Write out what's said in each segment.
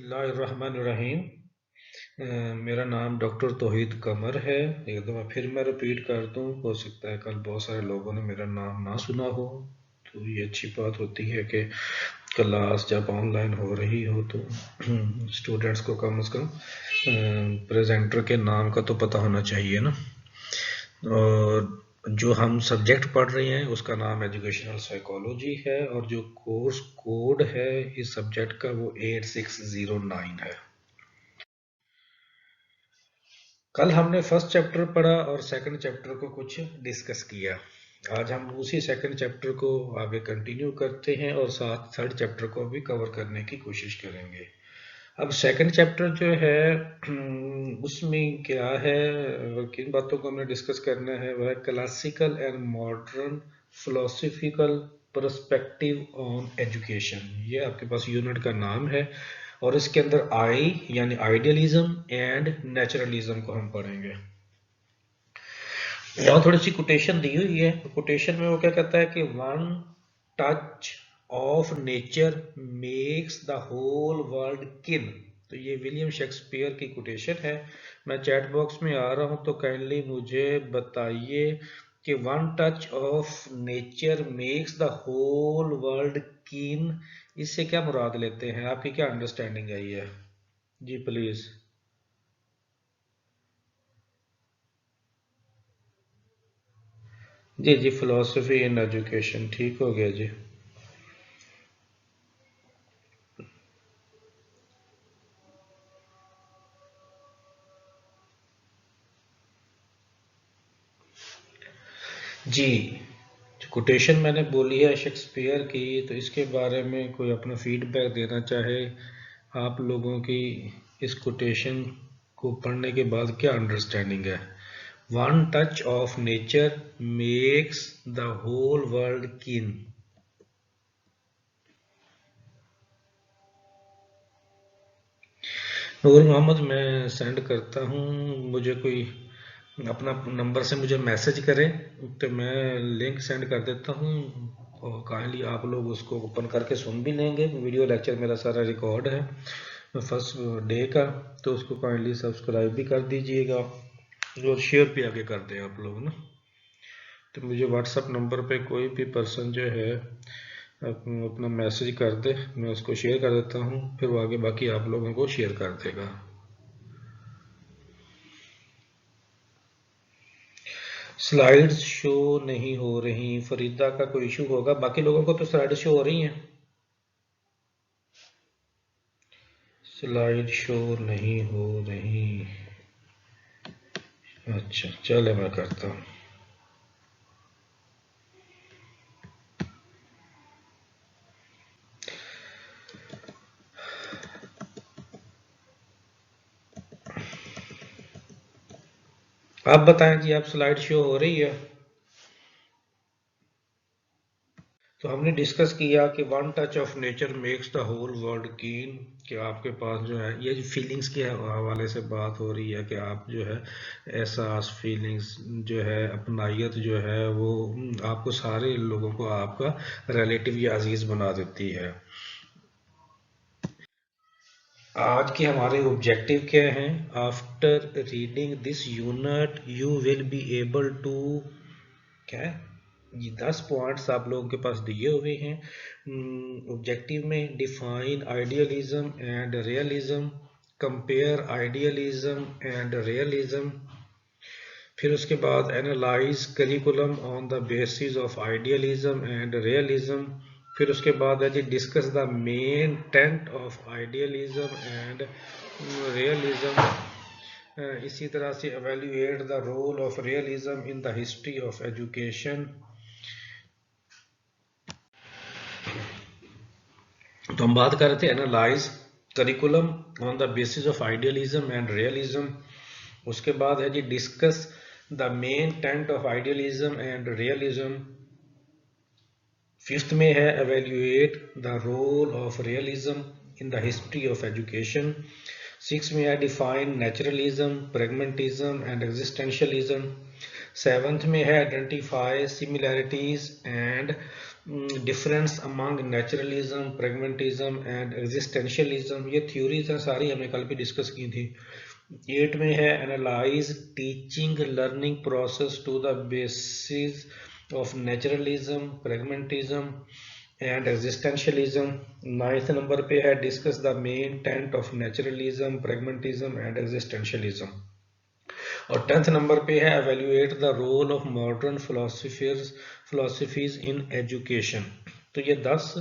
बिस्मिल्लाहिर्रहमानिर्रहीम। मेरा नाम डॉक्टर तौहीद कमर है। एक दफ़ा फिर मैं रिपीट कर दूं, हो सकता है कल बहुत सारे लोगों ने मेरा नाम ना सुना हो, तो ये अच्छी बात होती है कि क्लास जब ऑनलाइन हो रही हो तो स्टूडेंट्स को कम से कम प्रेजेंटर के नाम का तो पता होना चाहिए ना। और जो हम सब्जेक्ट पढ़ रहे हैं उसका नाम एजुकेशनल साइकोलॉजी है, और जो कोर्स कोड है इस सब्जेक्ट का वो 8609 है। कल हमने फर्स्ट चैप्टर पढ़ा और सेकंड चैप्टर को कुछ डिस्कस किया। आज हम उसी सेकंड चैप्टर को आगे कंटिन्यू करते हैं और साथ थर्ड चैप्टर को भी कवर करने की कोशिश करेंगे। अब सेकंड चैप्टर जो है उसमें क्या है, किन बातों को हमने डिस्कस करना है, वह classical and modern philosophical perspective on education. ये आपके पास यूनिट का नाम है और इसके अंदर आई यानी आइडियलिज्म एंड नेचुरलिज्म को हम पढ़ेंगे। यहाँ थोड़ी सी कोटेशन दी हुई है। कोटेशन में वो क्या कहता है कि one touch of nature makes the whole world kin. तो ये विलियम शेक्सपियर की कोटेशन है। मैं चैट बॉक्स में आ रहा हूँ तो काइंडली मुझे बताइए कि one touch of nature makes the whole world kin, इससे क्या मुराद लेते हैं, आपकी क्या अंडरस्टैंडिंग है ये? जी प्लीज। जी जी, फिलोसफी इन एजुकेशन, ठीक हो गया जी। जी, कोटेशन मैंने बोली है शेक्सपियर की, तो इसके बारे में कोई अपना फीडबैक देना चाहे, आप लोगों की इस कोटेशन को पढ़ने के बाद क्या अंडरस्टैंडिंग है? One touch of nature makes the whole world kin. Noor Mohammad, मैं सेंड करता हूँ, मुझे कोई अपना नंबर से मुझे मैसेज करें तो मैं लिंक सेंड कर देता हूँ, और काइंडली आप लोग उसको ओपन करके सुन भी लेंगे। वीडियो लेक्चर मेरा सारा रिकॉर्ड है फर्स्ट डे का, तो उसको काइंडली सब्सक्राइब भी कर दीजिएगा और शेयर भी आगे कर दें आप लोग ना। तो मुझे व्हाट्सअप नंबर पे कोई भी पर्सन जो है अपना मैसेज कर दे, मैं उसको शेयर कर देता हूँ, फिर वो आगे बाकी आप लोगों को शेयर कर देगा। स्लाइड्स शो नहीं हो रही, फरीदा का कोई इशू होगा, बाकी लोगों को तो स्लाइड शो हो रही हैं। स्लाइड शो नहीं हो रही, अच्छा चले मैं करता हूँ। आप बताएं जी, आप स्लाइड शो हो रही है? तो हमने डिस्कस किया कि one touch of nature makes the whole world kin, कि आपके पास जो है ये फीलिंग्स के हवाले से बात हो रही है कि आप जो है एहसास, फीलिंग्स जो है, अपनायत जो है वो आपको सारे लोगों को आपका रिलेटिव या अजीज बना देती है। आज के हमारे ऑब्जेक्टिव क्या हैं? After reading this unit you will be able to, क्या है ये 10 पॉइंट्स आप लोगों के पास दिए हुए हैं ऑब्जेक्टिव में। Define idealism and realism, compare idealism and realism, फिर उसके बाद analyse curriculum on the basis of idealism and realism, फिर उसके बाद है जी discuss the main tenet of idealism and realism. इसी तरह से evaluate the role of realism in the history of education. तो हम बात कर रहे थे analyse curriculum on the basis of idealism and realism. उसके बाद है जी discuss the main tenet of idealism and realism. Fifth में है evaluate the role of realism in the history of education. Six में है define naturalism, pragmatism and existentialism. Seventh में है identify similarities and difference among naturalism, pragmatism and existentialism, ये theories हैं सारी, हमने कल भी डिस्कस की थी। 8 में है analyse teaching learning process to the basis of naturalism, pragmatism and existentialism. 9th number पे है discuss the main tenet of naturalism, pragmatism and existentialism. और 10th नंबर पे है evaluate the role of modern philosophies in education. तो ये 10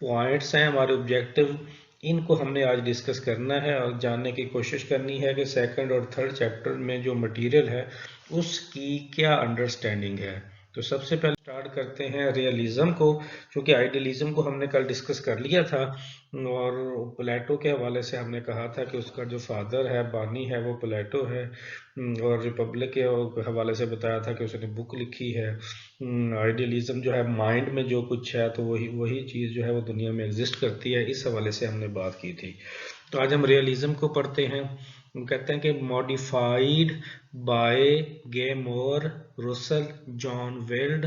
points हैं हमारे objective, इनको हमने आज डिस्कस करना है और जानने की कोशिश करनी है कि सेकंड और थर्ड चैप्टर में जो मटेरियल है उसकी क्या अंडरस्टैंडिंग है। तो सबसे पहले स्टार्ट करते हैं रियलिज्म को, क्योंकि आइडियलिज्म को हमने कल डिस्कस कर लिया था और प्लेटो के हवाले से हमने कहा था कि उसका जो फादर है, बानी है, वो प्लेटो है। और रिपब्लिक के हवाले से बताया था कि उसने बुक लिखी है। आइडियलिज्म जो है माइंड में जो कुछ है तो वही चीज़ जो है वो दुनिया में एग्जिस्ट करती है, इस हवाले से हमने बात की थी। तो आज हम रियलिज्म को पढ़ते हैं। हम कहते हैं कि modified by गेमोर, Russell, John Wild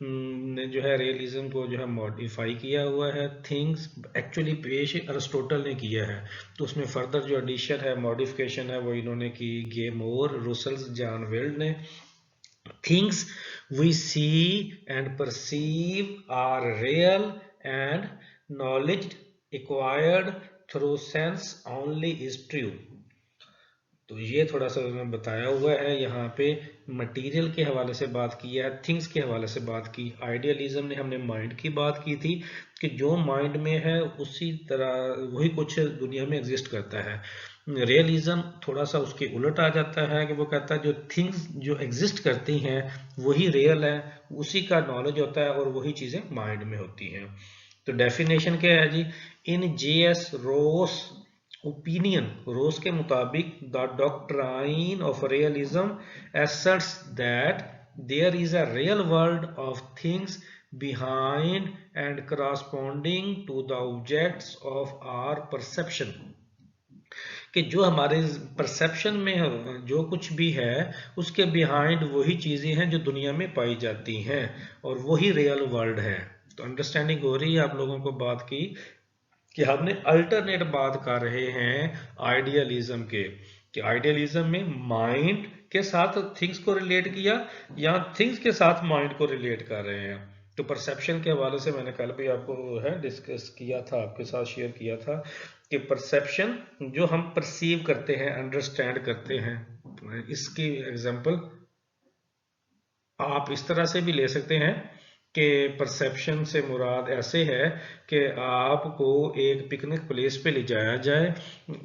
ने जो है रियलिज्म को जो है मॉडिफाई किया हुआ है। थिंग्स एक्चुअली पेश अरिस्टोटल ने किया है, तो उसमें फर्दर जो एडिशन है, मॉडिफिकेशन है, वो इन्होंने की गेमोर, रुसल, जॉन वेल्ड ने। Things we see and perceive are real and knowledge acquired through sense only is true. तो ये थोड़ा सा उन्होंने बताया हुआ है यहाँ पे। मटेरियल के हवाले से बात की है, थिंग्स के हवाले से बात की। आइडियलिज्म ने हमने माइंड की बात की थी कि जो माइंड में है उसी तरह वही कुछ दुनिया में एग्जिस्ट करता है। रियलिज्म थोड़ा सा उसके उलट आ जाता है कि वो कहता है जो थिंग्स जो एग्जिस्ट करती हैं वही रियल है, उसी का नॉलेज होता है और वही चीज़ें माइंड में होती हैं। तो डेफिनेशन क्या है जी? इन जे.एस. रोस ओपिनियन, रोस के मुताबिक, the doctrine of realism asserts that there is a real world of things behind and corresponding to the objects of our perception, कि जो हमारे परसेप्शन में जो कुछ भी है उसके बिहाइंड वही चीजें हैं जो दुनिया में पाई जाती हैं और वही रियल वर्ल्ड है। तो अंडरस्टैंडिंग हो रही है आप लोगों को बात की कि हमने अल्टरनेट बात कर रहे हैं आइडियलिज्म के, कि आइडियलिज्म में माइंड के साथ थिंग्स को रिलेट किया या थिंग्स के साथ माइंड को रिलेट कर रहे हैं। तो परसेप्शन के हवाले से मैंने कल भी आपको है डिस्कस किया था, आपके साथ शेयर किया था कि परसेप्शन जो हम परसीव करते हैं, अंडरस्टैंड करते हैं, इसकी एग्जांपल आप इस तरह से भी ले सकते हैं कि परसेप्शन से मुराद ऐसे है कि आपको एक पिकनिक प्लेस पे ले जाया जाए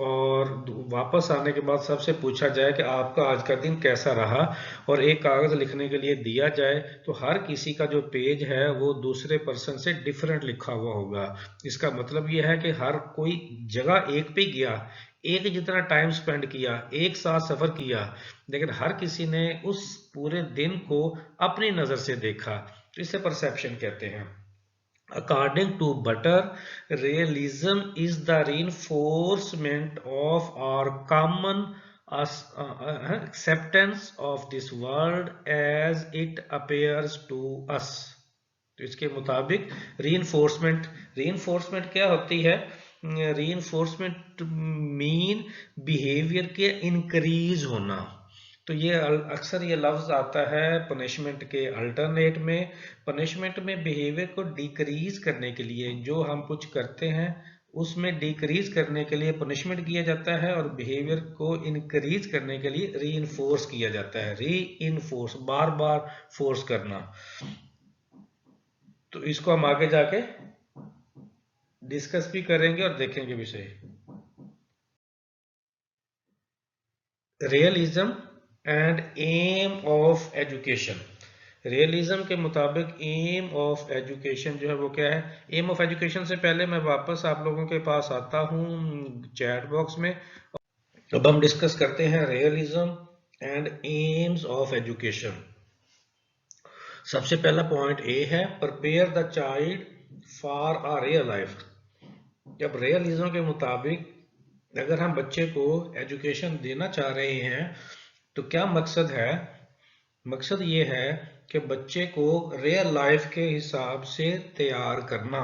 और वापस आने के बाद सबसे पूछा जाए कि आपका आज का दिन कैसा रहा और एक कागज़ लिखने के लिए दिया जाए, तो हर किसी का जो पेज है वो दूसरे पर्सन से डिफरेंट लिखा हुआ होगा। इसका मतलब यह है कि हर कोई जगह एक पे गया, एक जितना टाइम स्पेंड किया, एक साथ सफर किया, लेकिन हर किसी ने उस पूरे दिन को अपनी नजर से देखा। तो इसे परसेप्शन कहते हैं। According to Butler, realism is the reinforcement of our common acceptance of this world as it appears to us. तो इसके मुताबिक रीइंफोर्समेंट क्या होती है? रीइंफोर्समेंट मीन बिहेवियर के इंक्रीज होना। तो ये अक्सर ये लफ्ज आता है पनिशमेंट के अल्टरनेट में। पनिशमेंट में बिहेवियर को डिक्रीज करने के लिए, जो हम कुछ करते हैं उसमें डिक्रीज करने के लिए पनिशमेंट किया जाता है और बिहेवियर को इंक्रीज करने के लिए रीइंफोर्स किया जाता है। रीइंफोर्स, बार बार फोर्स करना। तो इसको हम आगे जाके डिस्कस भी करेंगे और देखेंगे विषय। Realism and aim of education. Realism के मुताबिक एम ऑफ एजुकेशन जो है वो क्या है? एम ऑफ एजुकेशन से पहले मैं वापस आप लोगों के पास आता हूं चैट बॉक्स में। अब हम डिस्कस करते हैं realism and AIIMS of education. सबसे पहला पॉइंट ए है, prepare the child for a real life. जब रियलिज्म के मुताबिक अगर हम बच्चे को एजुकेशन देना चाह रहे हैं तो क्या मकसद है? मकसद ये है कि बच्चे को रियल लाइफ के हिसाब से तैयार करना,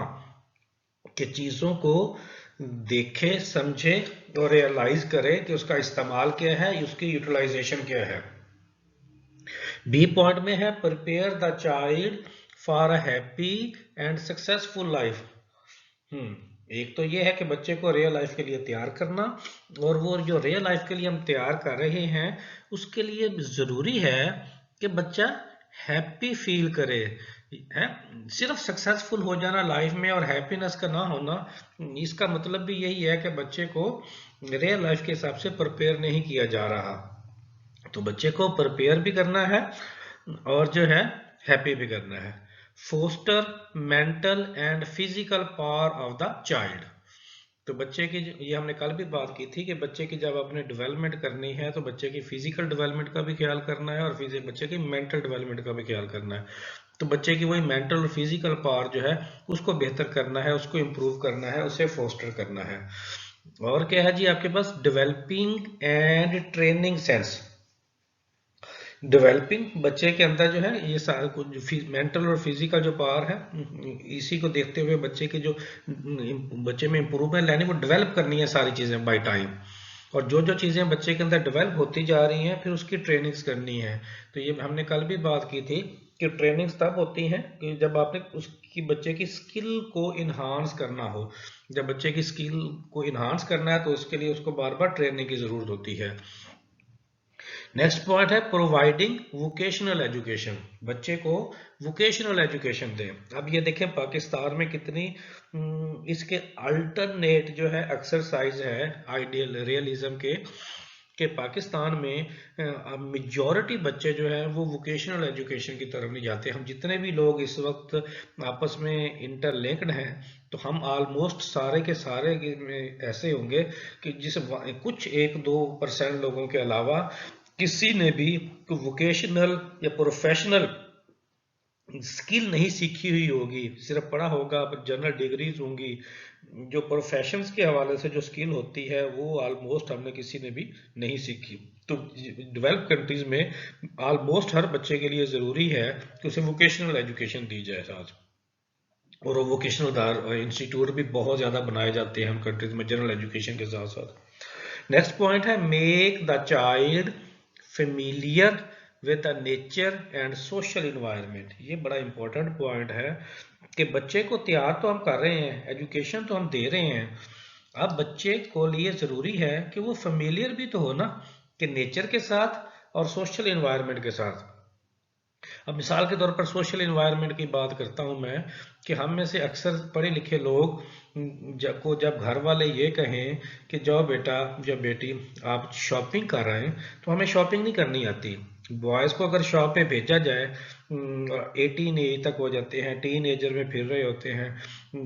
कि चीज़ों को देखे समझे और रियलाइज करे कि उसका इस्तेमाल क्या है, उसकी यूटिलाइजेशन क्या है। बी पॉइंट में है prepare the child for a happy and successful life. एक तो ये है कि बच्चे को रियल लाइफ के लिए तैयार करना, और वो जो रियल लाइफ के लिए हम तैयार कर रहे हैं उसके लिए ज़रूरी है कि बच्चा हैप्पी फील करे। है सिर्फ सक्सेसफुल हो जाना लाइफ में और हैप्पीनेस का ना होना, इसका मतलब भी यही है कि बच्चे को रियल लाइफ के हिसाब से प्रिपेयर नहीं किया जा रहा। तो बच्चे को प्रिपेयर भी करना है और जो है हैप्पी भी करना है। Foster mental and physical power of the child. तो बच्चे की, ये हमने कल भी बात की थी कि बच्चे की जब आपने डेवलपमेंट करनी है तो बच्चे की फिजिकल डेवलपमेंट का भी ख्याल करना है और बच्चे की मेंटल डेवलपमेंट का भी ख्याल करना है। तो बच्चे की वही मेंटल और फिजिकल पावर जो है उसको बेहतर करना है, उसको इम्प्रूव करना है, उसे फोस्टर करना है। और क्या है जी आपके पास, developing and training sense. Developing, बच्चे के अंदर जो है ये सारा कुछ मेंटल और फिजिकल जो पावर है, इसी को देखते हुए बच्चे के जो बच्चे में इंप्रूवमेंट लाने को डेवलप करनी है सारी चीज़ें बाय टाइम। और जो जो चीज़ें बच्चे के अंदर डेवलप होती जा रही हैं फिर उसकी ट्रेनिंग्स करनी है। तो ये हमने कल भी बात की थी कि ट्रेनिंग्स तब होती हैं कि जब आपने उसकी बच्चे की स्किल को इन्हांस करना हो। जब बच्चे की स्किल को इन्हांस करना है तो उसके लिए उसको बार बार ट्रेनिंग की ज़रूरत होती है। नेक्स्ट पॉइंट है प्रोवाइडिंग वोकेशनल एजुकेशन। बच्चे को वोकेशनल एजुकेशन दें। अब ये देखें पाकिस्तान में कितनी इसके अल्टरनेट जो है एक्सरसाइज है आइडियल रियलिज्म के पाकिस्तान में मेजॉरिटी बच्चे जो है वो वोकेशनल एजुकेशन की तरफ नहीं जाते। हम जितने भी लोग इस वक्त आपस में इंटरलिंक्ड हैं तो हम ऑलमोस्ट सारे के सारे ऐसे होंगे कि जिस कुछ 1-2% लोगों के अलावा किसी ने भी वोकेशनल या प्रोफेशनल स्किल नहीं सीखी हुई होगी। सिर्फ पढ़ा होगा, जनरल डिग्रीज होंगी। जो प्रोफेशंस के हवाले से जो स्किल होती है वो ऑलमोस्ट हमने किसी ने भी नहीं सीखी। तो डेवलप कंट्रीज में ऑलमोस्ट हर बच्चे के लिए ज़रूरी है कि उसे वोकेशनल एजुकेशन दी जाए साथ। और वोकेशनल इंस्टीट्यूट भी बहुत ज़्यादा बनाए जाते हैं हम कंट्रीज में जनरल एजुकेशन के साथ साथ। नेक्स्ट पॉइंट है make the child familiar with the nature and social environment. ये बड़ा इंपॉर्टेंट पॉइंट है कि बच्चे को तैयार तो हम कर रहे हैं, एजुकेशन तो हम दे रहे हैं, अब बच्चे को लिए ज़रूरी है कि वो फेमिलियर भी तो हो ना, कि नेचर के साथ और सोशल इन्वायरमेंट के साथ। अब मिसाल के तौर पर सोशल इन्वायरमेंट की बात करता हूँ मैं, कि हम में से अक्सर पढ़े लिखे लोग जब घर वाले ये कहें कि जाओ बेटा या बेटी आप शॉपिंग कर रहे हैं, तो हमें शॉपिंग नहीं करनी आती। बॉयज़ को अगर शॉप पे भेजा जाए, 18 एज तक हो जाते हैं, टीन एजर में फिर रहे होते हैं,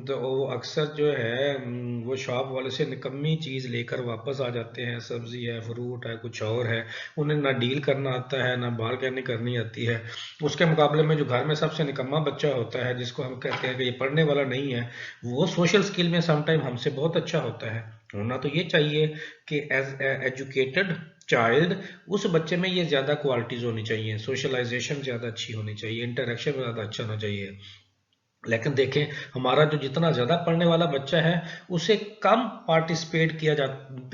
तो वो अक्सर जो है वो शॉप वाले से निकम्मी चीज़ लेकर वापस आ जाते हैं। सब्जी है, फ्रूट है, कुछ और है, उन्हें ना डील करना आता है ना बार्गेनिंग करनी आती है। उसके मुकाबले में जो घर में सबसे निकम्मा बच्चा होता है, जिसको हम कहते हैं कि ये पढ़ने वाला नहीं है, वो सोशल स्किल में समटाइम हमसे बहुत अच्छा होता है। होना तो ये चाहिए कि एज एजुकेटेड चाइल्ड उस बच्चे में ये ज़्यादा क्वालिटीज़ होनी चाहिए, सोशलाइजेशन ज़्यादा अच्छी होनी चाहिए, इंटरेक्शन ज़्यादा अच्छा होना चाहिए। लेकिन देखें हमारा जो जितना ज़्यादा पढ़ने वाला बच्चा है उसे कम पार्टिसिपेट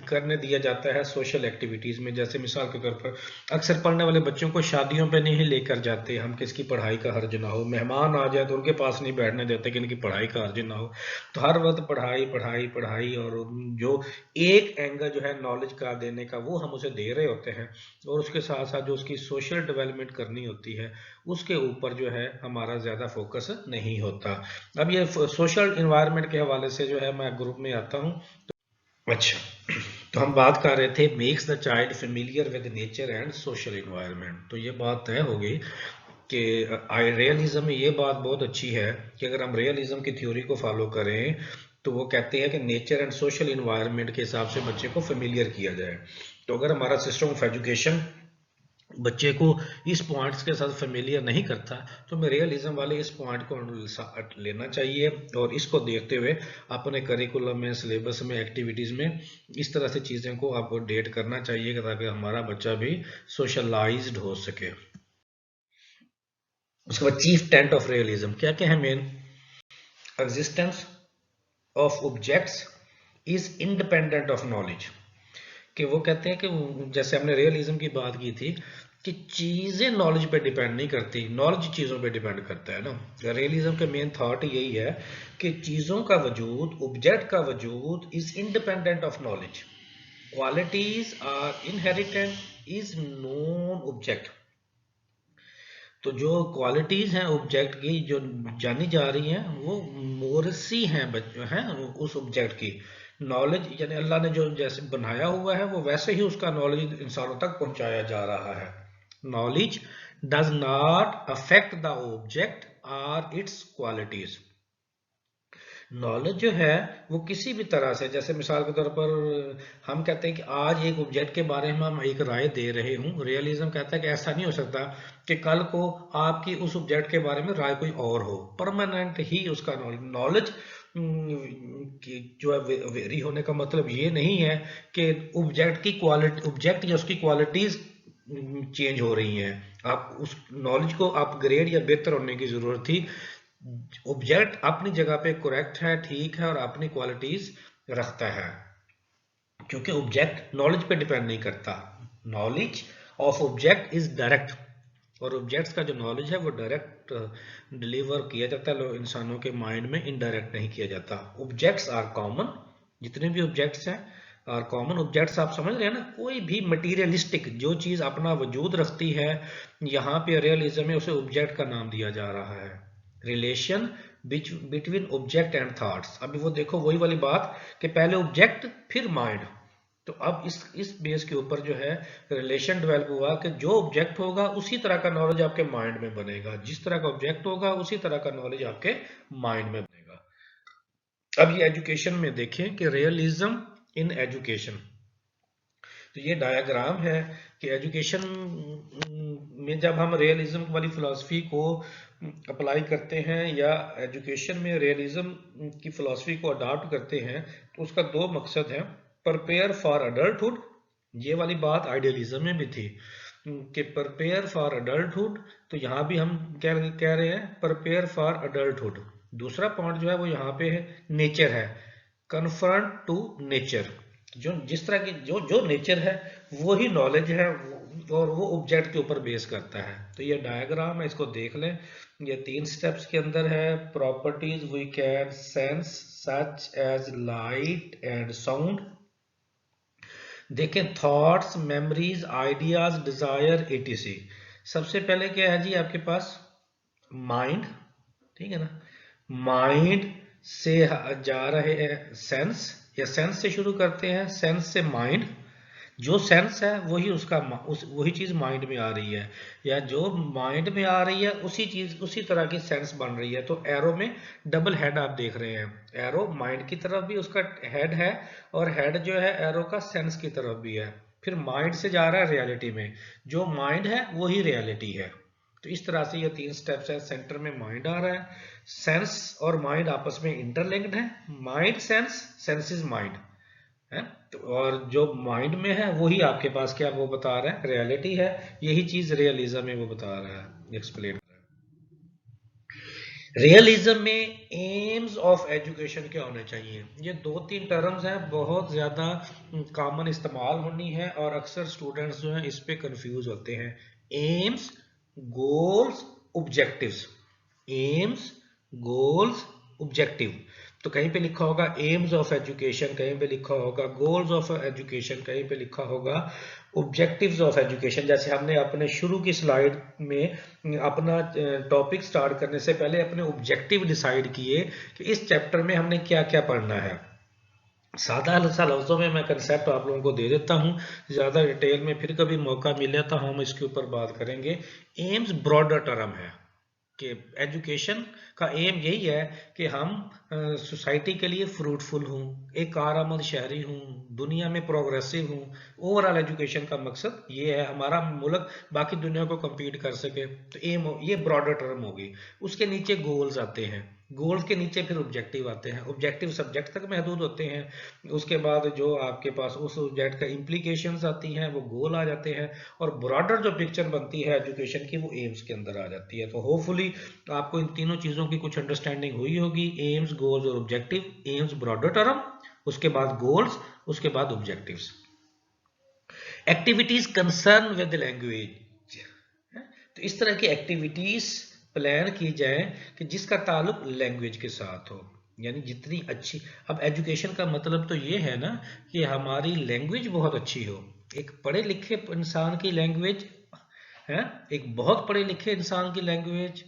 करने दिया जाता है सोशल एक्टिविटीज़ में। जैसे मिसाल के तौर पर अक्सर पढ़ने वाले बच्चों को शादियों पे नहीं लेकर जाते हम कि इसकी पढ़ाई का हर्ज ना हो। मेहमान आ जाए तो उनके पास नहीं बैठने देते कि इनकी पढ़ाई का हर्ज ना हो। तो हर वक्त पढ़ाई पढ़ाई पढ़ाई, और जो एक एंगल जो है नॉलेज का देने का वो हम उसे दे रहे होते हैं, और उसके साथ साथ जो उसकी सोशल डेवलपमेंट करनी होती है उसके ऊपर जो है हमारा ज़्यादा फोकस नहीं होता। अब ये सोशल इन्वायरमेंट के हवाले से जो है मैं ग्रुप में आता हूँ। अच्छा, तो हम बात कर रहे थे makes the child familiar with nature and social environment. तो ये बात तय हो गई कि रियलिज्म में ये बात बहुत अच्छी है कि अगर हम रियलिज्म की थ्योरी को फॉलो करें तो वो कहते हैं कि नेचर एंड सोशल इन्वायरमेंट के हिसाब से बच्चे को फेमिलियर किया जाए। तो अगर हमारा सिस्टम ऑफ एजुकेशन बच्चे को इस पॉइंट्स के साथ फेमिलियर नहीं करता तो हमें रियलिज्म वाले इस पॉइंट को लेना चाहिए, और इसको देखते हुए अपने करिकुलम में, सिलेबस में, एक्टिविटीज़ में इस तरह से चीज़ें को अपडेट करना चाहिए ताकि हमारा बच्चा भी सोशलाइज्ड हो सके। उसके बाद चीफ टेंट ऑफ रियलिज्म क्या क्या है main? Existence of objects is independent of knowledge. कि वो कहते हैं कि जैसे हमने रियलिज्म की बात की थी कि चीजें नॉलेज पे डिपेंड नहीं करती, नॉलेज चीजों पे डिपेंड करता है ना। रियलिज्म का मेन थॉट यही है कि चीजों का वजूद, ऑब्जेक्ट का वजूद is independent of knowledge. Qualities are inherent is known object. तो जो क्वालिटीज हैं ऑब्जेक्ट की जो जानी जा रही हैं वो मोरसी हैं उस ऑब्जेक्ट की। नॉलेज यानी अल्लाह ने जो जैसे बनाया हुआ है वो वैसे ही उसका नॉलेज इंसानों तक पहुंचाया जा रहा है। Knowledge does not affect the object और इट्स क्वालिटीज। नॉलेज जो है वो किसी भी तरह से, जैसे मिसाल के तौर पर हम कहते हैं कि आज एक ऑब्जेक्ट के बारे में हम एक राय दे रहे हूँ, रियलिज्म कहता है कि ऐसा नहीं हो सकता कि कल को आपकी उस ऑब्जेक्ट के बारे में राय कोई और हो। परमानेंट ही उसका नॉलेज जो है वेरी होने का मतलब ये नहीं है कि ऑब्जेक्ट की क्वालिटी, ऑब्जेक्ट या उसकी क्वालिटीज चेंज हो रही हैं। आप उस नॉलेज को अपग्रेड या बेहतर होने की जरूरत थी। ऑब्जेक्ट अपनी जगह पे करेक्ट है, ठीक है और अपनी क्वालिटीज रखता है, क्योंकि ऑब्जेक्ट नॉलेज पे डिपेंड नहीं करता। Knowledge of object is direct, और ऑब्जेक्ट्स का जो नॉलेज है वो डायरेक्ट डिलीवर किया जाता है इंसानों के माइंड में, इनडायरेक्ट नहीं किया जाता। ऑब्जेक्ट्स आर कॉमन, जितने भी ऑब्जेक्ट्स हैं और कॉमन ऑब्जेक्ट्स आप समझ रहे हैं ना। कोई भी मटीरियलिस्टिक जो चीज अपना वजूद रखती है, यहाँ पे रियलिज्म में उसे ऑब्जेक्ट का नाम दिया जा रहा है। Relation between object and thoughts. अभी वो देखो वही वाली बात कि पहले ऑब्जेक्ट फिर माइंड। तो अब इस बेस के ऊपर जो है रिलेशन डेवलप हुआ कि जो ऑब्जेक्ट होगा उसी तरह का नॉलेज आपके माइंड में बनेगा, जिस तरह का ऑब्जेक्ट होगा उसी तरह का नॉलेज आपके माइंड में बनेगा। अब ये एजुकेशन में देखें कि रियलिज्म इन एजुकेशन। तो ये डायग्राम है कि एजुकेशन में जब हम रियलिज्म वाली फिलॉसफी को अप्लाई करते हैं या एजुकेशन में रियलिज्म की फिलॉसफी को अडॉप्ट करते हैं, तो उसका दो मकसद है। प्रिपेयर फॉर अडल्टहुड, ये वाली बात आइडियलिज्म में भी थी कि प्रिपेयर फॉर अडल्टहुड, तो यहाँ भी हम कह रहे हैं प्रिपेयर फॉर अडल्टहुड। दूसरा पॉइंट जो है वो यहाँ पे है नेचर है, कन्फ्रंट टू नेचर। जो जिस तरह की जो जो नेचर है वो ही नॉलेज है, और वो ऑब्जेक्ट के ऊपर बेस करता है। तो ये डायग्राम है, इसको देख लें। ये 3 स्टेप्स के अंदर है। Properties we can sense such as light and sound. देखें thoughts, memories, ideas, desire, etc. सबसे पहले क्या है जी आपके पास? माइंड, ठीक है ना। माइंड से जा रहे हैं सेंस, या सेंस से शुरू करते हैं, सेंस से माइंड। जो सेंस है वही उसका वही चीज माइंड में आ रही है, या जो माइंड में आ रही है उसी चीज उसी तरह की सेंस बन रही है। तो एरो में डबल हेड आप देख रहे हैं, एरो माइंड की तरफ भी उसका हेड है, और हेड जो है एरो का सेंस की तरफ भी है। फिर माइंड से जा रहा है रियलिटी में, जो माइंड है वही रियलिटी है। तो इस तरह से ये 3 स्टेप्स है। सेंटर में माइंड आ रहा है, सेंस और माइंड आपस में इंटरलिंक्ड है, माइंड सेंस, सेंसेस माइंड है। तो और जो माइंड में है वही आपके पास क्या वो बता रहा है, रियलिटी है। यही चीज रियलिज्म में वो बता रहा है, एक्सप्लेन कर रहा है। रियलिज्म में एम्स ऑफ एजुकेशन क्या होने चाहिए? ये 2-3 टर्म्स हैं, बहुत ज्यादा कॉमन इस्तेमाल होनी है, और अक्सर स्टूडेंट्स जो हैं इस पे कंफ्यूज होते हैं। AIIMS, goals, objectives. AIIMS, goals, objective. तो कहीं पे लिखा होगा एम्स ऑफ एजुकेशन, कहीं पे लिखा होगा गोल्स ऑफ एजुकेशन, कहीं पे लिखा होगा ऑब्जेक्टिव्स ऑफ एजुकेशन। जैसे हमने अपने शुरू की स्लाइड में अपना टॉपिक स्टार्ट करने से पहले अपने ऑब्जेक्टिव डिसाइड किए कि इस चैप्टर में हमने क्या क्या पढ़ना है। सादा सा लफ्जों में मैं कंसेप्ट आप लोगों को दे देता हूं, ज्यादा डिटेल में फिर कभी मौका मिले तो हम इसके ऊपर बात करेंगे। एम्स ब्रॉडर टर्म है कि एजुकेशन का एम यही है कि हम सोसाइटी के लिए फ्रूटफुल हूँ, एक कारआमद शहरी हूँ, दुनिया में प्रोग्रेसिव हूँ। ओवरऑल एजुकेशन का मकसद ये है हमारा मुल्क बाकी दुनिया को कम्पीट कर सके। तो एम ये ब्रॉडर टर्म होगी। उसके नीचे गोल्स आते हैं। गोल्स के नीचे फिर ऑब्जेक्टिव आते हैं, ऑब्जेक्टिव सब्जेक्ट तक महदूद होते हैं। उसके बाद जो आपके पास उस ऑब्जेक्ट का इम्प्लीकेशंस आती हैं वो गोल आ जाते हैं, और ब्रॉडर जो पिक्चर बनती है एजुकेशन की वो एम्स के अंदर आ जाती है। तो होपफुली आपको इन तीनों चीज़ों की कुछ अंडरस्टैंडिंग हुई होगी, एम्स, गोल्स और ऑब्जेक्टिव। एम्स ब्रॉडर टर्म, उसके बाद गोल्स, उसके बाद objectives. Activities concern with language, तो इस तरह की एक्टिविटीज प्लान की जाए कि जिसका ताल्लुक लैंग्वेज के साथ हो, यानी जितनी अच्छी। अब एजुकेशन का मतलब तो ये है ना कि हमारी लैंग्वेज बहुत अच्छी हो। एक पढ़े लिखे इंसान की लैंग्वेज है, एक बहुत पढ़े लिखे इंसान की लैंग्वेज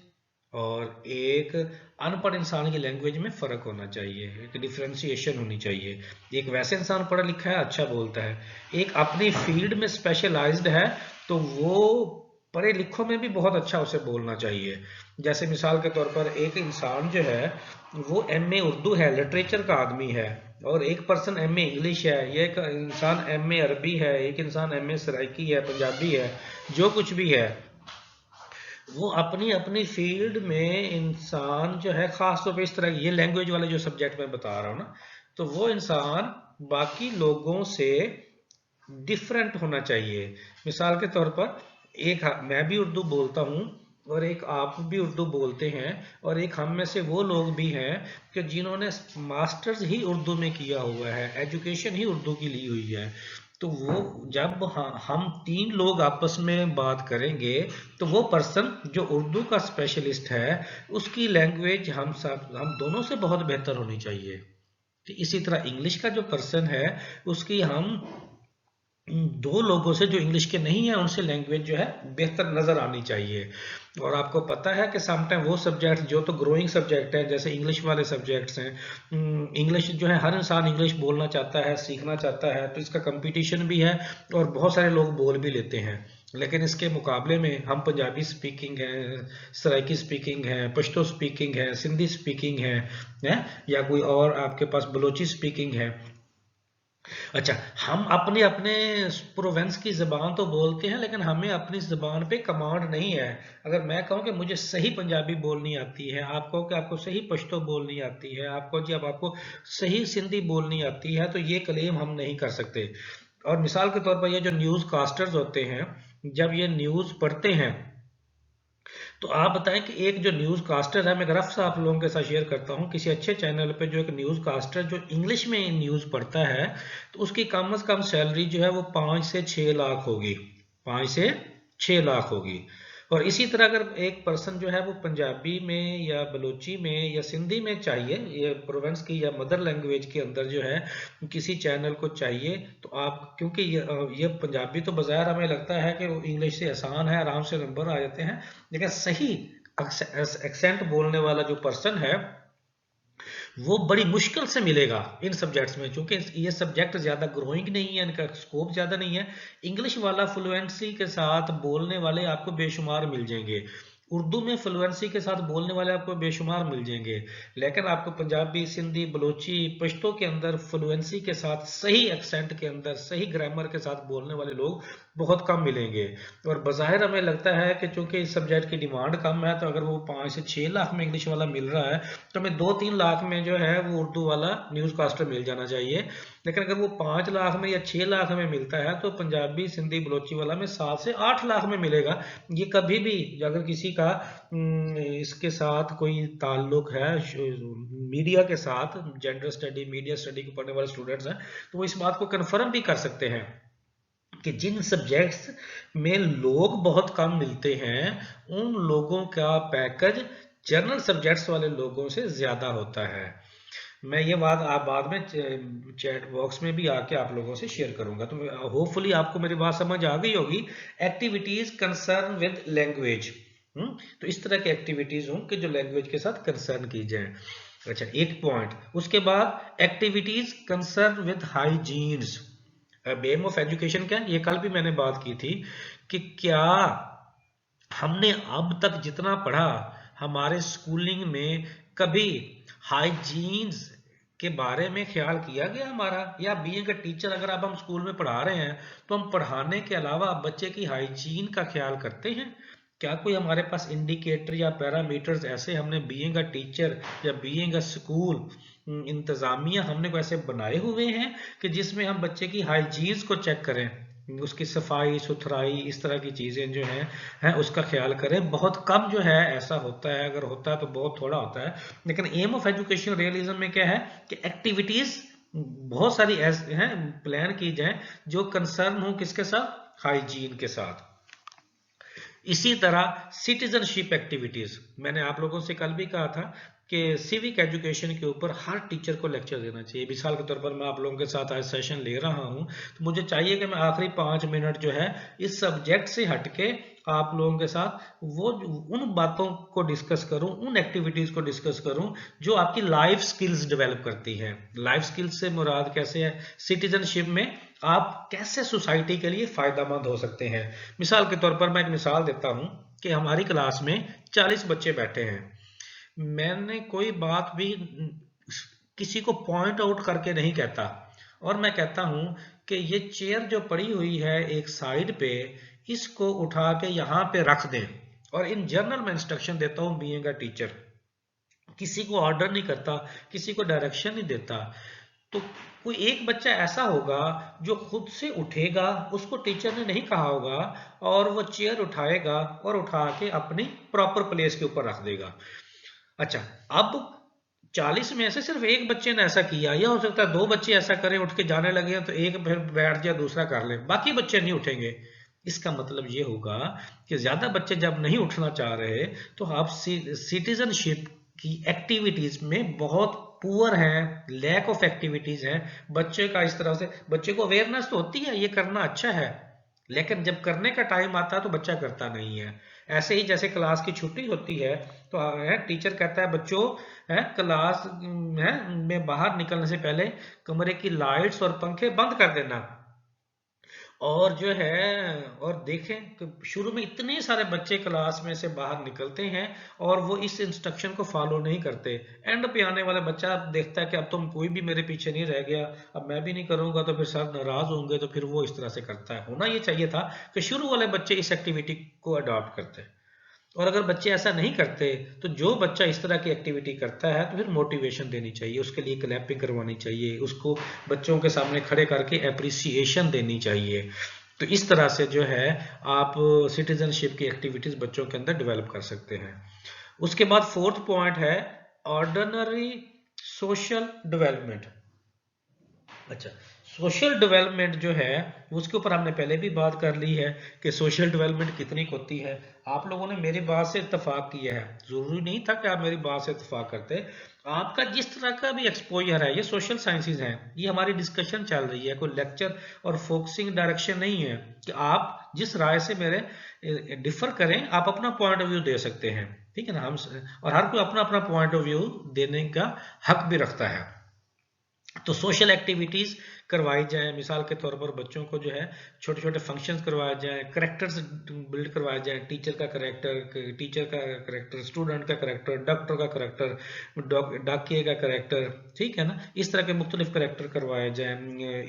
और एक अनपढ़ इंसान की लैंग्वेज में फ़र्क होना चाहिए, एक डिफ्रेंसिएशन होनी चाहिए। एक वैसे इंसान पढ़ा लिखा है, अच्छा बोलता है, एक अपनी फील्ड में स्पेशलाइज्ड है, तो वो पढ़े लिखों में भी बहुत अच्छा उसे बोलना चाहिए। जैसे मिसाल के तौर पर एक इंसान जो है वो एमए उर्दू है, लिटरेचर का आदमी है, और एक पर्सन एमए इंग्लिश है, ये एक इंसान एमए अरबी है, एक इंसान एमए सराइकी है, पंजाबी है, जो कुछ भी है, वो अपनी अपनी फील्ड में इंसान जो है, खास तौर पे इस तरह ये लैंग्वेज वाले जो सब्जेक्ट मैं बता रहा हूँ ना, तो वो इंसान बाकी लोगों से डिफरेंट होना चाहिए। मिसाल के तौर पर एक मैं भी उर्दू बोलता हूँ और एक आप भी उर्दू बोलते हैं, और एक हम में से वो लोग भी हैं कि जिन्होंने मास्टर्स ही उर्दू में किया हुआ है, एजुकेशन ही उर्दू की ली हुई है। तो वो जब हम तीन लोग आपस में बात करेंगे तो वो पर्सन जो उर्दू का स्पेशलिस्ट है उसकी लैंग्वेज हम दोनों से बहुत बेहतर होनी चाहिए। तो इसी तरह इंग्लिश का जो पर्सन है उसकी हम दो लोगों से जो इंग्लिश के नहीं है उनसे लैंग्वेज जो है बेहतर नजर आनी चाहिए। और आपको पता है कि समटाइम वो सब्जेक्ट जो तो ग्रोइंग सब्जेक्ट है, जैसे इंग्लिश वाले सब्जेक्ट्स हैं, इंग्लिश जो है हर इंसान इंग्लिश बोलना चाहता है, सीखना चाहता है, तो इसका कंपटीशन भी है और बहुत सारे लोग बोल भी लेते हैं। लेकिन इसके मुकाबले में हम पंजाबी स्पीकिंग है, सराइकी स्पीकिंग है, पश्तो स्पीकिंग है, सिंधी स्पीकिंग है, या कोई और आपके पास बलोची स्पीकिंग है। अच्छा, हम अपने अपने प्रोवेंस की ज़बान तो बोलते हैं, लेकिन हमें अपनी ज़बान पे कमांड नहीं है। अगर मैं कहूँ कि मुझे सही पंजाबी बोलनी आती है, आप कहो कि आपको सही पश्तो बोलनी आती है, आपको जी अब आपको सही सिंधी बोलनी आती है, तो ये क्लेम हम नहीं कर सकते। और मिसाल के तौर पर ये जो न्यूज़ कास्टर्स होते हैं, जब ये न्यूज़ पढ़ते हैं, तो आप बताएं कि एक जो न्यूज़ कास्टर है, मैं रफ सा आप लोगों के साथ शेयर करता हूं, किसी अच्छे चैनल पे जो एक न्यूज़ कास्टर जो इंग्लिश में न्यूज़ पढ़ता है, तो उसकी कम से कम सैलरी जो है वो 5 से 6 लाख होगी, 5 से 6 लाख होगी। और इसी तरह अगर एक पर्सन जो है वो पंजाबी में या बलोची में या सिंधी में चाहिए, ये प्रोवेंस की या मदर लैंग्वेज के अंदर जो है किसी चैनल को चाहिए, तो आप क्योंकि ये पंजाबी तो बाज़ार हमें लगता है कि इंग्लिश से आसान है, आराम से नंबर आ जाते हैं, लेकिन सही एक्सेंट बोलने वाला जो पर्सन है वो बड़ी मुश्किल से मिलेगा इन सब्जेक्ट्स में, क्योंकि ये सब्जेक्ट ज़्यादा ग्रोइंग नहीं है, इनका स्कोप ज़्यादा नहीं है। इंग्लिश वाला फ्लुएंसी के साथ बोलने वाले आपको बेशुमार मिल जाएंगे, उर्दू में फ्लुएंसी के साथ बोलने वाले आपको बेशुमार मिल जाएंगे, लेकिन आपको पंजाबी, सिंधी, बलोची, पश्तो के अंदर फ्लुएंसी के साथ, सही एक्सेंट के अंदर, सही ग्रामर के साथ बोलने वाले लोग बहुत कम मिलेंगे। और बज़ाहिर हमें लगता है कि चूंकि इस सब्जेक्ट की डिमांड कम है, तो अगर वो 5 से 6 लाख में इंग्लिश वाला मिल रहा है, तो हमें 2-3 लाख में जो है वो उर्दू वाला न्यूज़ कास्टर मिल जाना चाहिए। लेकिन अगर वो 5 लाख में या 6 लाख में मिलता है, तो पंजाबी, सिंधी, बलोची वाला में 7 से 8 लाख में मिलेगा। ये कभी भी अगर किसी का इसके साथ कोई ताल्लुक है मीडिया के साथ, जेंडर स्टडी, मीडिया स्टडी को पढ़ने वाले स्टूडेंट्स हैं, तो वो इस बात को कन्फर्म भी कर सकते हैं कि जिन सब्जेक्ट्स में लोग बहुत कम मिलते हैं उन लोगों का पैकेज जनरल सब्जेक्ट्स वाले लोगों से ज्यादा होता है। मैं ये बात आप बाद में चैट बॉक्स में भी आके आप लोगों से शेयर करूंगा, तो होपफुली आपको मेरी बात समझ आ गई होगी। एक्टिविटीज कंसर्न विद लैंग्वेज, तो इस तरह की एक्टिविटीज हों कि जो लैंग्वेज के साथ कंसर्न की जाए। अच्छा, एक पॉइंट, उसके बाद activities concern with hygienes. Aim of education क्या है, ये कल भी मैंने बात की थी कि क्या हमने अब तक जितना पढ़ा हमारे स्कूलिंग में कभी हाइजीन्स के बारे में ख्याल किया गया हमारा, या बीइंग अ टीचर अगर अब हम स्कूल में पढ़ा रहे हैं तो हम पढ़ाने के अलावा बच्चे की हाइजीन का ख्याल करते हैं? क्या कोई हमारे पास इंडिकेटर या पैरामीटर्स ऐसे हमने बीइंग अ टीचर या बीइंग अ स्कूल इंतजामिया हमने को ऐसे बनाए हुए हैं कि जिसमें हम बच्चे की हाइजीन्स को चेक करें, उसकी सफाई सुथराई इस तरह की चीज़ें जो हैं उसका ख्याल करें। बहुत कम जो है ऐसा होता है, अगर होता है तो बहुत थोड़ा होता है। लेकिन एम ऑफ एजुकेशन रियलिज्म में क्या है कि एक्टिविटीज़ बहुत सारी ऐसे हैं प्लान की जाए जो कंसर्न हो किसके साथ, हाइजीन के साथ। इसी तरह सिटीजनशिप एक्टिविटीज, मैंने आप लोगों से कल भी कहा था कि सिविक एजुकेशन के ऊपर हर टीचर को लेक्चर देना चाहिए। मिसाल के तौर पर मैं आप लोगों के साथ आज सेशन ले रहा हूं तो मुझे चाहिए कि मैं आखिरी 5 मिनट जो है इस सब्जेक्ट से हटके आप लोगों के साथ वो उन बातों को डिस्कस करूं, उन एक्टिविटीज को डिस्कस करूं जो आपकी लाइफ स्किल्स डेवलप करती है। लाइफ स्किल्स से मुराद कैसे है, सिटीजनशिप में आप कैसे सोसाइटी के लिए फायदेमंद हो सकते हैं। मिसाल के तौर पर मैं एक मिसाल देता हूं कि हमारी क्लास में 40 बच्चे बैठे हैं, मैंने कोई बात भी किसी को पॉइंट आउट करके नहीं कहता और मैं कहता हूं कि ये चेयर जो पड़ी हुई है एक साइड पे, इसको उठा के यहाँ पे रख दें, और इन जनरल में इंस्ट्रक्शन देता हूं बीइंग अ टीचर, किसी को ऑर्डर नहीं करता, किसी को डायरेक्शन नहीं देता। तो कोई एक बच्चा ऐसा होगा जो खुद से उठेगा, उसको टीचर ने नहीं कहा होगा, और वो चेयर उठाएगा और उठा के अपनी प्रॉपर प्लेस के ऊपर रख देगा। अच्छा, अब 40 में से सिर्फ एक बच्चे ने ऐसा किया, या हो सकता है 2 बच्चे ऐसा करें, उठ के जाने लगे तो एक फिर बैठ जाए दूसरा कर ले, बाकी बच्चे नहीं उठेंगे। इसका मतलब ये होगा कि ज्यादा बच्चे जब नहीं उठना चाह रहे तो आप सिटीजनशिप की एक्टिविटीज में बहुत पुअर है, लैक ऑफ एक्टिविटीज है। बच्चे का इस तरह से, बच्चे को अवेयरनेस तो होती है ये करना अच्छा है, लेकिन जब करने का टाइम आता है तो बच्चा करता नहीं है। ऐसे ही जैसे क्लास की छुट्टी होती है तो टीचर कहता है बच्चों क्लास में बाहर निकलने से पहले कमरे की लाइट्स और पंखे बंद कर देना। और जो है, और देखें कि शुरू में इतने सारे बच्चे क्लास में से बाहर निकलते हैं और वो इस इंस्ट्रक्शन को फॉलो नहीं करते। एंड पे आने वाला बच्चा देखता है कि अब तुम कोई भी मेरे पीछे नहीं रह गया, अब मैं भी नहीं करूंगा, तो फिर सर नाराज होंगे, तो फिर वो इस तरह से करता है। होना ये चाहिए था कि शुरू वाले बच्चे इस एक्टिविटी को अडॉप्ट करते हैं, और अगर बच्चे ऐसा नहीं करते तो जो बच्चा इस तरह की एक्टिविटी करता है तो फिर मोटिवेशन देनी चाहिए, उसके लिए क्लैपिंग करवानी चाहिए, उसको बच्चों के सामने खड़े करके एप्रिसिएशन देनी चाहिए। तो इस तरह से जो है आप सिटीजनशिप की एक्टिविटीज बच्चों के अंदर डेवलप कर सकते हैं। उसके बाद 4th पॉइंट है ऑर्डिनरी सोशल डेवलपमेंट। अच्छा, सोशल डेवलपमेंट जो है उसके ऊपर हमने पहले भी बात कर ली है कि सोशल डेवलपमेंट कितनी होती है। आप लोगों ने मेरी बात से इत्तेफाक किया है, जरूरी नहीं था कि आप मेरी बात से इत्तेफाक करते। आपका जिस तरह का भी एक्सपोजर है, ये सोशल साइंसेज हैं, ये हमारी डिस्कशन चल रही है, कोई लेक्चर और फोकसिंग डायरेक्शन नहीं है कि आप जिस राय से मेरे डिफर करें, आप अपना पॉइंट ऑफ व्यू दे सकते हैं, ठीक है ना। हम और हर कोई अपना अपना पॉइंट ऑफ व्यू देने का हक भी रखता है। तो सोशल एक्टिविटीज करवाई जाए, मिसाल के तौर पर बच्चों को जो है छोटे छोटे फंक्शंस करवाए जाए, करेक्टर्स बिल्ड करवाए जाए, टीचर का करेक्टर, स्टूडेंट का करेक्टर, डॉक्टर का करेक्टर, डाकिए का करेक्टर, ठीक है ना। इस तरह के मुख्तलिफ करेक्टर करवाए जाए,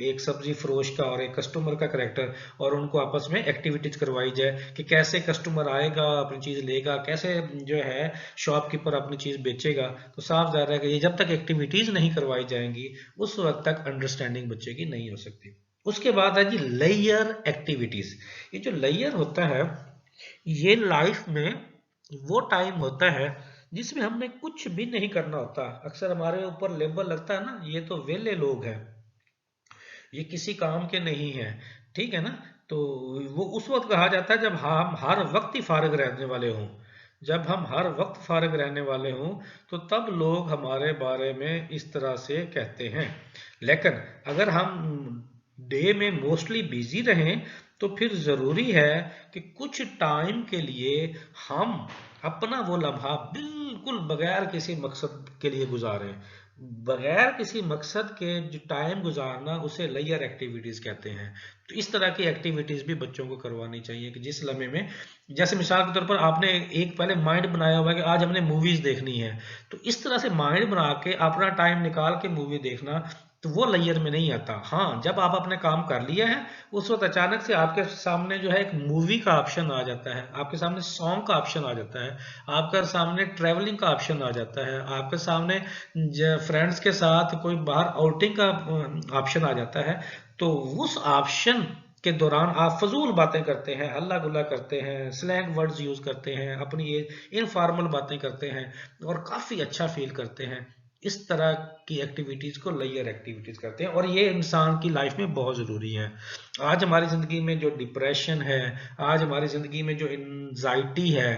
एक सब्जी फरोश का और एक कस्टमर का करेक्टर, और उनको आपस में एक्टिविटीज करवाई जाए कि कैसे कस्टमर आएगा अपनी चीज लेगा, कैसे जो है शॉपकीपर अपनी चीज बेचेगा। तो साफ जाहिर है कि ये जब तक एक्टिविटीज नहीं करवाई जाएंगी उस वक्त तक अंडरस्टैंडिंग बच्चे की नहीं हो सकती। उसके बाद है जी लेयर एक्टिविटीज। ये जो लेयर होता है, ये लाइफ में वो टाइम होता है जिसमें हमने कुछ भी नहीं करना होता। अक्सर हमारे ऊपर लेबल लगता है ना, ये तो वेले लोग हैं, ये किसी काम के नहीं है, ठीक है ना। तो वो उस वक्त कहा जाता है जब हम हर वक्त ही फारिग रहने वाले हों। जब हम हर वक्त फारिग रहने वाले हों तो तब लोग हमारे बारे में इस तरह से कहते हैं। लेकिन अगर हम डे में मोस्टली बिजी रहें तो फिर ज़रूरी है कि कुछ टाइम के लिए हम अपना वो लम्हा बिल्कुल बगैर किसी मकसद के लिए गुजारें। बगैर किसी मकसद के जो टाइम गुजारना, उसे लेयर एक्टिविटीज कहते हैं। तो इस तरह की एक्टिविटीज भी बच्चों को करवानी चाहिए कि जिस लम्हे में, जैसे मिसाल के तौर पर आपने एक पहले माइंड बनाया हुआ है कि आज हमने मूवीज देखनी है, तो इस तरह से माइंड बना के अपना टाइम निकाल के मूवी देखना, तो वो लेयर में नहीं आता। हाँ, जब आप अपने काम कर लिया है उस वक्त अचानक से आपके सामने जो है एक मूवी का ऑप्शन आ जाता है, आपके सामने सॉन्ग का ऑप्शन आ जाता है, आपके सामने ट्रैवलिंग का ऑप्शन आ जाता है, आपके सामने फ्रेंड्स के साथ कोई बाहर आउटिंग का ऑप्शन आ जाता है। तो उस ऑप्शन के दौरान आप फजूल बातें करते हैं, हल्ला गुल्ला करते हैं, स्लैंग वर्ड्स यूज करते हैं, अपनी ये इनफॉर्मल बातें करते हैं और काफी अच्छा फील करते हैं। इस तरह की एक्टिविटीज को लेयर एक्टिविटीज करते हैं और ये इंसान की लाइफ में बहुत जरूरी है। आज हमारी जिंदगी में जो डिप्रेशन है, आज हमारी जिंदगी में जो एंजाइटी है,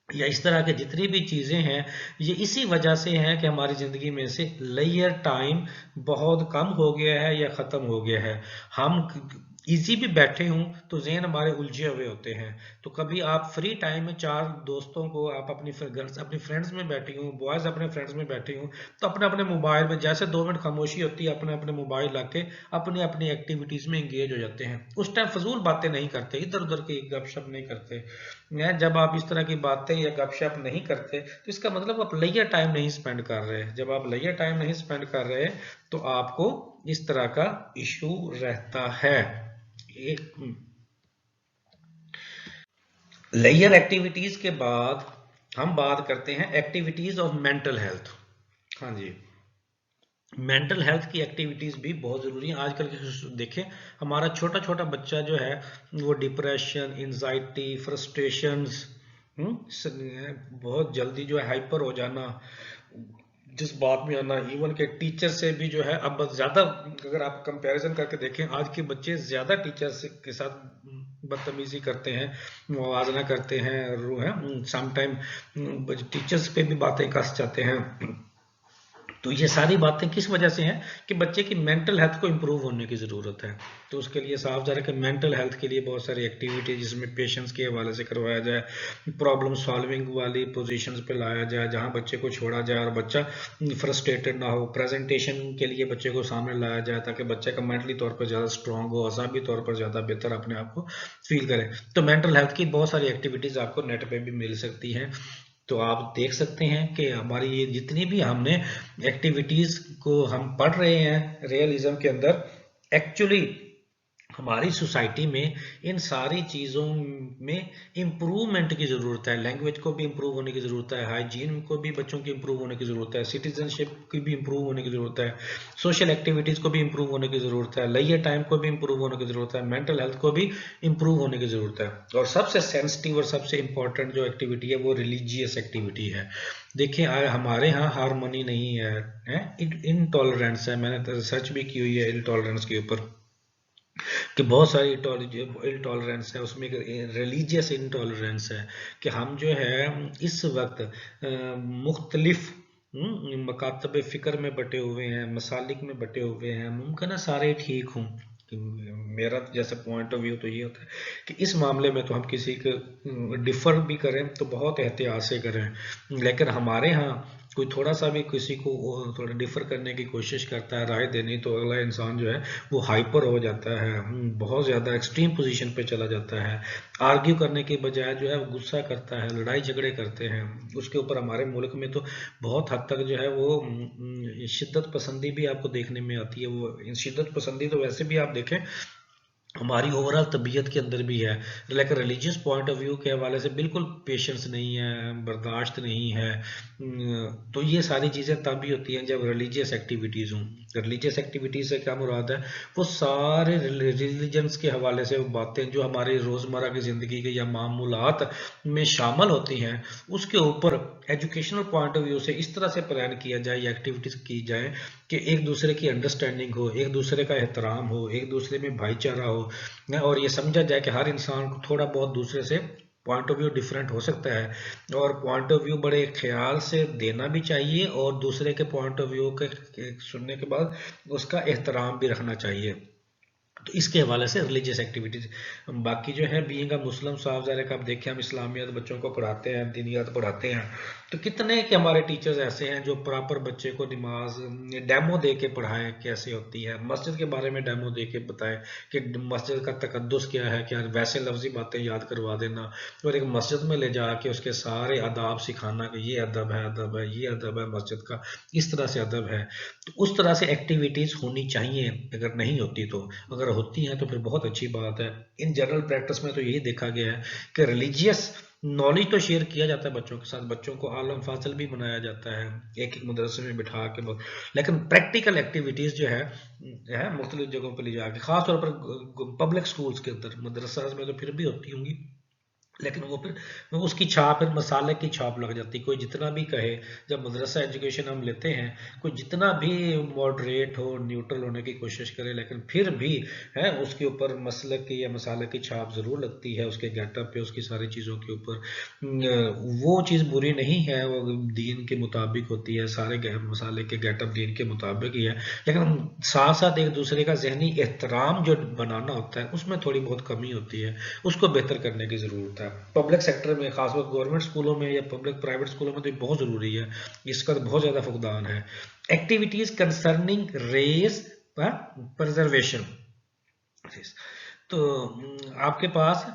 या इस तरह के जितनी भी चीजें हैं, ये इसी वजह से हैं कि हमारी जिंदगी में से लेयर टाइम बहुत कम हो गया है या खत्म हो गया है। हम इजी भी बैठे हूं तो जहन हमारे उलझे हुए होते हैं। तो कभी आप फ्री टाइम में चार दोस्तों को, आप अपनी गर्ल्स अपनी फ्रेंड्स में बैठी हूँ, बॉयज अपने फ्रेंड्स में बैठी हूँ, तो अपने अपने मोबाइल में जैसे 2 मिनट खामोशी होती है अपने अपने मोबाइल लाके अपनी अपनी एक्टिविटीज में एंगेज हो जाते हैं। उस टाइम फजूल बातें नहीं करते, इधर उधर की गपशप नहीं करते। जब आप इस तरह की बातें या गपशप नहीं करते तो इसका मतलब आप लेयर टाइम नहीं स्पेंड कर रहे। जब आप लेयर टाइम नहीं स्पेंड कर रहे तो आपको इस तरह का इशू रहता है। एक लेयर एक्टिविटीज के बाद हम बात करते हैं एक्टिविटीज ऑफ मेंटल हेल्थ। हाँ जी, मेंटल हेल्थ की एक्टिविटीज भी बहुत जरूरी है। आजकल के देखें, हमारा छोटा छोटा बच्चा जो है वो डिप्रेशन, एंजाइटी, फ्रस्ट्रेशंस, बहुत जल्दी जो है हाइपर हो जाना, जिस बात में आना, इवन के टीचर से भी जो है अब ज्यादा, अगर आप कंपैरिजन करके देखें, आज के बच्चे ज्यादा टीचर्स के साथ बदतमीजी करते हैं, मुआवजा करते हैं, सम टाइम टीचर्स पे भी बातें कस जाते हैं। तो ये सारी बातें किस वजह से हैं कि बच्चे की मेंटल हेल्थ को इंप्रूव होने की ज़रूरत है। तो उसके लिए साफ जा रहा है कि मेंटल हेल्थ के लिए बहुत सारी एक्टिविटी जिसमें पेशेंस के हवाले से करवाया जाए, प्रॉब्लम सॉल्विंग वाली पोजीशंस पे लाया जाए जहां बच्चे को छोड़ा जाए और बच्चा फ्रस्ट्रेटेड ना हो। प्रेजेंटेशन के लिए बच्चे को सामने लाया जाए ताकि बच्चे का मेंटली तौर पर ज़्यादा स्ट्रांग हो, असाबी तौर पर ज़्यादा बेहतर अपने आप को फील करे। तो मेंटल हेल्थ की बहुत सारी एक्टिविटीज़ आपको नेट पे भी मिल सकती हैं। तो आप देख सकते हैं कि हमारी ये जितनी भी हमने एक्टिविटीज को हम पढ़ रहे हैं रियलिज्म के अंदर, एक्चुअली हमारी सोसाइटी में इन सारी चीज़ों में इम्प्रूवमेंट की ज़रूरत है। लैंग्वेज को भी इम्प्रूव होने की ज़रूरत है, हाइजीन को भी बच्चों की इम्प्रूव होने की ज़रूरत है, सिटीजनशिप की भी इम्प्रूव होने की ज़रूरत है, सोशल एक्टिविटीज़ को भी इम्प्रूव होने की ज़रूरत है, लेजर टाइम को भी इम्प्रूव होने की ज़रूरत है, मेंटल हेल्थ को भी इम्प्रूव होने की ज़रूरत है। और सबसे सेंसिटिव और सबसे इम्पोर्टेंट जो एक्टिविटी है वो रिलीजियस एक्टिविटी है। देखिए हमारे यहाँ हारमोनी नहीं है, इनटॉलरेंस है। मैंने रिसर्च भी की हुई है इनटॉलरेंस के ऊपर कि बहुत सारी इंटॉलरेंस है, उसमें एक रिलीजियस इंटॉलरेंस है कि हम जो है इस वक्त मुख्तलिफ मकातब फ़िक्र में बटे हुए हैं, मसालिक में बटे हुए हैं। मुमकिन है सारे ठीक हों, मेरा जैसे पॉइंट ऑफ व्यू तो ये होता है कि इस मामले में तो हम किसी को डिफर भी करें तो बहुत एहतियात से करें, लेकिन हमारे यहाँ कोई थोड़ा सा भी किसी को थोड़ा डिफर करने की कोशिश करता है, राय देनी, तो अगला इंसान जो है वो हाइपर हो जाता है, बहुत ज़्यादा एक्सट्रीम पोजीशन पे चला जाता है, आर्ग्यू करने के बजाय जो है वो गुस्सा करता है, लड़ाई झगड़े करते हैं। उसके ऊपर हमारे मुल्क में तो बहुत हद तक जो है वो शिद्दत पसंदी भी आपको देखने में आती है। वो शिद्दत पसंदी तो वैसे भी आप देखें हमारी ओवरऑल तबीयत के अंदर भी है, लेकिन रिलीजियस पॉइंट ऑफ व्यू के हवाले से बिल्कुल पेशेंस नहीं है, बर्दाश्त नहीं है। तो ये सारी चीज़ें तभी होती हैं जब रिलीजियस एक्टिविटीज़ हों। रिलीजियस एक्टिविटीज़ से क्या मुराद है, वो सारे रिलीजन्स के हवाले से वो बातें जो हमारी रोज़मर्रा की ज़िंदगी के या मामूलात में शामिल होती हैं, उसके ऊपर एजुकेशनल पॉइंट ऑफ व्यू से इस तरह से प्लान किया जाए या एक्टिविटीज़ की जाए कि एक दूसरे की अंडरस्टैंडिंग हो, एक दूसरे का एहतराम हो, एक दूसरे में भाईचारा हो, और ये समझा जाए कि हर इंसान को थोड़ा बहुत दूसरे से पॉइंट ऑफ व्यू डिफरेंट हो सकता है और पॉइंट ऑफ व्यू बड़े ख्याल से देना भी चाहिए और दूसरे के पॉइंट ऑफ व्यू के सुनने के बाद उसका एहतराम भी रखना चाहिए। तो इसके हवाले से रिलीजियस एक्टिविटीज। बाकी जो है बीइंग अ मुस्लिम, साहब ज़ाहिर है आप देखें, हम इस्लामियात बच्चों को पढ़ाते हैं, दीनियात पढ़ाते हैं, तो कितने के हमारे टीचर्स ऐसे हैं जो प्रॉपर बच्चे को नमाज डेमो दे के पढ़ाएं कैसे होती है, मस्जिद के बारे में डेमो दे के बताएं कि मस्जिद का तकद्दुस क्या है, क्या वैसे लफ्जी बातें याद करवा देना, और एक मस्जिद में ले जाके उसके सारे अदाब सिखाना कि ये अदब है, अदब है, ये अदब है मस्जिद का, इस तरह से अदब है। तो उस तरह से एक्टिविटीज़ होनी चाहिए। अगर नहीं होती तो, अगर होती हैं तो फिर बहुत अच्छी बात है। इन जनरल प्रैक्टिस में तो यही देखा गया है कि रिलीजियस नॉलेज तो शेयर किया जाता है बच्चों के साथ, बच्चों को आलम फासिल भी बनाया जाता है एक एक मदरसे में बिठा के, लेकिन प्रैक्टिकल एक्टिविटीज़ जो है मुख्तलिफ जगहों पर ले जाके, खासतौर पर पब्लिक स्कूल्स के अंदर, मदरसा में तो फिर भी होती होंगी, लेकिन वो फिर उसकी छाप, फिर मसाले की छाप लग जाती। कोई जितना भी कहे, जब मदरसा एजुकेशन हम लेते हैं, कोई जितना भी मॉडरेट हो, न्यूट्रल होने की कोशिश करे, लेकिन फिर भी है उसके ऊपर मसलक की या मसाले की छाप ज़रूर लगती है, उसके गेटअप पे, उसकी सारी चीज़ों के ऊपर। वो चीज़ बुरी नहीं है, वो दीन के मुताबिक होती है, सारे मसाले के गेटअप दीन के मुताबिक ही है, लेकिन साथ साथ एक दूसरे का जहनी एहतराम जो बनाना होता है उसमें थोड़ी बहुत कमी होती है, उसको बेहतर करने की ज़रूरत है। पब्लिक सेक्टर में, खासकर गवर्नमेंट स्कूलों में या पब्लिक प्राइवेट स्कूलों में तो बहुत ज़रूरी है, इसका तो बहुत ज़्यादा फुकदान है। Activities concerning race preservation. तो आपके पास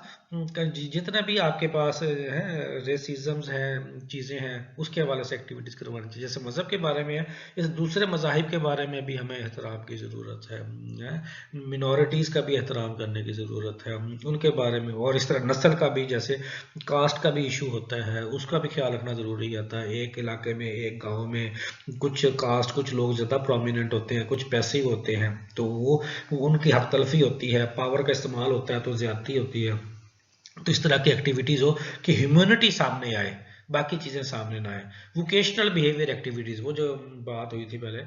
जितना भी आपके पास है रेसिज्म्स हैं, चीज़ें हैं, उसके हवाले से एक्टिविटीज़ करवानी चाहिए। जैसे मज़हब के बारे में है, इस दूसरे मज़ाहिब के बारे में भी हमें एहतराम की ज़रूरत है, मिनॉरिटीज़ का भी एहतराम करने की ज़रूरत है, उनके बारे में। और इस तरह नस्ल का भी, जैसे कास्ट का भी इशू होता है, उसका भी ख्याल रखना ज़रूरी होता है। एक इलाके में, एक गाँव में कुछ कास्ट, कुछ लोग ज़्यादा प्रोमिनेंट होते हैं, कुछ पैसिव होते हैं, तो वो उनकी हक तलफी होती है, पावर का इस्तेमाल होता है तो ज़्यादती होती है। तो इस तरह की एक्टिविटीज़ हो कि ह्यूमैनिटी सामने आए, बाकी चीज़ें सामने ना आए। वोकेशनल बिहेवियर एक्टिविटीज़, वो जो बात हुई थी पहले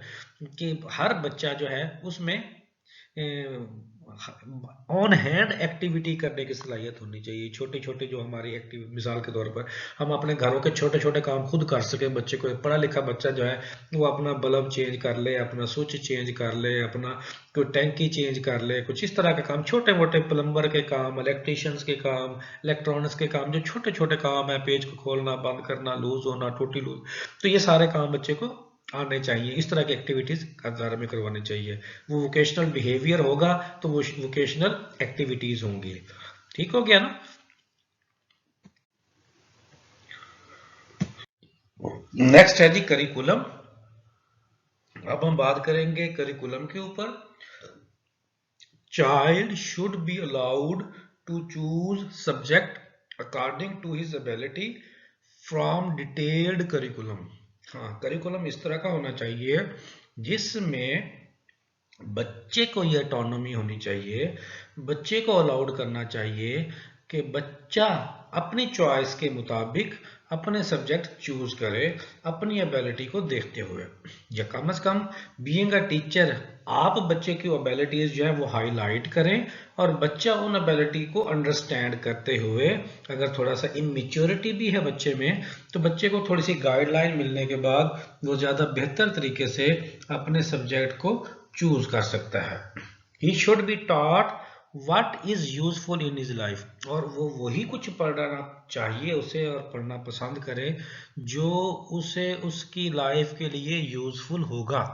कि हर बच्चा जो है उसमें ऑन हैंड एक्टिविटी करने की सलाहियत होनी चाहिए। छोटी छोटी जो हमारी एक्टिव, मिसाल के तौर पर हम अपने घरों के छोटे छोटे काम खुद कर सकें। बच्चे को, पढ़ा लिखा बच्चा जो है वो अपना बल्ब चेंज कर ले, अपना स्विच चेंज कर ले, अपना कोई टैंकी चेंज कर ले, कुछ इस तरह का काम, छोटे मोटे प्लम्बर के काम, इलेक्ट्रीशियंस के काम, इलेक्ट्रॉनिक्स के काम, जो छोटे छोटे काम है, पेज को खोलना, बंद करना, लूज होना, टूटी लूज, तो ये सारे काम बच्चे को आने चाहिए। इस तरह की एक्टिविटीज घर में करवानी चाहिए। वो वोकेशनल बिहेवियर होगा तो वो वोकेशनल एक्टिविटीज होंगी। ठीक हो गया ना। नेक्स्ट है जी करिकुलम। अब हम बात करेंगे करिकुलम के ऊपर। Child should be allowed to choose subject according to his ability from detailed curriculum. हाँ, करिकुलम इस तरह का होना चाहिए जिसमें बच्चे को ये ऑटोनॉमी होनी चाहिए, बच्चे को अलाउड करना चाहिए कि बच्चा अपनी चॉइस के मुताबिक अपने सब्जेक्ट चूज करे, अपनी एबिलिटी को देखते हुए। या कम से कम बीइंग अ टीचर आप बच्चे की एबिलिटीज जो है वो हाईलाइट करें, और बच्चा उन एबिलिटी को अंडरस्टैंड करते हुए, अगर थोड़ा सा इनमेच्योरिटी भी है बच्चे में, तो बच्चे को थोड़ी सी गाइडलाइन मिलने के बाद वो ज़्यादा बेहतर तरीके से अपने सब्जेक्ट को चूज कर सकता है। He should be taught what is useful in his life, और वो वही कुछ पढ़ना चाहिए उसे, और पढ़ना पसंद करे जो उसे उसकी लाइफ के लिए यूजफुल होगा।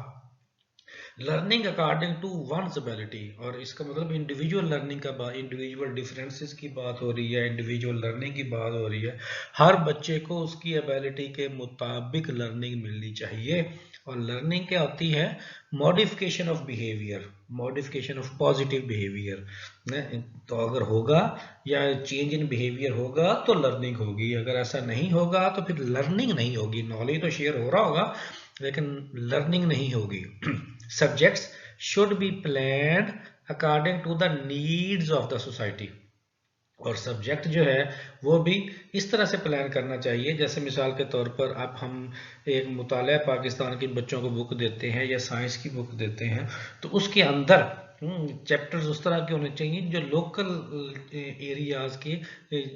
Learning according to one's ability, और इसका मतलब इंडिविजुअल लर्निंग का, इंडिविजुअल डिफरेंसेस की बात हो रही है, इंडिविजुअल लर्निंग की बात हो रही है। हर बच्चे को उसकी एबिलिटी के मुताबिक लर्निंग मिलनी चाहिए। और लर्निंग क्या होती है? Modification of behaviour, modification of positive behaviour. तो अगर होगा या चेंज इन बिहेवियर होगा तो लर्निंग होगी, अगर ऐसा नहीं होगा तो फिर लर्निंग नहीं होगी। नॉलेज तो शेयर हो रहा होगा लेकिन लर्निंग नहीं होगी। Subjects should be planned according to the needs of the society, और सब्जेक्ट जो है वो भी इस तरह से प्लान करना चाहिए, जैसे मिसाल के तौर पर अब हम एक मुताला पाकिस्तान के बच्चों को बुक देते हैं या साइंस की बुक देते हैं, तो उसके अंदर चैप्टर्स उस तरह के होने चाहिए जो लोकल एरियाज की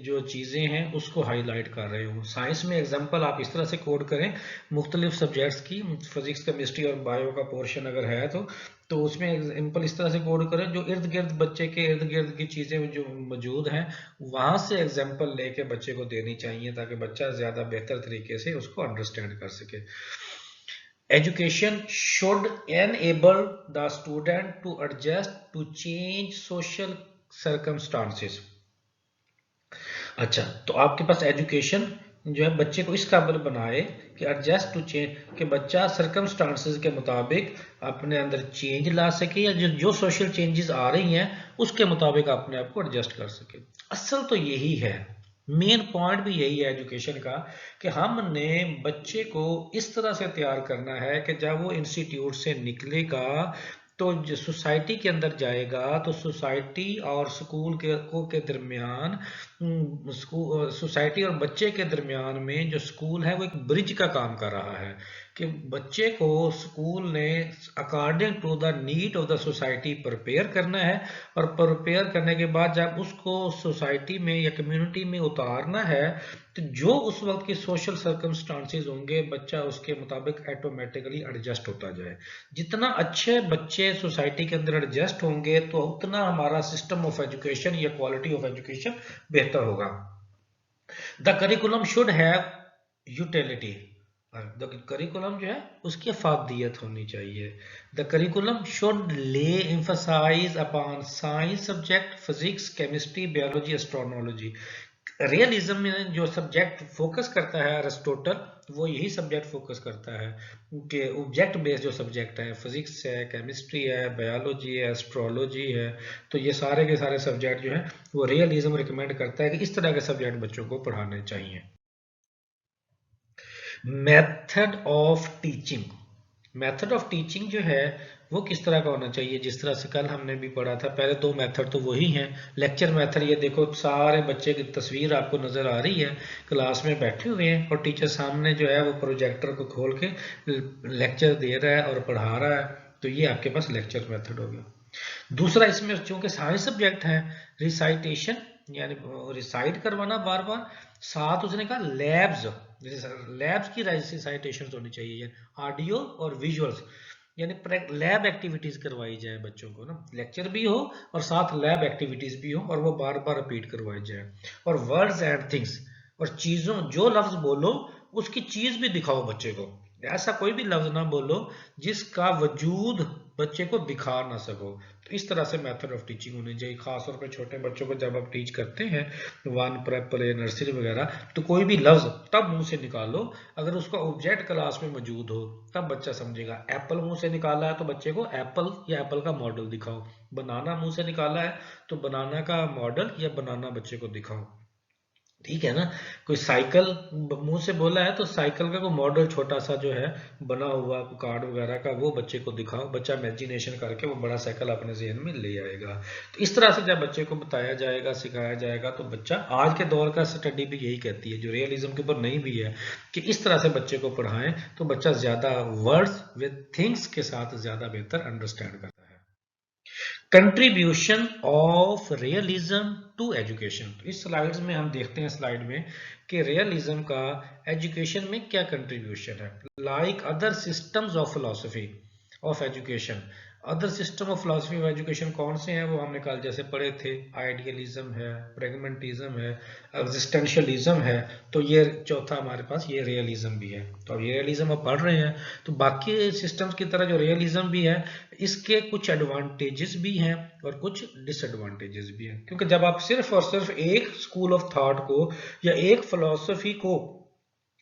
जो चीज़ें हैं उसको हाईलाइट कर रहे हो। साइंस में एग्जांपल आप इस तरह से कोड करें मुख्तलिफ सब्जेक्ट्स की, फिजिक्स, केमिस्ट्री और बायो का पोर्शन अगर है तो तो उसमें एग्जाम्पल इस तरह से कोड करें जो इर्द गिर्द बच्चे के इर्द गिर्द की चीजें जो मौजूद हैं वहां से एग्जाम्पल लेके बच्चे को देनी चाहिए ताकि बच्चा ज्यादा बेहतर तरीके से उसको अंडरस्टैंड कर सके। Education should enable the student to adjust to change social circumstances। अच्छा, तो आपके पास एजुकेशन जो है बच्चे को इस काबिल बनाए कि एडजस्ट टू चेंज, कि बच्चा सर्कमस्टांसेस के मुताबिक अपने अंदर चेंज ला सके या जो सोशल चेंजेस आ रही हैं उसके मुताबिक अपने आप को एडजस्ट कर सके। असल तो यही है, मेन पॉइंट भी यही है एजुकेशन का, कि हमने बच्चे को इस तरह से तैयार करना है कि जब वो इंस्टीट्यूट से निकलेगा तो जो सोसाइटी के अंदर जाएगा तो सोसाइटी और स्कूल के दरमियान, सोसाइटी और बच्चे के दरमियान में जो स्कूल है वो एक ब्रिज का काम कर रहा है, कि बच्चे को स्कूल ने according to the need of the society prepare करना है, और प्रिपेयर करने के बाद जब उसको सोसाइटी में या कम्युनिटी में उतारना है तो जो उस वक्त की सोशल सर्कमस्टांसेस होंगे बच्चा उसके मुताबिक ऑटोमेटिकली एडजस्ट होता जाए। जितना अच्छे बच्चे सोसाइटी के अंदर एडजस्ट होंगे तो उतना हमारा सिस्टम ऑफ एजुकेशन या क्वालिटी ऑफ एजुकेशन बेहतर होगा। The curriculum should have utility, the curriculum जो है उसकी अफादियत होनी चाहिए। The curriculum should lay emphasise upon science subject, physics, chemistry, biology, astronomy. Realism में जो सब्जेक्ट फोकस करता है अरिस्टोटल, वो यही सब्जेक्ट फोकस करता है कि ऑब्जेक्ट बेस्ड जो सब्जेक्ट है, फिजिक्स है, केमिस्ट्री है, बायोलॉजी है, एस्ट्रोलॉजी है, तो ये सारे के सारे सब्जेक्ट जो है वो रियलिज्म रिकमेंड करता है कि इस तरह के सब्जेक्ट बच्चों को पढ़ाने चाहिए। Method of teaching, method of teaching जो है वो किस तरह का होना चाहिए, जिस तरह से कल हमने भी पढ़ा था। पहले दो मेथड तो वही हैं, लेक्चर मेथड, ये देखो सारे बच्चे की तस्वीर आपको नजर आ रही है, क्लास में बैठे हुए हैं और टीचर सामने जो है वो प्रोजेक्टर को खोल के लेक्चर दे रहा है और पढ़ा रहा है, तो ये आपके पास लेक्चर मेथड हो गया। दूसरा, इसमें चूंकि साइंस सब्जेक्ट है, रिसाइटेशन यानी रिसाइट करवाना बार बार, साथ उसने कहा लैब्स, लैब्स की रिसाइटेशन होनी चाहिए, ऑडियो और विजुअल्स, यानी लैब एक्टिविटीज करवाई जाए बच्चों को ना, लेक्चर भी हो और साथ लैब एक्टिविटीज भी हो और वो बार बार रिपीट करवाई जाए। और वर्ड्स एंड थिंग्स, और चीजों, जो लफ्ज बोलो उसकी चीज भी दिखाओ बच्चे को, ऐसा कोई भी लफ्ज ना बोलो जिसका वजूद बच्चे को दिखा ना सको। तो इस तरह से मेथड ऑफ टीचिंग होनी चाहिए, खासतौर पर छोटे बच्चों को जब आप टीच करते हैं वन प्रेप प्ले नर्सरी वगैरह, तो कोई भी लफ्ज तब मुंह से निकालो अगर उसका ऑब्जेक्ट क्लास में मौजूद हो, तब बच्चा समझेगा। एप्पल मुंह से निकाला है तो बच्चे को एप्पल या एप्पल का मॉडल दिखाओ, बनाना मुंह से निकाला है तो बनाना का मॉडल या बनाना बच्चे को दिखाओ, ठीक है ना। कोई साइकिल मुंह से बोला है तो साइकिल का कोई मॉडल छोटा सा जो है बना हुआ कार्ड वगैरह का वो बच्चे को दिखाओ, बच्चा इमेजिनेशन करके वो बड़ा साइकिल अपने जहन में ले आएगा। तो इस तरह से जब बच्चे को बताया जाएगा, सिखाया जाएगा, तो बच्चा, आज के दौर का स्टडी भी यही कहती है जो रियलिज्म के ऊपर नहीं भी है, कि इस तरह से बच्चे को पढ़ाएं तो बच्चा ज्यादा वर्ड्स विद थिंग्स के साथ ज्यादा बेहतर अंडरस्टैंड करता है। Contribution of realism to education, तो इस स्लाइड्स में हम देखते हैं, स्लाइड में, कि रियलिज्म का एजुकेशन में क्या कंट्रीब्यूशन है। Like other systems of philosophy of education, other system of philosophy of education कौन से हैं वो हमने कल जैसे पढ़े थे, आइडियलिज्म है, प्रेगमेंटिज्म है, एग्जिस्टेंशियलिज्म है, तो ये चौथा हमारे पास ये रियलिज्म भी है। तो अब रियलिज्म अब पढ़ रहे हैं तो बाकी सिस्टम्स की तरह जो रियलिज्म भी है इसके कुछ एडवांटेजेस भी हैं और कुछ डिसएडवांटेजेस भी हैं, क्योंकि जब आप सिर्फ और सिर्फ एक स्कूल ऑफ थॉट को या एक फिलॉसफी को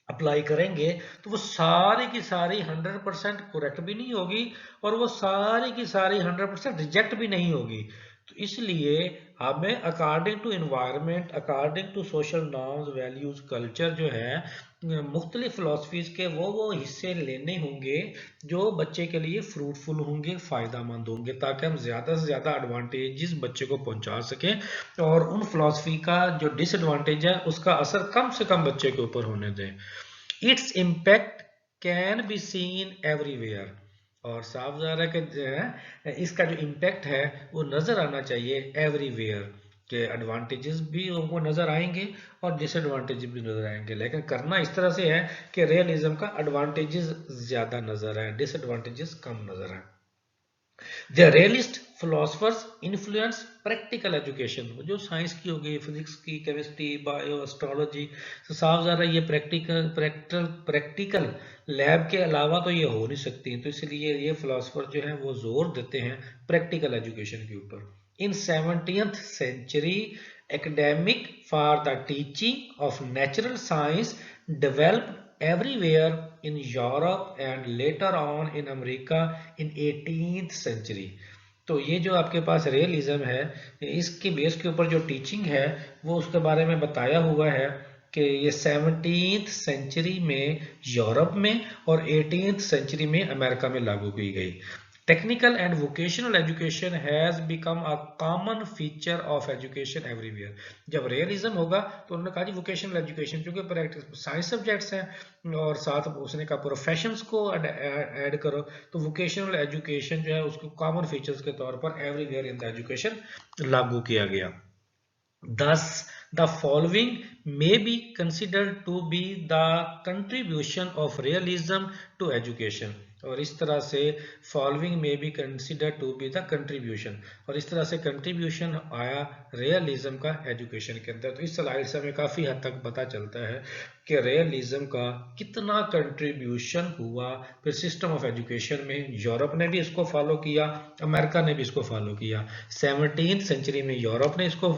अप्लाई करेंगे तो वो सारी की सारी 100% करेक्ट भी नहीं होगी और वो सारी की सारी 100% रिजेक्ट भी नहीं होगी। तो इसलिए हमें according to environment, according to social norms, values, culture जो है मुख्तलिफ फिलोसफीज के वो हिस्से लेने होंगे जो बच्चे के लिए फ्रूटफुल होंगे, फायदा मंद होंगे, ताकि हम ज्यादा से ज्यादा एडवांटेजेस बच्चे को पहुंचा सकें और उन फिलोसफी का जो डिसएडवांटेज है उसका असर कम से कम बच्चे के ऊपर होने दें। Its impact can be seen everywhere, और साफ जा रहा है कि जो है इसका जो इम्पैक्ट है वो नजर आना चाहिए एवरीवेयर, के एडवांटेजेस भी उनको नजर आएंगे और डिसएडवांटेजेस भी नजर आएंगे, लेकिन करना इस तरह से है कि रियलिज्म का एडवांटेजेस ज्यादा नजर आए, डिसएडवांटेजेस कम नजर आए। The realist philosophers influence practical education, जो साइंस की हो गई, फिजिक्स की, केमिस्ट्री, बायो, एस्ट्रोलॉजी, तो साफ ज़्यादा ये प्रैक्टिकल लैब के अलावा तो ये हो नहीं सकती, तो इसलिए ये फिलोसफर जो है वो जोर देते हैं प्रैक्टिकल एजुकेशन के ऊपर। इन 17th century academic for the teaching of natural science developed everywhere in Europe and later on in America in 18th century। तो ये जो आपके पास रियलिज्म है, इसके बेस के ऊपर जो टीचिंग है वो उसके बारे में बताया हुआ है कि ये 17th सेंचुरी में यूरोप में और 18th सेंचुरी में अमेरिका में लागू की गई। Technical and vocational education has become a common feature of education everywhere. जब रियलिज्म होगा तो उन्होंने कहा जी वोकेशनल एजुकेशन, क्योंकि साइंस सब्जेक्ट्स हैं और साथ उसने कहा प्रोफेशंस को ऐड करो, तो वोकेशनल एजुकेशन जो है उसको कॉमन फीचर्स के तौर पर एवरीवेयर इन द एजुकेशन लागू किया गया। Thus, the following may be considered to be the contribution of realism to education। और इस तरह से फॉलोइंग में be consider to be the contribution, और इस तरह से कंट्रीब्यूशन आया रियलिज्म का एजुकेशन के अंदर। तो इस स्लाइड से हमें काफ़ी हद तक पता चलता है कि रियलिज्म का कितना कंट्रीब्यूशन हुआ फिर सिस्टम ऑफ एजुकेशन में। यूरोप ने भी इसको फॉलो किया, अमेरिका ने भी इसको फॉलो किया। 17th सेंचुरी में यूरोप ने इसको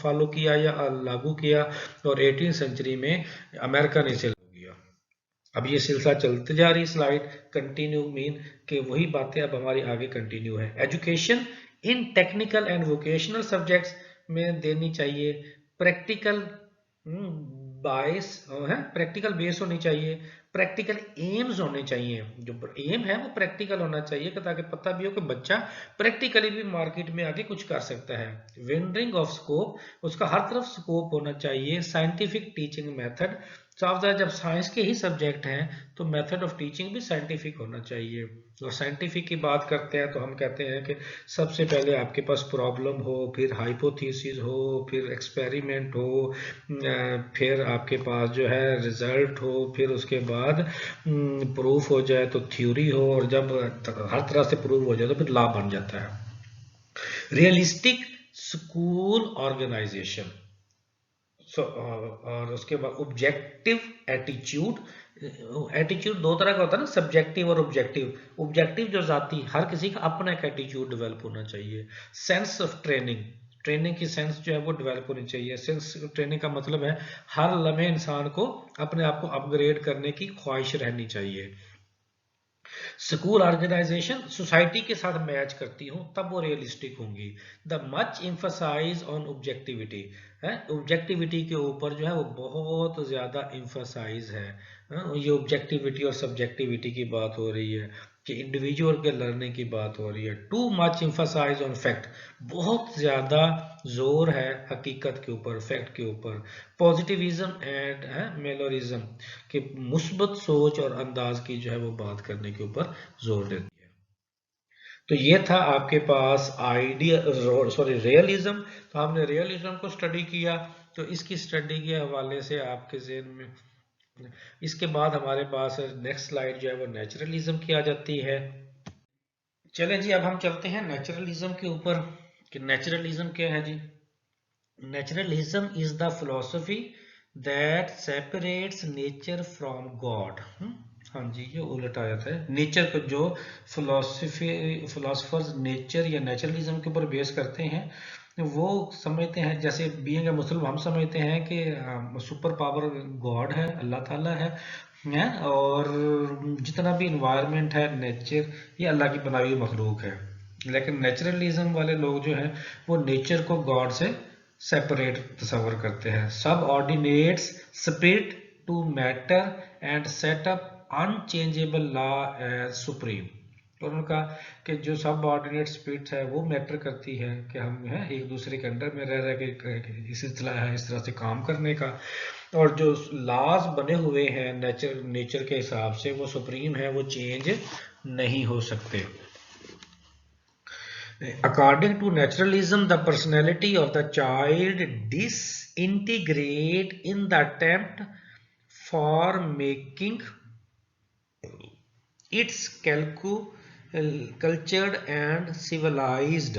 फॉलो किया या लागू किया, और 18th सेंचुरी में अमेरिका ने इसे लागू किया। अब ये सिलसिला चलते जा रही, स्लाइड कंटिन्यू मीन कि वही बातें अब हमारी आगे कंटिन्यू है। Education in technical and vocational subjects में देनी चाहिए प्रैक्टिकल बायस है, प्रैक्टिकल बेस होनी चाहिए, प्रैक्टिकल एम्स होने चाहिए। जो एम है वो प्रैक्टिकल होना चाहिए ताकि पता भी हो कि बच्चा प्रैक्टिकली भी मार्केट में आके कुछ कर सकता है। वेंडरिंग ऑफ स्कोप, उसका हर तरफ स्कोप होना चाहिए। साइंटिफिक टीचिंग मेथड, साफ जब साइंस के ही सब्जेक्ट हैं तो मेथड ऑफ टीचिंग भी साइंटिफिक होना चाहिए। और साइंटिफिक की बात करते हैं तो हम कहते हैं कि सबसे पहले आपके पास प्रॉब्लम हो, फिर हाइपोथेसिस हो, फिर एक्सपेरिमेंट हो, फिर आपके पास जो है रिजल्ट हो, फिर उसके बाद प्रूफ हो जाए तो थ्योरी हो, और जब हर तरह से प्रूफ हो जाए तो फिर लॉ बन जाता है। रियलिस्टिक स्कूल ऑर्गेनाइजेशन, और उसके बाद ऑब्जेक्टिव एटीट्यूड। एटीट्यूड दो तरह का होता है ना, सब्जेक्टिव और ऑब्जेक्टिव। ऑब्जेक्टिव जो जाती हर किसी का अपना एक एटीट्यूड डेवलप होना चाहिए। सेंस ऑफ ट्रेनिंग, ट्रेनिंग की सेंस जो है वो डेवलप होनी चाहिए। सेंस ट्रेनिंग का मतलब है हर लम्हे इंसान को अपने आप को अपग्रेड करने की ख्वाहिश रहनी चाहिए। स्कूल ऑर्गेनाइजेशन सोसाइटी के साथ मैच करती हूँ तब वो रियलिस्टिक होंगी। The much emphasise on objectivity है, ऑब्जेक्टिविटी के ऊपर जो है वो बहुत ज़्यादा एम्फसाइज है। ये ऑब्जेक्टिविटी और सब्जेक्टिविटी की बात हो रही है कि इंडिविजुअल के लर्निंग की बात हो रही है। Too much emphasise on fact, बहुत ज़्यादा जोर है हकीकत के ऊपर, फैक्ट के ऊपर। पॉजिटिविज्म एंड मेलोरिज्म, कि मुस्बत सोच और अंदाज की जो है वो बात करने के ऊपर जोर देती है। तो ये था आपके पास आइडिया, सॉरी रियलिज्म। तो हमने रियलिज्म को स्टडी किया, तो इसकी स्टडी के हवाले से आपके ज़हन में, इसके बाद हमारे पास नेक्स्ट स्लाइड जो है वो नेचुरलिज्म की आ जाती है। चलें जी, अब हम चलते हैं नेचुरलिज्म के ऊपर कि नेचुरलिज्म क्या है जी। Naturalism is the philosophy that separates nature from God. हाँ जी, ये उलट आया था। नेचर को जो फिलोसफर्स नेचर या नेचुरलिज्म के ऊपर बेस करते हैं वो समझते हैं, जैसे बीइंग ए मुस्लिम हम समझते हैं कि सुपर पावर गॉड है, अल्लाह ताला है, और जितना भी इन्वायरमेंट है, नेचर, ये अल्लाह की बनाई हुई मखलूक है। लेकिन नेचुरलिज्म वाले लोग जो हैं वो नेचर को गॉड से सेपरेट तस्वर करते हैं। Subordinates spirit to matter and set up unchangeable law as supreme. और उनका कि जो सब ऑर्डिनेट स्पिरिट है वो मैटर करती है कि हम है एक दूसरे के अंडर में रह के इस तरह से काम करने का, और जो लॉज बने हुए हैं नेचर के हिसाब से वो सुप्रीम है, वो चेंज नहीं हो सकते। According to naturalism, the personality of the child disintegrate in the attempt for making its cultured and civilised.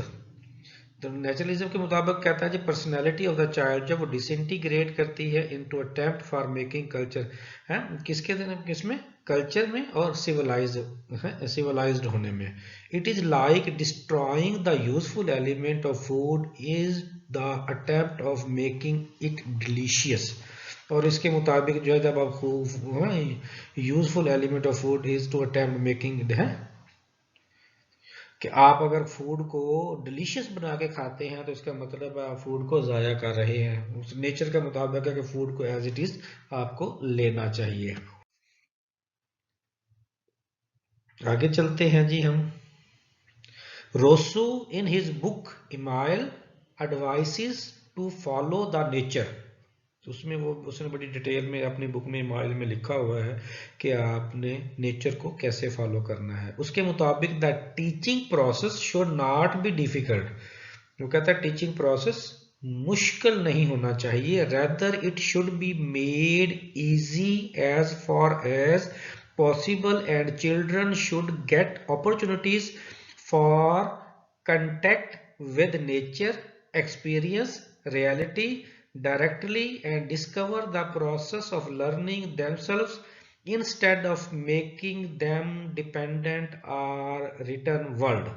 तो नेचुरलिज्म के मुताबिक कहता है जी पर्सनैलिटी ऑफ द चाइल्ड जब वो डिसइंटीग्रेट करती है into attempt for making culture है किसमें कल्चर में और सिविलाइज्ड होने में। It is like destroying the useful element of food is the attempt of making it delicious. और इसके मुताबिक जो है जब आप useful element of food is to attempt making है कि आप अगर फूड को डिलीशियस बना के खाते हैं तो इसका मतलब आप फूड को ज़ाया कर रहे हैं। उस नेचर का मुताबिक है कि फूड को एज इट इज आपको लेना चाहिए। आगे चलते हैं जी हम। Rousseau in his book Emile advises to follow the nature. तो उसमें उसने बड़ी डिटेल में अपनी बुक में इमाइल में लिखा हुआ है कि आपने नेचर को कैसे फॉलो करना है। उसके मुताबिक the teaching process should not be difficult. वो कहता है टीचिंग प्रोसेस मुश्किल नहीं होना चाहिए, rather it should be made easy as far as possible and children should get opportunities for contact with nature, experience reality directly and discover the process of learning themselves instead of making them dependent or written world।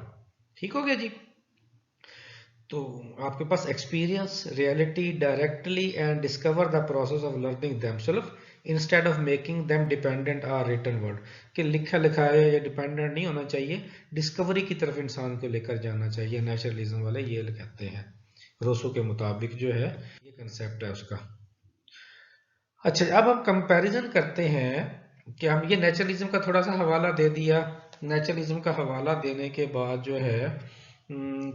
ठीक हो गया जी। तो आपके पास experience reality directly and discover the process of learning themselves instead of making them dependent और written word कि लिखा लिखाया या डिपेंडेंट नहीं होना चाहिए, डिस्कवरी की तरफ इंसान को लेकर जाना चाहिए। नेचुरलिज्म वाले ये कहते हैं, रोसो के मुताबिक जो है ये कंसेप्ट है उसका। अच्छा अब हम कंपैरिजन करते हैं कि हम ये नेचुरलिज्म का थोड़ा सा हवाला दे दिया। नेचुरलिज्म का हवाला देने के बाद जो है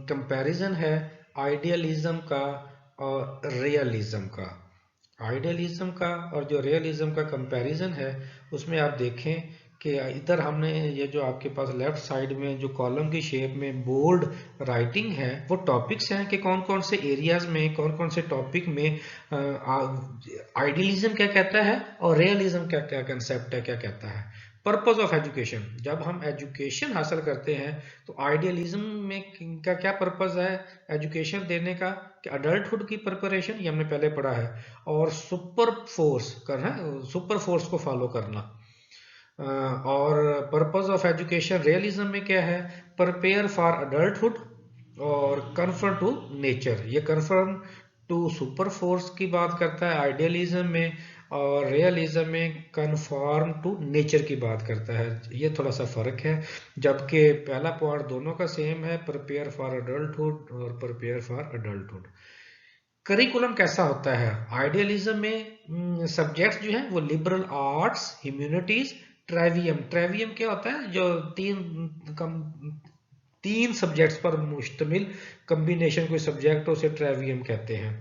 कंपैरिजन है आइडियलिज्म का और रियलिज्म का। आइडियलिज्म का और जो रियलिज्म का कंपैरिजन है उसमें आप देखें कि इधर हमने ये जो आपके पास लेफ्ट साइड में जो कॉलम की शेप में बोल्ड राइटिंग है वो टॉपिक्स हैं कि कौन कौन से एरियाज में कौन कौन से टॉपिक में आइडियलिज्म क्या कहता है और रियलिज्म क्या क्या कंसेप्ट है क्या कहता है। पर्पस ऑफ एजुकेशन, जब हम एजुकेशन हासिल करते हैं तो आइडियलिज्म में का क्या पर्पस है एजुकेशन देने का कि अडल्टहुड की प्रिपरेशन, ये हमने पहले पढ़ा है, और सुपर फोर्स करना, सुपर फोर्स को फॉलो करना। और पर्पस ऑफ एजुकेशन रियलिज्म में क्या है प्रिपेयर फॉर अडल्टहुड और कन्फर्म टू नेचर। ये कन्फर्म टू सुपर फोर्स की बात करता है आइडियलिज्म में, और रियलिज्म में कन्फॉर्म टू नेचर की बात करता है। ये थोड़ा सा फर्क है, जबकि पहला पॉइंट दोनों का सेम है, प्रिपेयर फॉर अडल्टहुड और प्रिपेयर फॉर अडल्टहुड। करिकुलम कैसा होता है आइडियलिज्म में, सब्जेक्ट्स जो है वो लिबरल आर्ट्स, ह्यूमैनिटीज, ट्रेवियम। ट्रेवियम क्या होता है जो तीन सब्जेक्ट्स पर मुश्तमिल कम्बिनेशन कोई सब्जेक्ट उसे ट्रेवियम कहते हैं।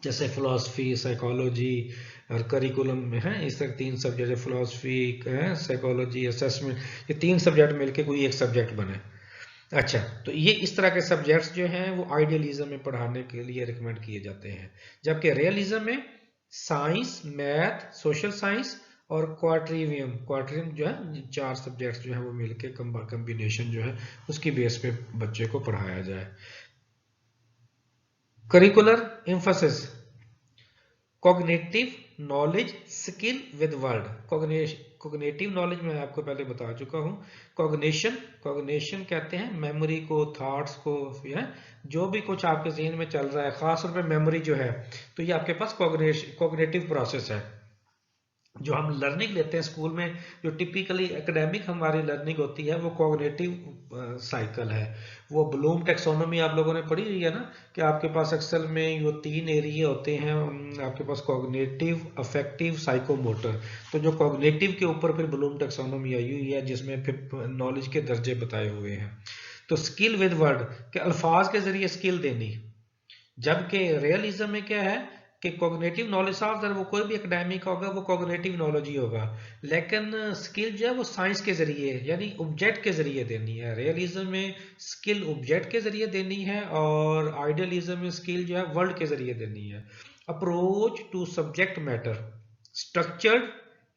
जैसे फिलॉसफी, साइकोलॉजी और करिकुलम में है इस तरह तीन सब्जेक्ट है, फिलॉसफी, साइकोलॉजी, असेसमेंट, ये तीन सब्जेक्ट मिलके कोई एक सब्जेक्ट बने। अच्छा तो ये इस तरह के सब्जेक्ट्स जो हैं वो आइडियलिज्म में पढ़ाने के लिए रिकमेंड किए जाते हैं, जबकि रियलिज्म में साइंस, मैथ, सोशल साइंस और क्वाट्रियम जो है चार सब्जेक्ट्स जो है वो मिलके कम्बिनेशन जो है उसकी बेस पे बच्चे को पढ़ाया जाए। Curricular emphasis, cognitive knowledge, skill with word. Cognitive knowledge मैं आपको पहले बता चुका हूँ। कॉग्निशन कहते हैं मेमोरी को, थॉट्स को, या जो भी कुछ आपके ज़हन में चल रहा है, खास तौर पे मेमोरी जो है, तो ये आपके पास कॉग्निटिव प्रोसेस है। जो हम लर्निंग लेते हैं स्कूल में, जो टिपिकली एकेडमिक हमारी लर्निंग होती है वो कॉग्निटिव साइकिल है। वो ब्लूम टेक्सोनोमी आप लोगों ने पढ़ी हुई है ना, कि आपके पास एक्सेल में वो तीन एरिया होते हैं आपके पास, कॉग्निटिव, अफेक्टिव, साइकोमोटर। तो जो कॉग्निटिव के ऊपर फिर ब्लूम टेक्सोनोमी आई हुई है जिसमें फिर नॉलेज के दर्जे बताए हुए हैं। तो स्किल विद वर्ड के अल्फाज के जरिए स्किल देनी, जबकि रियलिज्म में क्या है कि कॉग्निटिव नॉलेज साफ वो कोई भी एकेडमिक होगा वो कॉग्निटिव नॉलेज ही होगा, लेकिन स्किल जो है वो साइंस के जरिए यानी ऑब्जेक्ट के जरिए देनी है। रियलिज्म में स्किल ऑब्जेक्ट के जरिए देनी है और आइडियलिज्म में स्किल जो है वर्ल्ड के जरिए देनी है। Approach to subject matter, structured,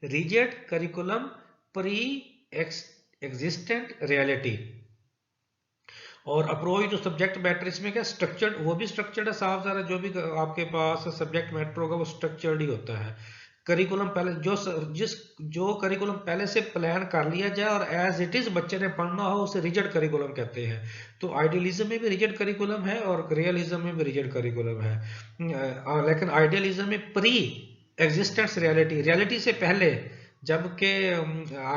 rigid curriculum, pre existent reality. और अप्रोच टू सब्जेक्ट मैटर, इसमें क्या स्ट्रक्चर्ड, वो भी स्ट्रक्चर्ड है साफ सारा, जो भी आपके पास सब्जेक्ट मैटर होगा वो स्ट्रक्चर्ड ही होता है। करिकुलम पहले जो करिकुलम पहले से प्लान कर लिया जाए और एज इट इज बच्चे ने पढ़ना हो, उसे रिजिड करिकुलम कहते हैं। तो आइडियलिज्म में भी रिजिड करिकुलम है और रियलिज्म में भी रिजिड करिकुलम है। लेकिन आइडियलिज्म में प्री एग्जिस्टेंस रियलिटी, रियलिटी से पहले, जबकि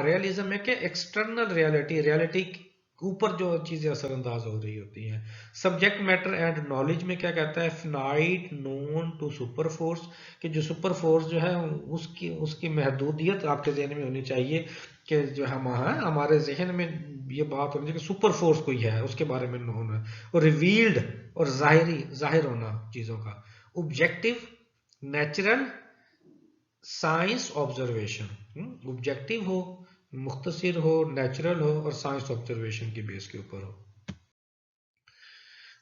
रियलिज्म में क्या एक्सटर्नल रियलिटी, रियलिटी ऊपर जो चीजें असरअंदाज हो रही होती हैं। सब्जेक्ट मैटर एंड नॉलेज में क्या कहता है, finite known to super force, कि जो सुपर फोर्स जो है उसकी उसकी महदूदियत आपके जहन में होनी चाहिए, कि जो हमारे जहन में ये बात होनी चाहिए कि सुपर फोर्स कोई है, उसके बारे में नोन है। और रिवील्ड और जाहिर होना चीजों का। Objective, natural, science observation, objective हो, मुख्तसर हो, नेचुरल हो और साइंस ऑब्जर्वेशन की बेस के ऊपर हो।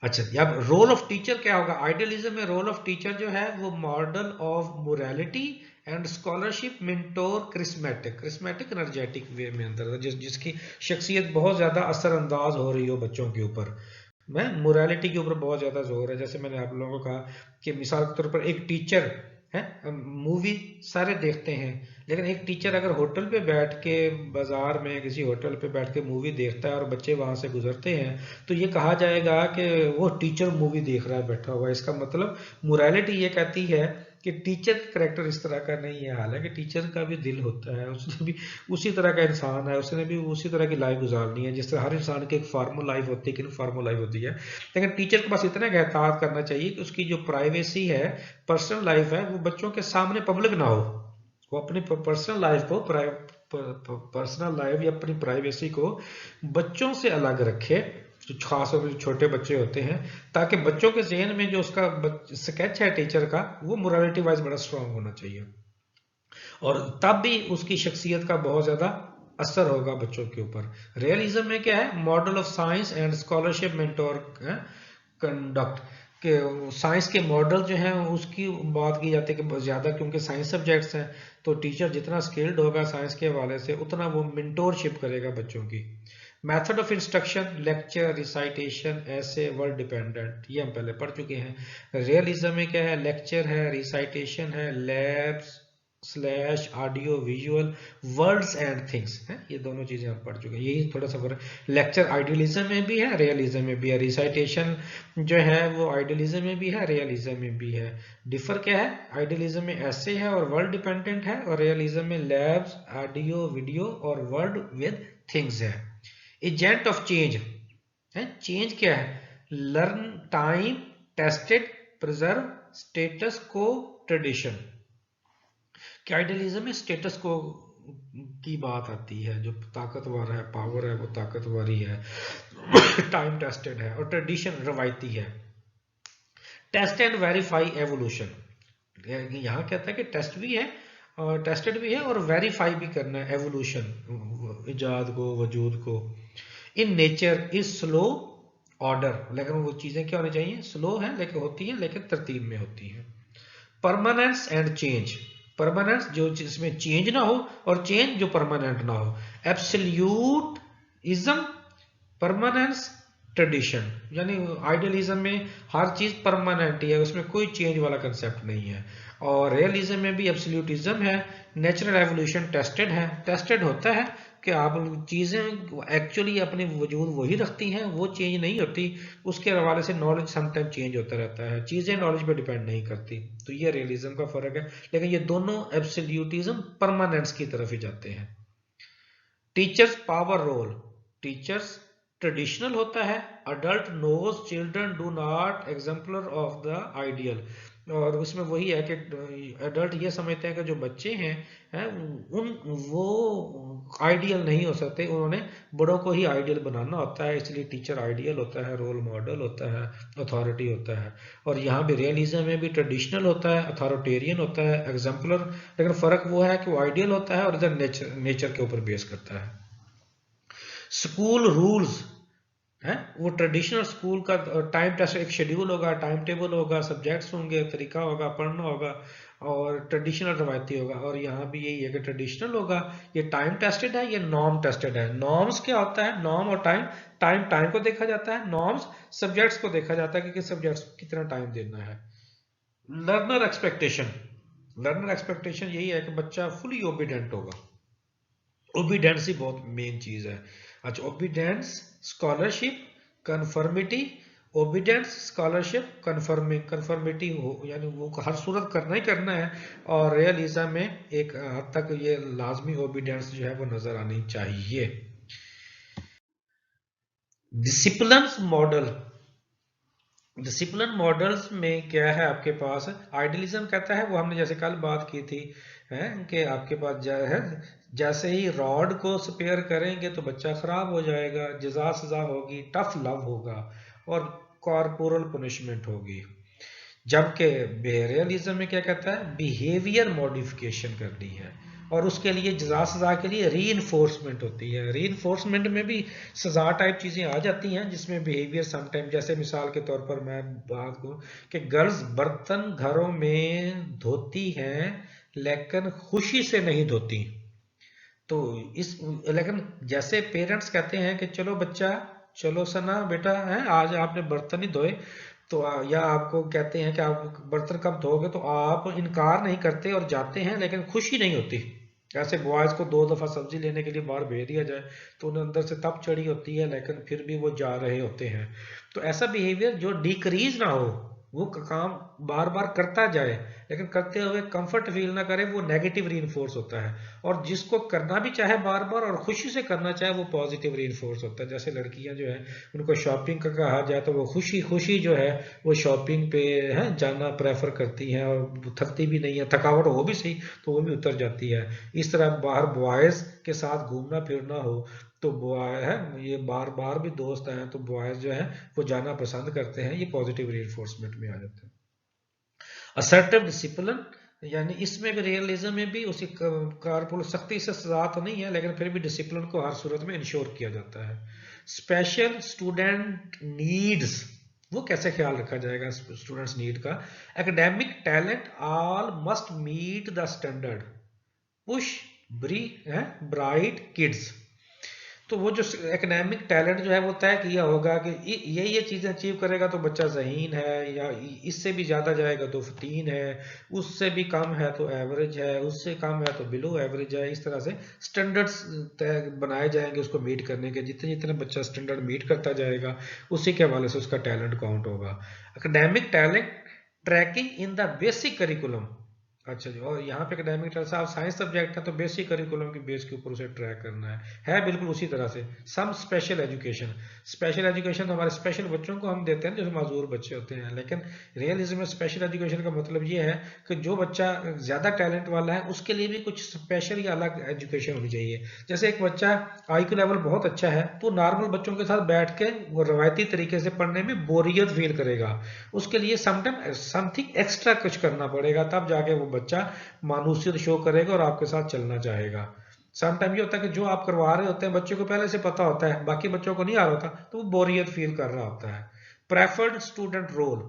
अच्छा, अब रोल ऑफ टीचर क्या होगा। आइडियलिज्म में रोल ऑफ टीचर जो है वो model of morality and scholarship, mentor, charismatic energetic way में अंदर जिसकी शख्सियत बहुत ज्यादा असरअंदाज हो रही हो बच्चों के ऊपर। मैं मोरालिटी के ऊपर बहुत ज्यादा जोर है। जैसे मैंने आप लोगों को कहा कि मिसाल के तौर पर एक टीचर है, मूवी सारे देखते हैं, लेकिन एक टीचर अगर होटल पे बैठ के, बाजार में किसी होटल पे बैठ के मूवी देखता है और बच्चे वहां से गुजरते हैं, तो ये कहा जाएगा कि वो टीचर मूवी देख रहा है बैठा हुआ है। इसका मतलब मोरालिटी ये कहती है कि टीचर का करेक्टर इस तरह का नहीं है। हालांकि टीचर का भी दिल होता है, उसने भी उसी तरह का इंसान है, उसने भी उसी तरह की लाइफ गुजारनी है जिस तरह हर इंसान की एक फॉर्मल लाइफ होती है, कि फॉर्मल लाइफ होती है। लेकिन टीचर के पास इतना एहतियात करना चाहिए कि उसकी जो प्राइवेसी है, पर्सनल लाइफ है, वो बच्चों के सामने पब्लिक ना हो। वो अपनी पर्सनल लाइफ को, पर्सनल लाइफ या अपनी प्राइवेसी को बच्चों से अलग रखे, जो खासतौर पर छोटे बच्चे होते हैं, ताकि बच्चों के जहन में जो उसका स्केच है टीचर का, वो मोरालिटी वाइज बड़ा स्ट्रांग होना चाहिए। और तब भी उसकी शख्सियत का बहुत ज्यादा असर होगा बच्चों के ऊपर। रियलिज्म में क्या है, model of science and scholarship, mentor, conduct, के साइंस के मॉडल जो हैं उसकी बात की जाती है कि ज़्यादा, क्योंकि साइंस सब्जेक्ट्स हैं तो टीचर जितना स्किल्ड होगा साइंस के हवाले से, उतना वो मेंटोरशिप करेगा बच्चों की। Method of instruction, lecture, recitation, ऐसे, वर्ड डिपेंडेंट, ये हम पहले पढ़ चुके हैं। रियलिज्म में क्या है, लेक्चर है, रिसाइटेशन है, labs slash audio visual, words and things है, ये दोनों चीजें हम पढ़ चुके हैं। यही थोड़ा सा फर्क, लेक्चर आइडियलिज्म में भी है, रियलिज्म में भी है। रिसाइटेशन जो है वो आइडियलिज्म में भी है, रियलिज्म में भी है। डिफर क्या है, आइडियलिज्म में ऐसे है और वर्ड डिपेंडेंट है, और रियलिज्म में लैब्स, ऑडियो वीडियो और वर्ड विद थिंग्स है। एजेंट ऑफ चेंज है, चेंज क्या है, learn, time, tested, preserve, status को, ट्रेडिशन। कि आइडियलिज्म में स्टेटस को की बात आती है, जो ताकतवर है, पावर है, वो ताकतवरी है, टाइम टेस्टेड है, और ट्रेडिशन रवायती है। टेस्ट एंड वेरीफाई एवोल्यूशन, यहाँ कहता है कि टेस्ट भी है और टेस्टेड भी है और वेरीफाई भी करना है एवोल्यूशन, इजाद को, वजूद को। In nature is slow order, लेकिन वो चीजें क्या होनी चाहिए, स्लो है लेकिन होती है, लेकिन तरतीब में होती है। परमानेंस एंड चेंज, परमानेंस जो जिसमें चेंज ना हो और चेंज जो परमानेंट ना हो। एब्सोल्यूट इज्म, परमानेंस, ट्रेडिशन, यानी आइडियलिज्म में हर चीज परमानेंट ही है, उसमें कोई चेंज वाला कंसेप्ट नहीं है। और रियलिज्म में भी एब्सोल्यूटिज्म है। नेचुरल एवोल्यूशन टेस्टेड है, टेस्टेड होता है कि आप चीजें एक्चुअली अपने वजूद वही रखती हैं, वो चेंज नहीं होती। उसके हवाले से नॉलेज समटाइम चेंज होता रहता है, चीजें नॉलेज पे डिपेंड नहीं करती। तो ये रियलिज्म का फर्क है, लेकिन ये दोनों एब्सोल्यूटिज्म परमानेंस की तरफ ही जाते हैं। Teachers power role, teachers traditional होता है, adult knows children do not exemplar of the ideal. और उसमें वही है कि अडल्ट ये समझते हैं कि जो बच्चे हैं उन वो आइडियल नहीं हो सकते, उन्होंने बड़ों को ही आइडियल बनाना होता है, इसलिए टीचर आइडियल होता है, रोल मॉडल होता है, अथॉरिटी होता है। और यहाँ भी रियलिज्म में भी ट्रेडिशनल होता है, अथॉरिटेरियन होता है, एग्जाम्पलर, लेकिन फर्क वो है कि वो आइडियल होता है और इधर नेचर के ऊपर बेस करता है। स्कूल रूल्स है, वो ट्रेडिशनल स्कूल का टाइम टेस्ट, एक शेड्यूल होगा, टाइम टेबल होगा, सब्जेक्ट्स होंगे, तरीका होगा पढ़ना होगा, और ट्रेडिशनल रवायती होगा। और यहाँ भी यही है कि ट्रेडिशनल होगा, ये टाइम टेस्टेड है, ये नॉर्म टेस्टेड है। नॉर्म्स क्या होता है? नॉर्म और टाइम, टाइम टाइम को देखा जाता है, नॉर्म्स सब्जेक्ट्स को देखा जाता है कि किस सब्जेक्ट्स को कितना टाइम देना है। लर्नर एक्सपेक्टेशन, लर्नर एक्सपेक्टेशन यही है कि बच्चा फुली ओबीडेंट होगा। ओबीडेंस ही बहुत मेन चीज है। अच्छा, obedience, scholarship, conformity, obedience, scholarship, conforming, conformity हो यानी वो हर सूरत करना ही करना है, और रियलिज्म में एक हद तक ये लाजमी ओबीडेंस जो है वो नजर आनी चाहिए। डिसिप्लिन मॉडल, डिसिप्लिन मॉडल्स में क्या है आपके पास? आइडियलिज्म कहता है, वो हमने जैसे कल बात की थी, है कि आपके पास है जैसे ही रॉड को स्पेयर करेंगे तो बच्चा खराब हो जाएगा, जजा सजा होगी, टफ लव होगा, और कॉर्पोरल पनिशमेंट होगी। जबकि बिहेवियरलिज्म में क्या कहता है? बिहेवियर मॉडिफिकेशन करनी है, और उसके लिए जजा सजा के लिए री इन्फोर्समेंट होती है। री इन्फोर्समेंट में भी सजा टाइप चीजें आ जाती हैं, जिसमें बिहेवियर समटाइम, जैसे मिसाल के तौर पर मैं बात करूं कि गर्ल्स बर्तन घरों में धोती हैं लेकिन खुशी से नहीं धोती। तो इस, लेकिन जैसे पेरेंट्स कहते हैं कि चलो बच्चा, चलो सना बेटा, है आज आपने बर्तन ही धोए, तो या आपको कहते हैं कि आप बर्तन कब धोगे, तो आप इनकार नहीं करते और जाते हैं, लेकिन खुशी नहीं होती। ऐसे बॉयज को 2 दफा सब्जी लेने के लिए बाहर भेज दिया जाए तो उन्हें अंदर से तप चढ़ी होती है, लेकिन फिर भी वो जा रहे होते हैं। तो ऐसा बिहेवियर जो डिक्रीज ना हो, वो काम बार बार करता जाए, लेकिन करते हुए कंफर्ट फील ना करे, वो नेगेटिव रीइंफोर्स होता है। और जिसको करना भी चाहे बार बार और खुशी से करना चाहे, वो पॉजिटिव रीइंफोर्स होता है। जैसे लड़कियां जो है, उनको शॉपिंग का कहा जाए तो वो खुशी खुशी जो है वो शॉपिंग पे है जाना प्रेफर करती हैं, और थकती भी नहीं है, थकावट हो भी सही तो वो भी उतर जाती है। इस तरह बाहर बॉयज के साथ घूमना फिरना हो तो बॉय है, ये बार बार भी दोस्त हैं तो बॉयज जो है वो जाना पसंद करते हैं, ये पॉजिटिव रीइंफोर्समेंट में आ जाता है। असर्टिव डिसिप्लिन, यानी इसमें भी रियलिज्म में भी उसी कारपुल सख्ती से सजा तो नहीं है, लेकिन फिर भी डिसिप्लिन को हर सूरत में इंश्योर किया जाता है। स्पेशल स्टूडेंट नीड्स, वो कैसे ख्याल रखा जाएगा स्टूडेंट्स नीड का? Academic talent all must meet the standard, push ब्री है ब्राइट किड्स। तो वो जो एकेडमिक टैलेंट जो है वो तय किया होगा कि ये चीजें अचीव करेगा तो बच्चा ज़हीन है, या इससे भी ज्यादा जाएगा तो फतीन है, उससे भी कम है तो एवरेज है, उससे कम है तो बिलो एवरेज है। इस तरह से स्टैंडर्ड्स तय बनाए जाएंगे उसको मीट करने के। जितने जितने बच्चा स्टैंडर्ड मीट करता जाएगा, उसी के हवाले से उसका टैलेंट काउंट होगा। Academic talent tracking in the basic curriculum. अच्छा जी, और यहाँ पे एकेडमिक टैलेंट साहब साइंस सब्जेक्ट है तो बेसिक करिकुलम की बेस के ऊपर उसे ट्रैक करना है बिल्कुल उसी तरह से। Some special education, special education तो हमारे स्पेशल बच्चों को हम देते हैं जो माजूर बच्चे होते हैं, लेकिन रियलिज्म में स्पेशल एजुकेशन का मतलब ये है कि जो बच्चा ज्यादा टैलेंट वाला है उसके लिए भी कुछ स्पेशल या अलग एजुकेशन होनी चाहिए। जैसे एक बच्चा IQ लेवल बहुत अच्छा है तो नॉर्मल बच्चों के साथ बैठ के वो रवायती तरीके से पढ़ने में बोरियत फील करेगा, उसके लिए समटाइम समथिंग एक्स्ट्रा कुछ करना पड़ेगा, तब जाके वो बच्चा मानूसियत शो करेगा और आपके साथ चलना चाहेगा। समटाइम ये होता है कि जो आप करवा रहे होते हैं बच्चे को पहले से पता होता है, बाकी बच्चों को नहीं आ रहा होता, तो वो बोरियत फील कर रहा होता है। प्रेफर्ड स्टूडेंट रोल,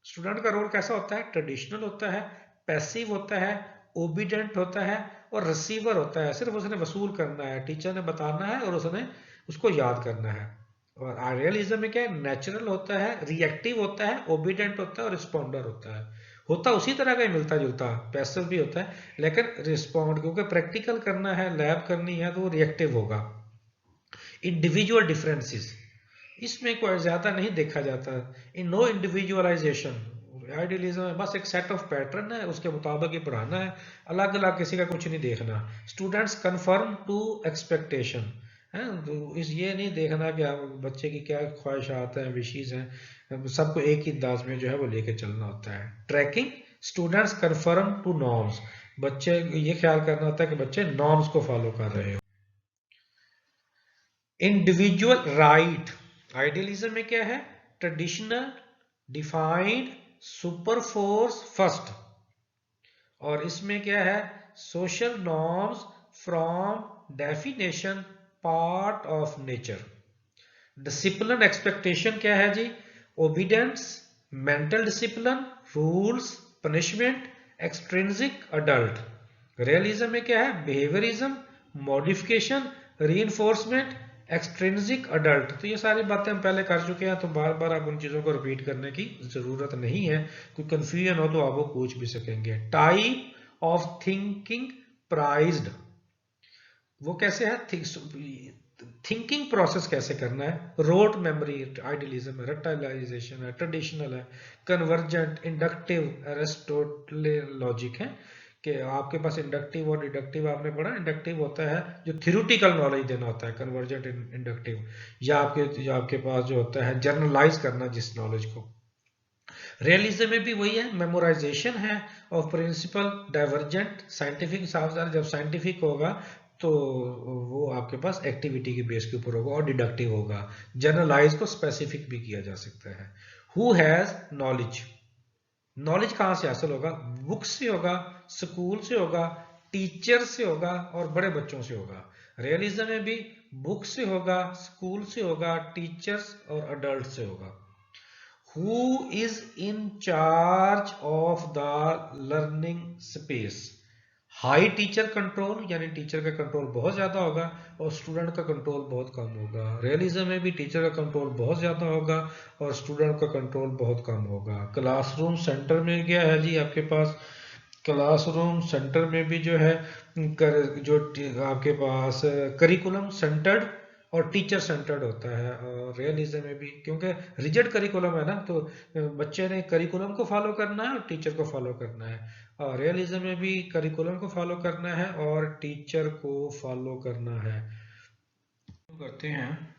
स्टूडेंट का रोल कैसा होता है? ट्रेडिशनल होता है, पैसिव होता है, ओबीडेंट होता है, और रिसीवर होता है। सिर्फ उसने वसूल करना है, टीचर ने बताना है और उसने उसको याद करना है। और रियलिज्म में क्या है? नेचुरल होता है, रिएक्टिव होता है, ओबीडेंट होता है और रिस्पॉन्डर होता है। होता उसी तरह का ही मिलता जुलता, पैसिव भी होता है, लेकिन रिस्पॉन्ड क्योंकि प्रैक्टिकल करना है, लैब करनी है, तो वो रिएक्टिव होगा। इंडिविजुअल डिफरेंसेस, इसमें कोई ज्यादा नहीं देखा जाता। इन नो इंडिविजुअलाइजेशन, आइडियलिज्म में बस एक सेट ऑफ पैटर्न है, उसके मुताबिक ही पढ़ाना है, अलग अलग किसी का कुछ नहीं देखना। स्टूडेंट्स कन्फर्म टू एक्सपेक्टेशन है, तो इस ये नहीं देखना कि बच्चे की क्या ख्वाहिशात हैं, विशीज हैं, सबको एक ही अंदाज में जो है वो लेके चलना होता है। Tracking, students conform to norms, बच्चे ये ख्याल करना होता है कि बच्चे नॉर्म्स को फॉलो कर रहे हो। इंडिविजुअल राइट, आइडियलिज्म में क्या है? Traditional, defined, super force first, और इसमें क्या है? Social norms from definition part of nature. Discipline expectation क्या है जी? Obedience, mental discipline, rules, punishment, extrinsic, adult. Realism में क्या है? Behaviourism, modification, reinforcement, extrinsic, adult. तो ये सारी बातें हम पहले कर चुके हैं, तो बार बार आप उन चीजों को रिपीट करने की जरूरत नहीं है। कोई कंफ्यूजन हो तो आप वो पूछ भी सकेंगे। टाइप ऑफ थिंकिंग प्राइज्ड, वो कैसे है? थिंकिंग प्रोसेस कैसे करना है? रोट मेमोरी, आइडियलिज्म है, रेप्टाइलाइजेशन है, ट्रेडिशनल है, कन्वर्जेंट, इंडक्टिव, एरिस्टोटल लॉजिक है कि आपके पास इंडक्टिव और डिडक्टिव आपने पढ़ा। इंडक्टिव होता है जो थ्योरेटिकल नॉलेज देना होता है, कन्वर्जेंट इंडक्टिव, या आपके पास जो होता है जनरलाइज करना जिस नॉलेज को। रियलिज्म में भी वही है, मेमोराइजेशन है ऑफ प्रिंसिपल, डाइवर्जेंट, साइंटिफिक। साफ साफ जब साइंटिफिक होगा तो वो आपके पास एक्टिविटी के बेस के ऊपर होगा और डिडक्टिव होगा। जनरलाइज को स्पेसिफिक भी किया जा सकता है। हु हैज नॉलेज, नॉलेज कहां से हासिल होगा? बुक से होगा, स्कूल से होगा, टीचर से होगा और बड़े बच्चों से होगा। रियलिज्म में भी बुक से होगा, स्कूल से होगा, टीचर्स और अडल्ट से होगा। Who is in charge of the learning space? High teacher control, यानी टीचर का कंट्रोल बहुत ज्यादा होगा और स्टूडेंट का कंट्रोल बहुत कम होगा। रियलिज्म में भी टीचर का कंट्रोल बहुत ज्यादा होगा और स्टूडेंट का कंट्रोल बहुत कम होगा। क्लासरूम सेंटर में क्या है जी आपके पास? क्लासरूम सेंटर में भी जो है जो आपके पास करिकुलम सेंटर्ड और टीचर सेंटर्ड होता है। और रियलिज्म में भी क्योंकि रिजिड करिकुलम है ना, तो बच्चे ने करिकुलम को फॉलो करना है और टीचर को फॉलो करना है। और रियलिज्म में भी करिकुलम को फॉलो करना है और टीचर को फॉलो करना है। करते हैं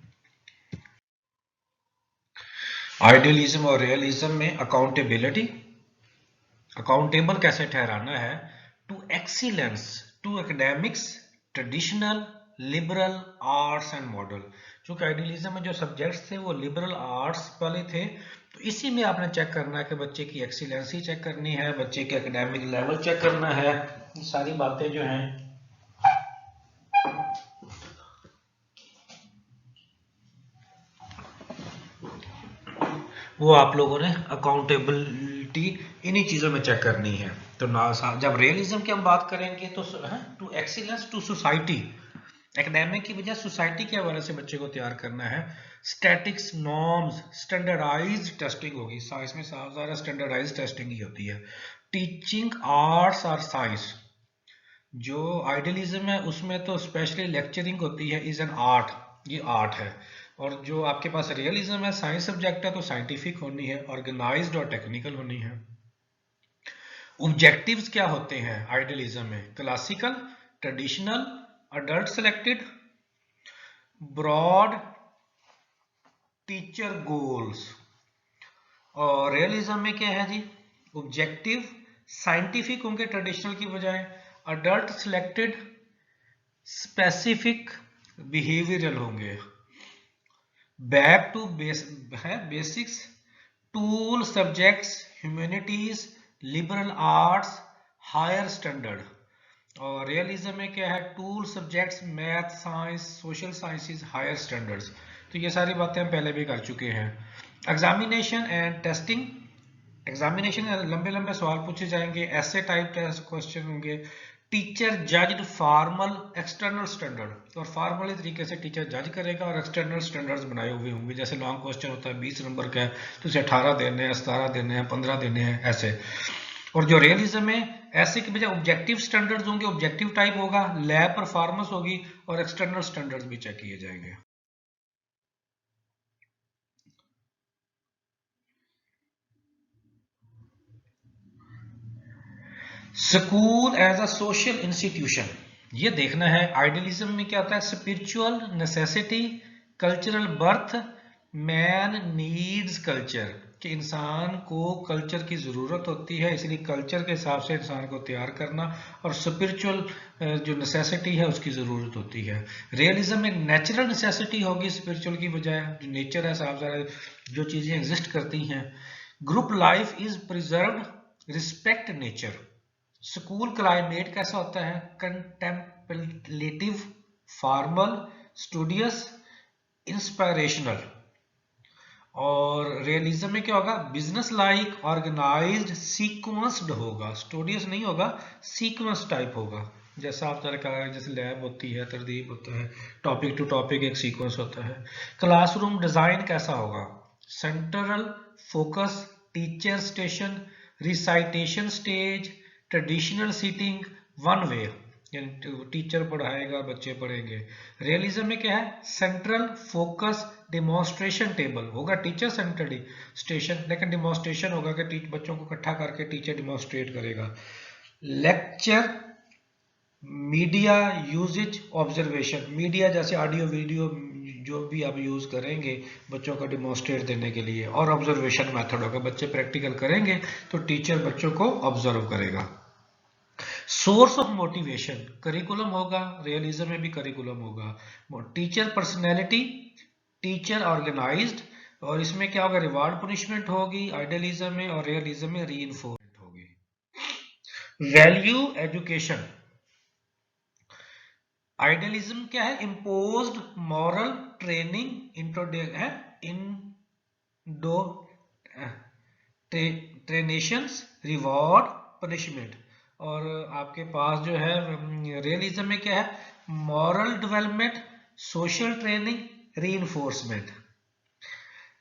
आइडियलिज्म और रियलिज्म में अकाउंटेबिलिटी, अकाउंटेबल कैसे ठहराना है? To excellence, to academics, traditional, liberal, arts and model. क्योंकि आइडियलिज्म में जो सब्जेक्ट्स थे वो लिबरल आर्ट्स वाले थे, तो इसी में आपने चेक करना है कि बच्चे की एक्सीलेंसी चेक करनी है, बच्चे के एकेडमिक लेवल चेक करना है। ये सारी बातें जो हैं वो आप लोगों ने अकाउंटेबिलिटी इन्हीं चीजों में चेक करनी है। तो ना जब रियलिज्म की हम बात करेंगे तो to excellence, to society, academic की बजाय सोसाइटी के हवाले से बच्चे को तैयार करना है। स्टैटिक्स, नॉर्म्स, स्टैंडर्डाइज्ड टेस्टिंग होगी, साइंस में साफ सारा स्टैंडर्डाइज्ड टेस्टिंग ही होती है। टीचिंग आर्ट्स और साइंस, जो आइडियलिज्म है उसमें तो स्पेशली लेक्चरिंग होती है, इज एन आर्ट, ये आर्ट है। और जो आपके पास रियलिज्म है साइंस सब्जेक्ट है तो साइंटिफिक होनी है, ऑर्गेनाइज्ड और टेक्निकल होनी है। ऑब्जेक्टिव्स क्या होते हैं आइडियलिज्म में? Classical, traditional, adult selected, broad, teacher goals. और रियलिज्म में क्या है जी? ऑब्जेक्टिव साइंटिफिक होंगे ट्रेडिशनल की बजाय, अडल्ट सिलेक्टेड, स्पेसिफिक, बिहेवियरल होंगे। Back to basics, tool subjects, humanities, liberal arts, higher standard. और रियलिज्म में क्या है? Tool subjects, math, science, social sciences, higher standards. तो ये सारी बातें हम पहले भी कर चुके हैं। एग्जामिनेशन एंड टेस्टिंग, एग्जामिनेशन लंबे लंबे सवाल पूछे जाएंगे, ऐसे टाइप टेस्ट क्वेश्चन होंगे। Teacher judged formal, external standard, और फॉर्मली तरीके से टीचर जज करेगा और एक्सटर्नल स्टैंडर्ड्स बनाए हुए होंगे। जैसे लॉन्ग क्वेश्चन होता है 20 नंबर का है तो उसे 18 देने हैं, 17 देने हैं, 15 देने हैं, ऐसे। और जो रियलिज्म में ऐसे की बजाय ऑब्जेक्टिव स्टैंडर्ड्स होंगे, ऑब्जेक्टिव टाइप होगा, लैब परफॉर्मेंस होगी और एक्सटर्नल स्टैंडर्ड्स भी चेक किए जाएंगे। School as a social institution, ये देखना है। आइडियलिज्म में क्या होता है? Spiritual necessity, cultural birth, man needs culture, कि इंसान को कल्चर की जरूरत होती है, इसलिए कल्चर के हिसाब से इंसान को तैयार करना, और स्पिरिचुअल जो नेसेसिटी है उसकी जरूरत होती है। रियलिज्म में नेचुरल नेसेसिटी होगी स्पिरिचुअल की बजाय, जो नेचर है साफ सारा जो चीजें एग्जिस्ट करती हैं। Group life is preserved, respect nature. School climate कैसा होता है? Contemplative, formal, studious, inspirational. और रियलिज्म में क्या होगा, बिजनेस लाइक, ऑर्गेनाइज्ड, सीक्वेंस्ड होगा, स्टूडियस नहीं होगा, सीक्वेंस टाइप होगा। जैसा आप तरह का जैसे लैब होती है, तरतीब होता है, टॉपिक टू टॉपिक एक सीक्वेंस होता है। क्लासरूम डिजाइन कैसा होगा, central focus, teacher station, recitation stage, traditional seating, one way, teacher पढ़ाएगा बच्चे पढ़ेंगे। रियलिज्म में क्या है, सेंट्रल फोकस, डिमॉन्स्ट्रेशन टेबल होगा, टीचर सेंट्रल स्टेशन, लेकिन डिमॉन्स्ट्रेशन होगा कि बच्चों को इकट्ठा करके टीचर डिमॉन्स्ट्रेट करेगा। Lecture, media usage, observation, media जैसे ऑडियो वीडियो जो भी आप यूज करेंगे बच्चों को डिमॉन्स्ट्रेट देने के लिए, और ऑब्जर्वेशन मेथड होगा, बच्चे प्रैक्टिकल करेंगे तो टीचर बच्चों को ऑब्जर्व करेगा। सोर्स ऑफ मोटिवेशन, करिकुलम होगा, रियलिज्म में भी करिकुलम होगा। टीचर पर्सनैलिटी, टीचर ऑर्गेनाइज्ड, और इसमें क्या होगा, रिवार्ड पनिशमेंट होगी आइडियलिज्म में, और रियलिज्म में रीइंफोर्समेंट होगी। वैल्यू एजुकेशन, आइडियलिज्म क्या है, imposed moral training, indoctrinations, reward punishment. और आपके पास जो है रियलिज्म में क्या है, moral development, social training, reinforcement.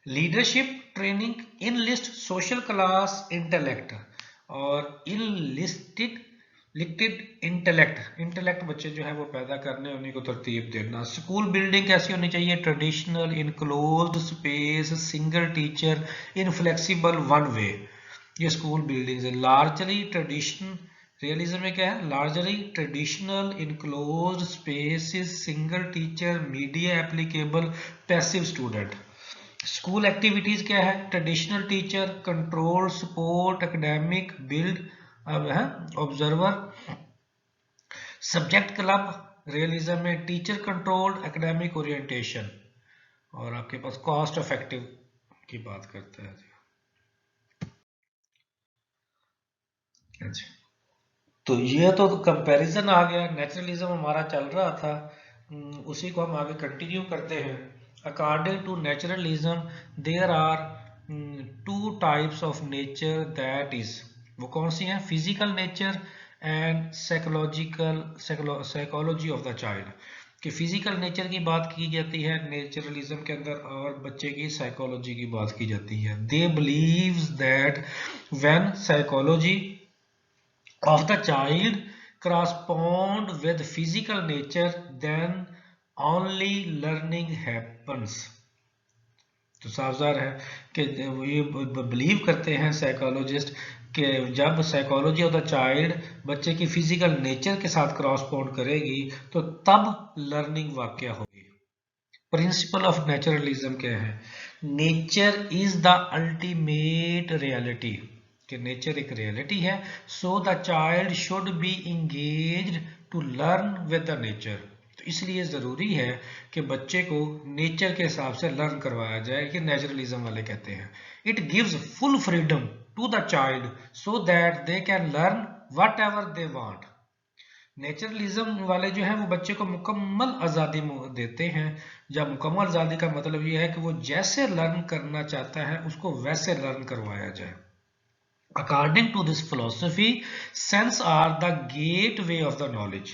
Leadership training, enlist, social class, intellect, और इनलिस्टेड लिक्टेड इंटेलेक्ट, इंटेलेक्ट बच्चे जो है वो पैदा करने, उन्हीं को तरतीब देना। स्कूल बिल्डिंग कैसी होनी चाहिए, traditional, enclosed space, single teacher, inflexible, one way, ये स्कूल बिल्डिंग्स है। लार्जली ट्रेडिशन, रियलिज्म में क्या है, largely traditional, enclosed spaces, single teacher, media applicable, passive student. School activities क्या है, traditional teacher, control, support, academic, build, अब है observer. Subject club, realism में टीचर कंट्रोल्ड, एकेडमिक ओरिएंटेशन। और आपके पास कॉस्ट इफेक्टिव की बात करता है। अच्छा, तो ये तो कंपैरिजन आ गया, नेचुरलिज्म हमारा चल रहा था, उसी को हम आगे कंटिन्यू करते हैं। According to naturalism there are two types of nature, that is, वो कौन सी हैं, physical nature and psychology of the child, कि फिजिकल नेचर की बात की जाती है नेचुरलिज्म के अंदर, और बच्चे की साइकोलॉजी की बात की जाती है। They believes that when psychology of the child correspond with physical nature, then only learning happens। तो साफ ज़ाहिर है कि ये बिलीव करते हैं साइकोलॉजिस्ट कि जब साइकोलॉजी ऑफ द चाइल्ड बच्चे की फिजिकल नेचर के साथ क्रॉसपॉन्ड करेगी तो तब लर्निंग वाकया होगी। प्रिंसिपल ऑफ नेचुरलिज्म क्या है, nature is the ultimate reality, कि नेचर एक रियलिटी है। So the child should be engaged to learn with the nature, तो इसलिए ज़रूरी है कि बच्चे को नेचर के हिसाब से लर्न करवाया जाए, कि नेचुरलिज्म वाले कहते हैं। It gives full freedom to the child so that they can learn whatever they want. Naturalism वाले जो है वो बच्चे को मुकम्मल आज़ादी देते हैं। जब मुकम्मल आज़ादी का मतलब ये है कि वो जैसे लर्न करना चाहता है उसको वैसे लर्न करवाया जाए। According to this philosophy, sense are the gateway of the knowledge।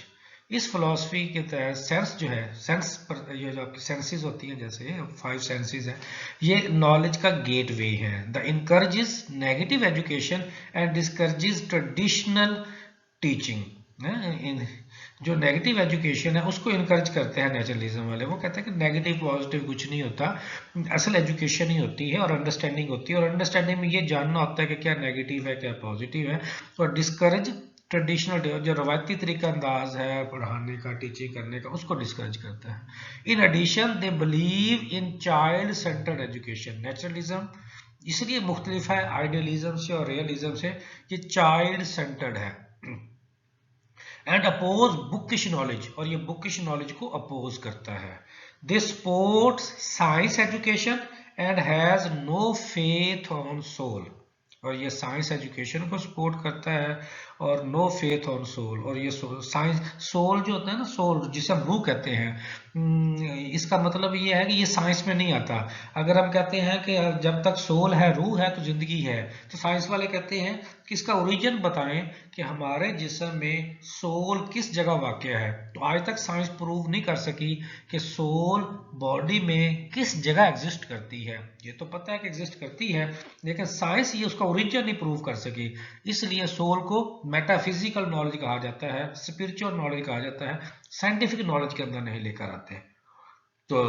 इस फिलोसफी के तहत सेंस जो है, सेंस पर ये जो आपकी सेंसेस होती हैं, जैसे 5 सेंसेस हैं, ये नॉलेज का गेट वे है। The encourages negative education and discourages traditional teaching. जो नेगेटिव एजुकेशन है उसको इनकरेज करते हैं नेचुरलिज्म वाले, वो कहते हैं कि नेगेटिव पॉजिटिव कुछ नहीं होता, असल एजुकेशन ही होती है और अंडरस्टैंडिंग होती है, और अंडरस्टैंडिंग में ये जानना होता है कि क्या नेगेटिव है क्या पॉजिटिव है। और डिस्करेज ट्रेडिशनल, जो रवायती तरीका अंदाज है पढ़ाने का, टीचिंग करने का, उसको डिस्करेज करता है। In addition they believe in child centred education. Naturalism इसलिए मुख्तलिफ है आइडियलिज्म से और रियलिज्म से, ये चाइल्ड सेंटर्ड है। एंड अपोज बुकिश नॉलेज, और ये बुकिश नॉलेज को अपोज करता है। This supports science education and has no faith on soul. और ये साइंस एजुकेशन को सपोर्ट करता है। और नो फेथ ऑन सोल, और ये साइंस सोल जो होता है ना, सोल जिसे हम रूह कहते हैं, इसका मतलब ये है कि ये साइंस में नहीं आता। अगर हम कहते हैं कि जब तक सोल है, रूह है, तो जिंदगी है, तो साइंस वाले कहते हैं कि इसका ओरिजिन बताएं कि हमारे जिस्म में सोल किस जगह वाक़या है। तो आज तक साइंस प्रूव नहीं कर सकी कि सोल बॉडी में किस जगह एग्जिस्ट करती है। ये तो पता है कि एग्जिस्ट करती है, लेकिन साइंस ये उसका ओरिजिन नहीं प्रूव कर सकी। इसलिए सोल को मेटाफिजिकल नॉलेज कहा जाता है, स्पिरिचुअल नॉलेज कहा जाता है, साइंटिफिक नॉलेज के अंदर नहीं लेकर आते हैं। तो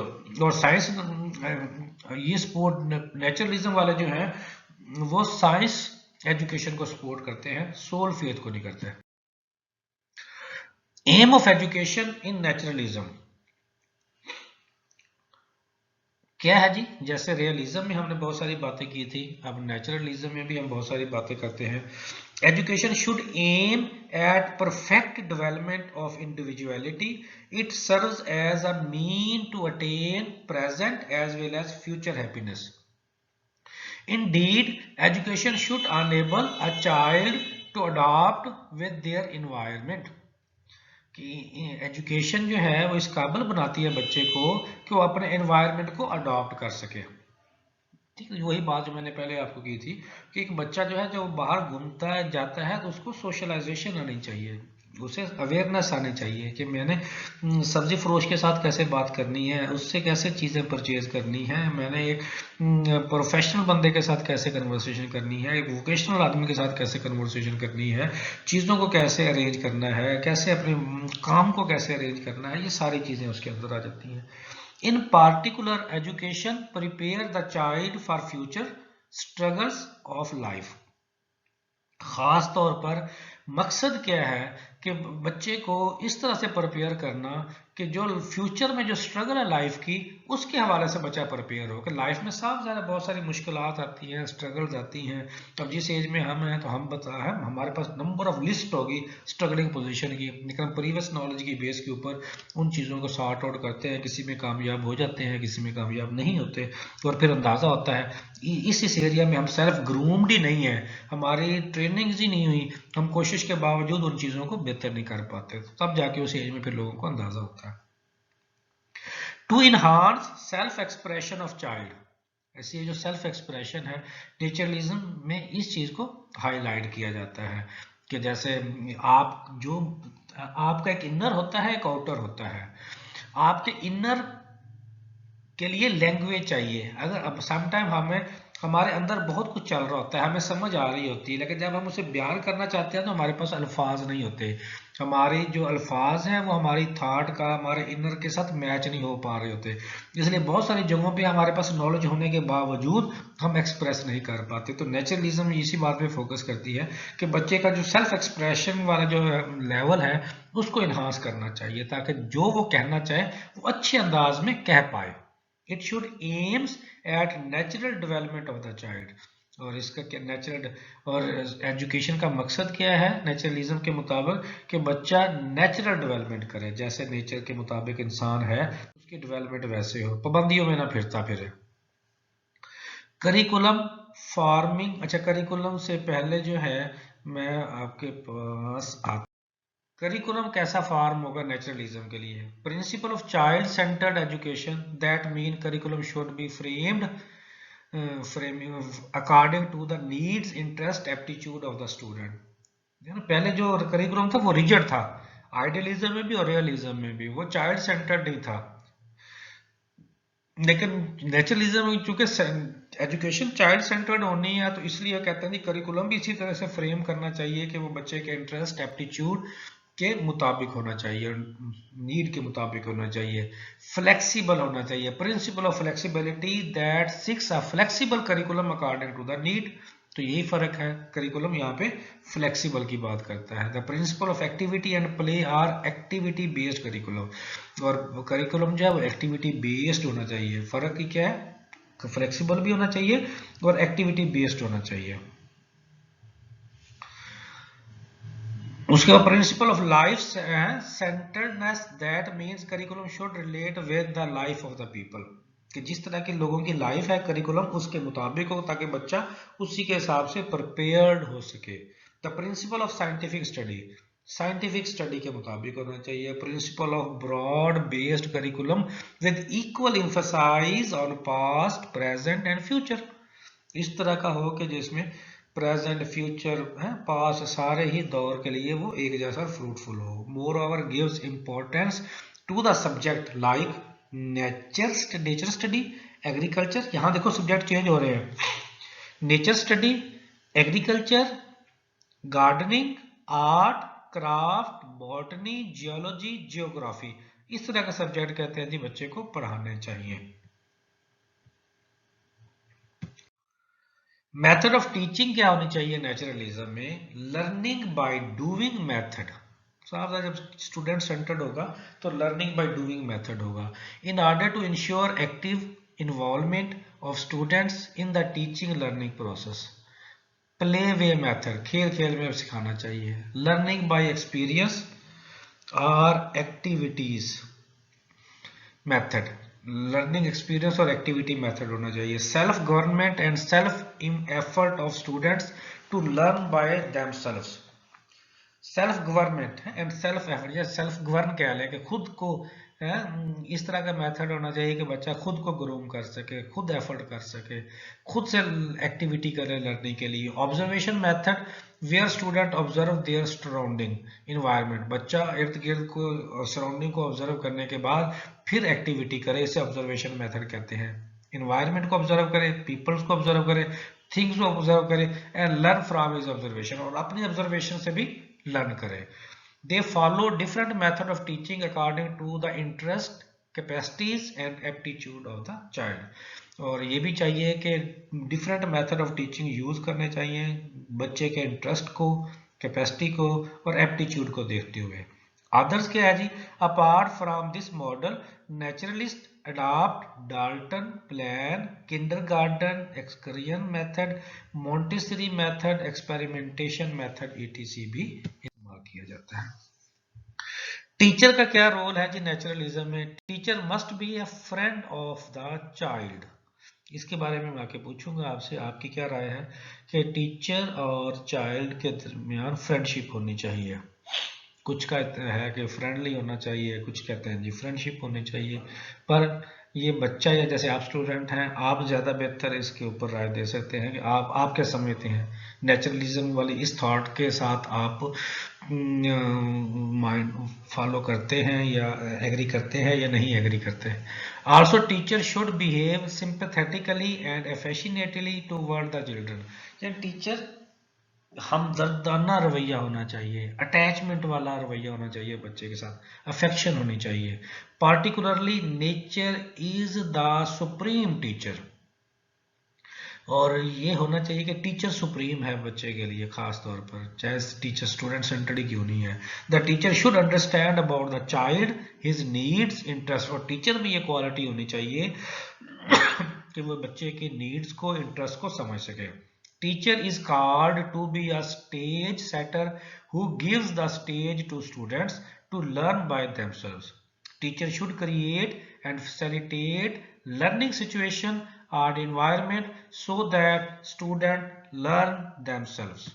और साइंस, ये सपोर्ट नेचुरलिज्म वाले जो हैं वो साइंस एजुकेशन को सपोर्ट करते हैं, सोल फेथ को नहीं करते। Aim of education in naturalism क्या है जी? जैसे रियलिज्म में हमने बहुत सारी बातें की थी, अब नेचुरलिज्म में भी हम बहुत सारी बातें करते हैं। Education should aim at perfect development of individuality. It serves as a mean to attain present as well as future happiness. Indeed, education should enable a child to adapt with their environment. कि education जो है वो इस काबिल बनाती है बच्चे को कि वो अपने एनवायरनमेंट को अडॉप्ट कर सके। ठीक है, वही बात जो मैंने पहले आपको की थी कि एक बच्चा जो है जो बाहर घूमता है जाता है तो उसको सोशलाइजेशन आनी चाहिए, उसे अवेयरनेस आनी चाहिए कि मैंने सब्जी फरोश के साथ कैसे बात करनी है, उससे कैसे चीज़ें परचेज करनी है, मैंने एक प्रोफेशनल बंदे के साथ कैसे कन्वर्सेशन करनी है, एक वोकेशनल आदमी के साथ कैसे कन्वर्सेशन करनी है, चीज़ों को कैसे अरेंज करना है, कैसे अपने काम को कैसे अरेंज करना है, ये सारी चीज़ें उसके अंदर आ जाती हैं। In particular, education prepare the child for future struggles of life. खास तौर पर मकसद क्या है कि बच्चे को इस तरह से प्रिपेयर करना कि जो फ्यूचर में जो स्ट्रगल है लाइफ की, उसके हवाले से बच्चा प्रिपेयर हो कि लाइफ में साफ ज़्यादा बहुत सारी मुश्किलात आती हैं, स्ट्रगल्स आती हैं। अब जिस एज में हम हैं तो हम बता है हमारे पास नंबर ऑफ लिस्ट होगी स्ट्रगलिंग पोजीशन की, लेकिन हम प्रीवियस नॉलेज की बेस के ऊपर उन चीज़ों को सॉर्ट आउट करते हैं, किसी में कामयाब हो जाते हैं, किसी में कामयाब नहीं होते, और फिर अंदाज़ा होता है इस एरिया में हम सेल्फ ग्रूम्ड ही नहीं है, हमारी ट्रेनिंग ही नहीं हुई, हम कोशिश के बावजूद उन चीज़ों को बेहतर नहीं कर पाते, तब जाके उस एज में फिर लोगों को अंदाजा होता है। To enhance self expression of child, ऐसे ये जो सेल्फ एक्सप्रेशन है नेचुरलिज्म में इस चीज़ को हाईलाइट किया जाता है कि जैसे आप जो आपका एक इनर होता है, एक आउटर होता है। आपके इनर के लिए लैंग्वेज चाहिए। अगर अब समटाइम हमें हमारे अंदर बहुत कुछ चल रहा होता है, हमें समझ आ रही होती है, लेकिन जब हम उसे बयान करना चाहते हैं तो हमारे पास अल्फाज नहीं होते, हमारी जो अल्फाज हैं वो हमारी थाट का, हमारे इनर के साथ मैच नहीं हो पा रहे होते, इसलिए बहुत सारी जगहों पे हमारे पास नॉलेज होने के बावजूद हम एक्सप्रेस नहीं कर पाते। तो नेचुरलिज्म इसी बात पे फोकस करती है कि बच्चे का जो सेल्फ एक्सप्रेशन वाला जो लेवल है उसको इन्हांस करना चाहिए, ताकि जो वो कहना चाहे वो अच्छे अंदाज में कह पाए। It should aims at natural development of the child। और इसका क्या नेचुरल और एजुकेशन का मकसद क्या है नेचुरलिज्म के मुताबिक कि बच्चा नेचुरल डेवलपमेंट करे, जैसे नेचर के मुताबिक इंसान है उसकी डेवलपमेंट वैसे हो, पाबंदियों में ना फिरता फिरे। करिकुलम फार्मिंग, अच्छा करिकुलम से पहले जो है मैं आपके पास करिकुलम कैसा फॉर्म होगा नेचुरलिज्म के लिए? Principle of child centred education, that mean curriculum should be framed according to the needs, interest, aptitude of the student. पहले जो करिकुलम था वो रिजिड था, आइडियलिज्म में भी और रियलिज्म में भी, वो चाइल्ड सेंटर्ड नहीं था। लेकिन नेचुरलिज्म में चूंकि एजुकेशन चाइल्ड सेंटर्ड होनी है तो इसलिए कहते हैं कि करिकुलम भी इसी तरह से फ्रेम करना चाहिए कि वो बच्चे के इंटरेस्ट, एप्टीट्यूड के मुताबिक होना चाहिए, नीड के मुताबिक होना चाहिए, फ्लेक्सिबल होना चाहिए। Principle of flexibility that seeks a flexible curriculum according to the need. तो यही फर्क है, करिकुलम यहाँ पे फ्लेक्सिबल की बात करता है। The principle of activity and play or activity based curriculum, और करिकुलम जो है वो एक्टिविटी बेस्ड होना चाहिए। फर्क ही क्या है, फ्लेक्सिबल भी होना चाहिए और एक्टिविटी बेस्ड होना चाहिए। उसके बाद principle of life centredness, that means curriculum should relate with the life of the people. कि जिस तरह के लोगों की लाइफ है करिकुलम उसके मुताबिक हो, ताकि बच्चा उसी के हिसाब से प्रिपेयर्ड हो सके। The principle of scientific study के मुताबिक होना चाहिए। Principle of broad based curriculum with equal emphasise on past, present and future. इस तरह का हो कि जिसमें प्रेजेंट, फ्यूचर है, पास, सारे ही दौर के लिए वो एक जैसा फ्रूटफुल हो। Moreover gives importance to the subject like nature study, agriculture. यहाँ देखो सब्जेक्ट चेंज हो रहे हैं, nature study, agriculture, gardening, art, craft, botany, geology, geography. इस तरह का सब्जेक्ट कहते हैं जी बच्चे को पढ़ाने चाहिए। मेथड ऑफ टीचिंग क्या होनी चाहिए नेचुरलिज्म में? Learning by doing method. साफ जब स्टूडेंट सेंटर्ड होगा तो लर्निंग बाय डूइंग मेथड होगा। In order to ensure active involvement of students in the teaching learning process. Play way method, खेल खेल में सिखाना चाहिए। लर्निंग बाय एक्सपीरियंस और एक्टिविटीज मेथड, लर्निंग एक्सपीरियंस और एक्टिविटी मेथड होना चाहिए। Self government and self effort of students to learn by themselves. Self government and self effort, या सेल्फ गवर्न कह लें कि खुद को है, इस तरह का मेथड होना चाहिए कि बच्चा खुद को ग्रूम कर सके, खुद एफर्ट कर सके, खुद से एक्टिविटी करे लर्निंग के लिए। Observation method where student observe their surrounding environment, बच्चा इर्द गिर्द को सराउंडिंग को ऑब्जर्व करने के बाद फिर एक्टिविटी करे, इसे ऑब्जर्वेशन मेथड कहते हैं। इन्वायरमेंट को ऑब्जर्व करे, पीपल्स को ऑब्जर्व करे, थिंग्स को ऑब्जर्व करे and learn from his observation, और अपनी ऑब्जर्वेशन से भी लर्न करे। They follow different method of teaching according to the interest, capacities and aptitude of the child. और ये भी चाहिए कि different method of teaching use करने चाहिए बच्चे के इंटरेस्ट को, कैपेसिटी को और एप्टीट्यूड को देखते हुए। अदर्स क्या है जी? Apart from this model naturalist adopt Dalton plan, kindergarten, excursion method, Montessori method, experimentation method etc भी इस्तेमाल किया जाता है। टीचर का क्या रोल है जी नेचुरलिज्म में? Teacher must be A friend of the child. इसके बारे में मैं आके पूछूंगा आपसे, आपकी क्या राय है कि टीचर और चाइल्ड के दरमियान फ्रेंडशिप होनी चाहिए। कुछ कहते हैं कि फ्रेंडली होना चाहिए, कुछ कहते हैं जी फ्रेंडशिप होनी चाहिए। पर ये बच्चा या जैसे आप स्टूडेंट हैं, आप ज़्यादा बेहतर इसके ऊपर राय दे सकते हैं कि आप क्या समझते हैं नेचुरलिज्म वाली इस थॉट के साथ आप माइंड फॉलो करते हैं या एग्री करते हैं या नहीं एग्री करते हैं। Also teacher should behave sympathetically and affectionately toward the children. यानी टीचर हमदर्दाना रवैया होना चाहिए, अटैचमेंट वाला रवैया होना चाहिए बच्चे के साथ, अफेक्शन होनी चाहिए। Particularly nature is the supreme teacher, और ये होना चाहिए कि टीचर सुप्रीम है बच्चे के लिए खास तौर पर, चाहे टीचर स्टूडेंट सेंटर्ड ही क्यों नहीं है। The teacher should understand about the child, his needs, interest, और टीचर में ये क्वालिटी होनी चाहिए कि वो बच्चे के नीड्स को, इंटरेस्ट को समझ सके। Teacher is called to be a stage setter who gives the stage to students to learn by themselves. Teacher should create and facilitate learning situation or environment so that students learn themselves.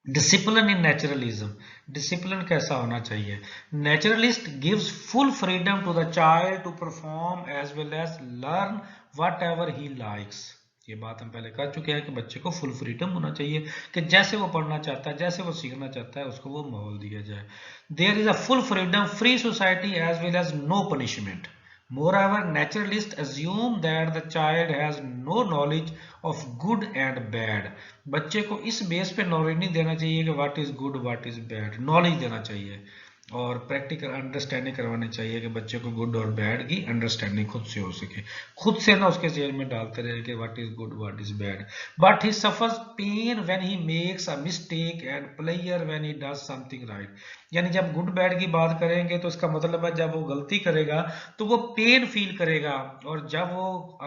Discipline in naturalism, discipline कैसा होना चाहिए? Naturalist gives full freedom to the child to perform as well as learn whatever he likes. ये बात हम पहले कर चुके हैं कि बच्चे को फुल फ्रीडम होना चाहिए कि जैसे वो पढ़ना चाहता है, जैसे वो सीखना चाहता है, उसको वो माहौल दिया जाए। There is a full freedom, free society as well as no punishment. Moreover, naturalists assume that the child has no knowledge of good and bad. बच्चे को इस बेस पे नॉलेज नहीं देना चाहिए कि what is good what is bad, knowledge देना चाहिए और प्रैक्टिकल अंडरस्टैंडिंग करवानी चाहिए कि बच्चे को गुड और बैड की अंडरस्टैंडिंग खुद से हो सके, खुद से ना उसके जेल में डालते रहे कि what is good what is bad. But he suffers pain when he makes a mistake and player when he does something right. यानी जब गुड बैड की बात करेंगे तो इसका मतलब है जब वो गलती करेगा तो वो पेन फील करेगा, और जब वो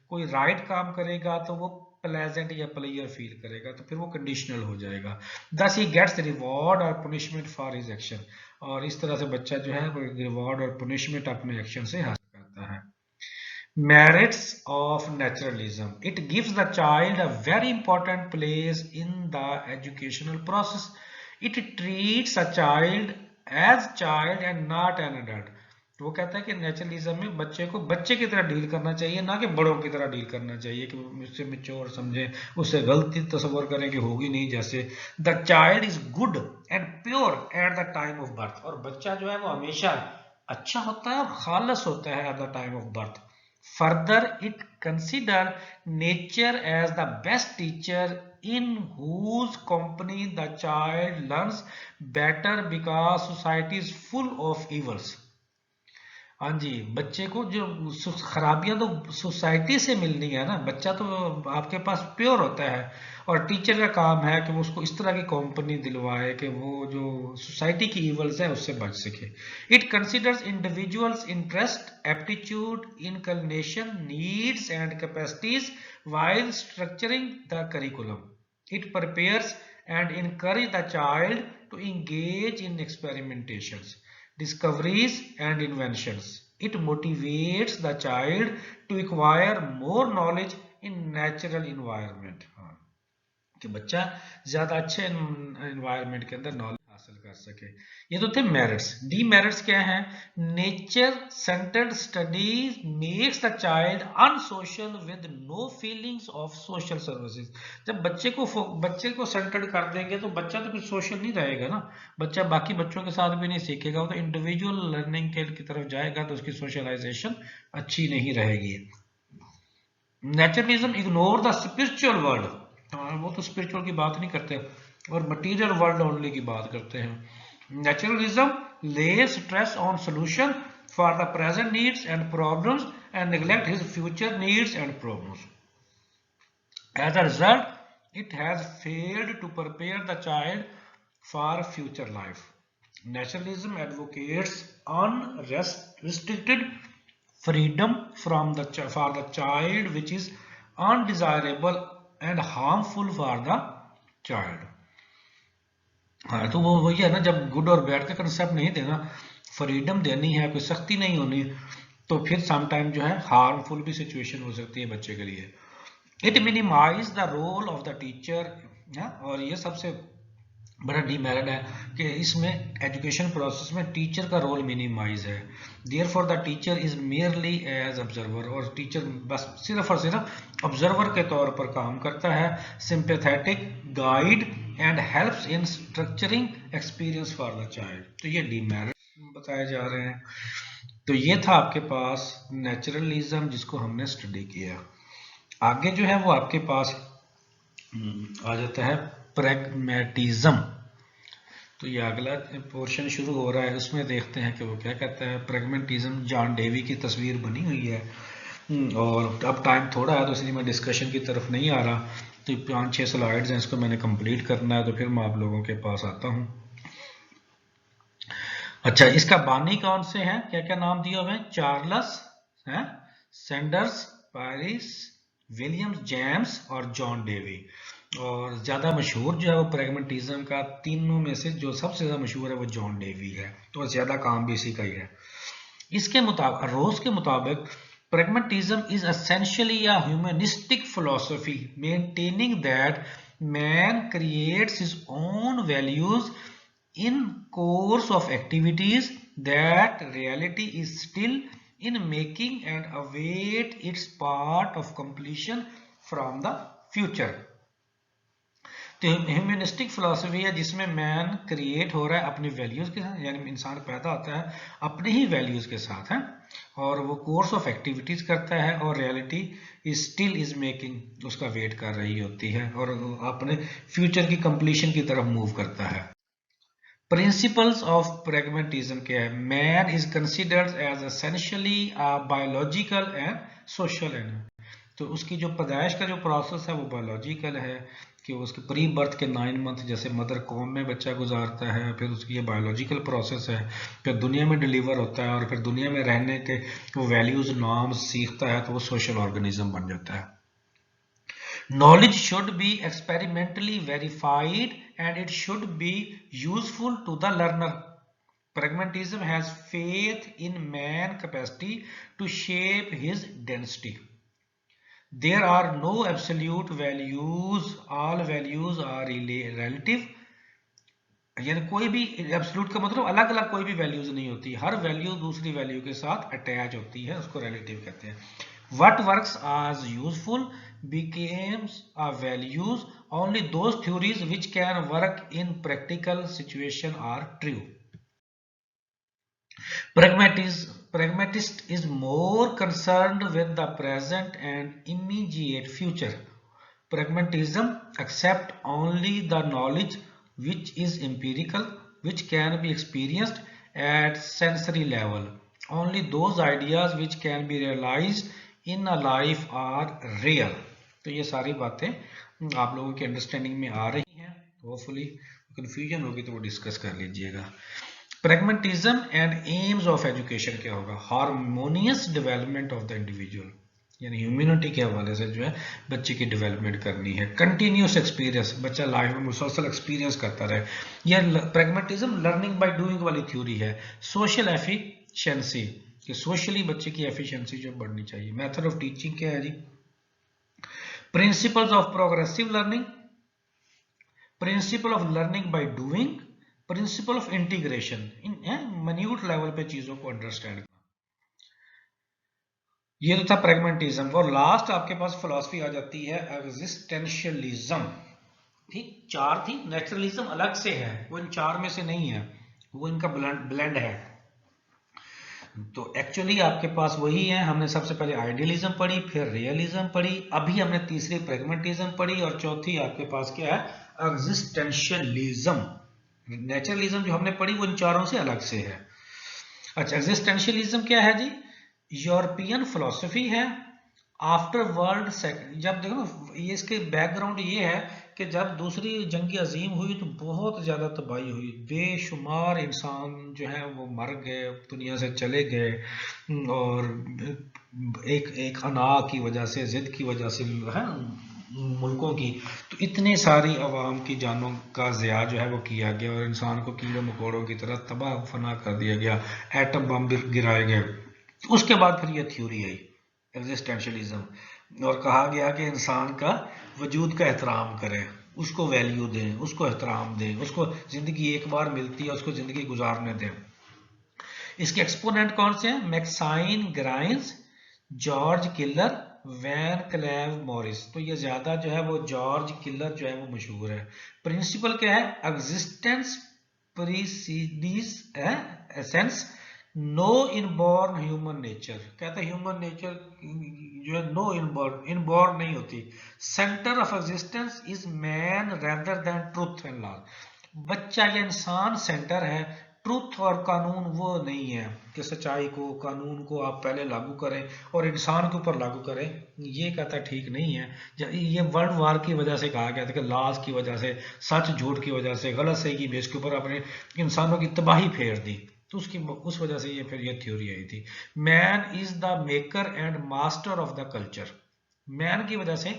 कोई राइट काम करेगा तो वो प्लेजेंट या प्लेयर फील करेगा, तो फिर वो कंडीशनल हो जाएगा। दस ही गेट्स रिवॉर्ड और पुनिशमेंट फॉर हिज एक्शन, और इस तरह से बच्चा जो है वो रिवॉर्ड और पुनिशमेंट अपने एक्शन से हासिल करता है। Merits of naturalism. It gives the child a very important place in the educational process. It treats a child as child and not an adult. वो कहता है कि नेचुरलिज्म में बच्चे को बच्चे की तरह डील करना चाहिए, ना कि बड़ों की तरह डील करना चाहिए कि उससे मैच्योर समझें, उससे गलती तस्वर करें कि होगी नहीं जैसे। The child is good and pure at the time of birth, और बच्चा जो है वो हमेशा अच्छा होता है और खालस होता है at the time of birth. Further, it considered nature as the best teacher in whose company the child learns better because society is full of evils. हाँ जी, बच्चे को जो खराबियां तो सोसाइटी से मिलनी है ना, बच्चा तो आपके पास प्योर होता है और टीचर का काम है कि वो उसको इस तरह की कंपनी दिलवाए कि वो जो सोसाइटी की इवल्स है उससे बच सके। It considers individuals interest, aptitude, inclination, needs and capacities while structuring the curriculum. It prepares and encourages the child to engage in experimentations, discoveries and inventions. It motivates the child to acquire more knowledge in natural environment. कि बच्चा ज्यादा अच्छे environment के अंदर knowledge हासिल कर सके। ये तो थे मेरिट्स। डी मेरिट्स क्या है? Nature centred studies makes the child unsocial with no feelings of social services. जब बच्चे को सेंटर्ड कर देंगे तो बच्चा तो फिर सोशल नहीं रहेगा ना, बच्चा बाकी बच्चों के साथ भी नहीं सीखेगा, वो तो इंडिविजुअल लर्निंग की तरफ जाएगा तो उसकी सोशलाइजेशन अच्छी नहीं रहेगी। Naturalism ignore the spiritual world, वो तो स्पिरिचुअल की बात नहीं करते और मटीरियल वर्ल्ड ओनली की बात करते हैं। Naturalism lay stress on solution for the present needs and problems and neglect his future needs and problems. As a result it has failed to prepare the child for future life. Naturalism advocates unrestricted freedom for the child which is undesirable and harmful for the child. हाँ, तो वो वही है ना, जब good और bad का concept नहीं देना, फ्रीडम देनी है, कोई सख्ती नहीं होनी, तो फिर समटाइम जो है हार्मफुल भी सिचुएशन हो सकती है बच्चे के लिए। It minimise the role of the teacher, और ये सबसे बड़ा डीमेरिट है कि इसमें एजुकेशन प्रोसेस में टीचर का रोल मिनिमाइज है। Therefore the teacher is merely as observer, और टीचर बस सिर्फ और सिर्फ ऑब्जर्वर के तौर पर काम करता है। Sympathetic guide and helps in structuring experience for the child. तो ये डीमेरिट बताए जा रहे हैं। तो ये था आपके पास नेचुरलिज्म जिसको हमने स्टडी किया। आगे जो है वो आपके पास आ जाता है प्रैग्मेटिज्म। तो ये अगला पोर्शन शुरू हो रहा है, उसमें देखते हैं कि वो क्या कहता है। प्रैग्मेटिज्म, जॉन डेवी की तस्वीर बनी हुई है और अब टाइम थोड़ा है तो इसलिए मैं डिस्कशन की तरफ नहीं आ रहा। तो 5-6 स्लाइड्स हैं, इसको मैंने कंप्लीट करना है तो फिर मैं आप लोगों के पास आता हूँ। अच्छा, इसका बानी कौन से हैं, क्या क्या नाम दिया हुआ है? Charles Sanders, Paris, Williams James और जॉन डेवी। और ज्यादा मशहूर जो है वो प्रैग्मेटिज्म का तीनों में से जो सबसे ज्यादा मशहूर है वो जॉन डेवी है, तो ज्यादा काम भी इसी का ही है। इसके मुताबिक, रोज के मुताबिक, pragmatism is essentially a humanistic philosophy maintaining that man creates his own values in course of activities, that reality is still in making and await its part of completion from the future। तो humanistic philosophy है जिसमें man create हो रहा है अपनी values के साथ, यानी इंसान पैदा होता है अपनी ही वैल्यूज के साथ है, और वो कोर्स ऑफ एक्टिविटीज करता है और reality is still is making, उसका वेट कर रही होती है और अपने फ्यूचर की कंप्लीशन की तरफ मूव करता है। प्रिंसिपल्स ऑफ प्रैग्मेटिज्म क्या है? Man is considered as essentially biological and social animal. तो उसकी जो पैदाइश का जो प्रोसेस है वो बायोलॉजिकल है कि उसके प्री बर्थ के 9 मंथ जैसे मदर कॉम में बच्चा गुजारता है, फिर उसकी ये बायोलॉजिकल प्रोसेस है, फिर दुनिया में डिलीवर होता है और फिर दुनिया में रहने के वो वैल्यूज नॉर्म्स सीखता है तो वो सोशल ऑर्गेनिज्म बन जाता है। Knowledge should be experimentally verified and it should be useful to the learner. Pragmatism has faith in man capacity to shape his density. There are no absolute values, all values are relative. यानी कोई भी absolute का मतलब अलग अलग कोई भी values नहीं होती, हर वैल्यू दूसरी वैल्यू के साथ अटैच होती है, उसको रिलेटिव कहते हैं. What works as useful becomes a values. Only those theories which can work in practical situation are true. Pragmatist is more concerned with the present and immediate future. Pragmatism accepts only the knowledge which is empirical, which can be experienced at sensory level. Only those ideas which can be realized in a life are real. तो ये सारी बातें आप लोगों की understanding में आ रही हैं. होपफुली कंफ्यूजन होगी तो वो डिस्कस कर लीजिएगा. Pragmatism and AIIMS of education क्या होगा? Harmonious development of the individual, यानी ह्यूमैनिटी के हवाले से जो है बच्चे की डेवलपमेंट करनी है. कंटिन्यूस एक्सपीरियंस, बच्चा लाइफ में मुसलसल एक्सपीरियंस करता रहे. यह प्रेगमेटिज्म लर्निंग बाय डूइंग वाली थ्योरी है. सोशल एफिशिएंसी, कि सोशली बच्चे की एफिशिएंसी जो बढ़नी चाहिए. मेथड ऑफ टीचिंग क्या है जी? Principles of progressive learning, principle of learning by doing, principle of integration, in minute level पे चीजों को अंडरस्टैंड करना. ये तो था प्रेगमेटिज्म. और लास्ट आपके पास फिलॉसफी आ जाती है एग्जिस्टेंशियलिज्म. ठीक, चार थी. नेचुरलिज्म अलग से है, वो इन चार में से नहीं है, वो इनका ब्लेंड है. तो एक्चुअली आपके पास वही है. हमने सबसे पहले आइडियलिज्म पढ़ी, फिर रियलिज्म पढ़ी, अभी हमने तीसरी प्रेगमेटिज्म पढ़ी, और चौथी आपके पास क्या है? एग्जिस्टेंशियलिज्म. नेचुरलिज्म जो हमने पढ़ी वो इन चारों से अलग से है. अच्छा, एग्जिस्टेंशियलिज्म क्या है जी? यूरोपियन फिलोसफी है आफ्टर वर्ल्ड सेकंड. जब देखो ना, ये इसके बैकग्राउंड ये है कि जब दूसरी जंग अजीम हुई तो बहुत ज़्यादा तबाही हुई, बेशुमार इंसान जो है वो मर गए, दुनिया से चले गए, और एक अना की वजह से, जिद की वजह से है मुल्कों की, तो इतने सारी अवाम की जानों का ज़िया जो है वो किया गया, और इंसान को कीड़े मकोड़ों की तरह तबाह फना कर दिया गया, एटम बम गिराए गए. उसके बाद फिर ये थ्योरी आई एग्जिस्टेंशियलिज्म, और कहा गया कि इंसान का वजूद का एहतराम करें, उसको वैल्यू दें, उसको एहतराम दें, उसको ज़िंदगी एक बार मिलती है, उसको ज़िंदगी गुजारने दें. इसके एक्सपोनेंट कौन से हैं? मैक्साइन ग्राइंस, जॉर्ज किलर, वैन क्लेव मॉरिस. तो ये ज़्यादा जो है वो जॉर्ज किलर जो है वो मशहूर है. प्रिंसिपल क्या है? Existence precedes essence, no inborn human nature. कहता है ह्यूमन नेचर जो है नो इनबॉर्न नहीं होती. Centre of existence is man rather than truth and law. बच्चा या इंसान सेंटर है, ट्रूथ और कानून वो नहीं है कि सच्चाई को, कानून को आप पहले लागू करें और इंसान के ऊपर लागू करें. ये कहता ठीक नहीं है. ये वर्ल्ड वार की वजह से कहा गया था कि लॉज की वजह से, सच झूठ की वजह से, गलत सही की बेस के ऊपर अपने इंसानों की तबाही फेर दी, तो उस वजह से फिर ये थ्योरी आई थी. Man is the maker and master of the culture. Man की वजह से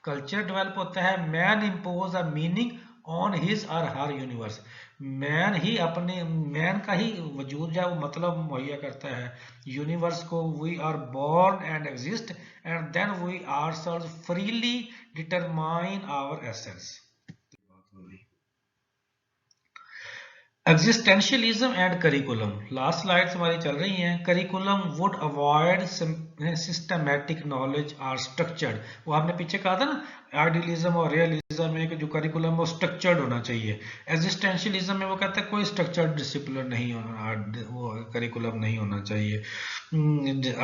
कल्चर डेवलप होता है. Man impose a meaning on his और हर यूनिवर्स. मैन का ही वजूद जो है वो मतलब मुहैया करता है यूनिवर्स को. We are born and exist and then we ourselves freely determine our essence. Existentialism and curriculum. Last slides हमारी चल रही हैं. Curriculum would avoid systematic knowledge or structured. वो आपने पीछे कहा था ना, आइडियलिज्म और रियलिज्म में कि जो करिकुलम वो स्ट्रक्चर्ड होना चाहिए. एग्जिस्टेंशियलिज्म में वो कहता है कोई स्ट्रक्चर्ड डिसिप्लिन नहीं होना, वो करिकुलम नहीं होना चाहिए.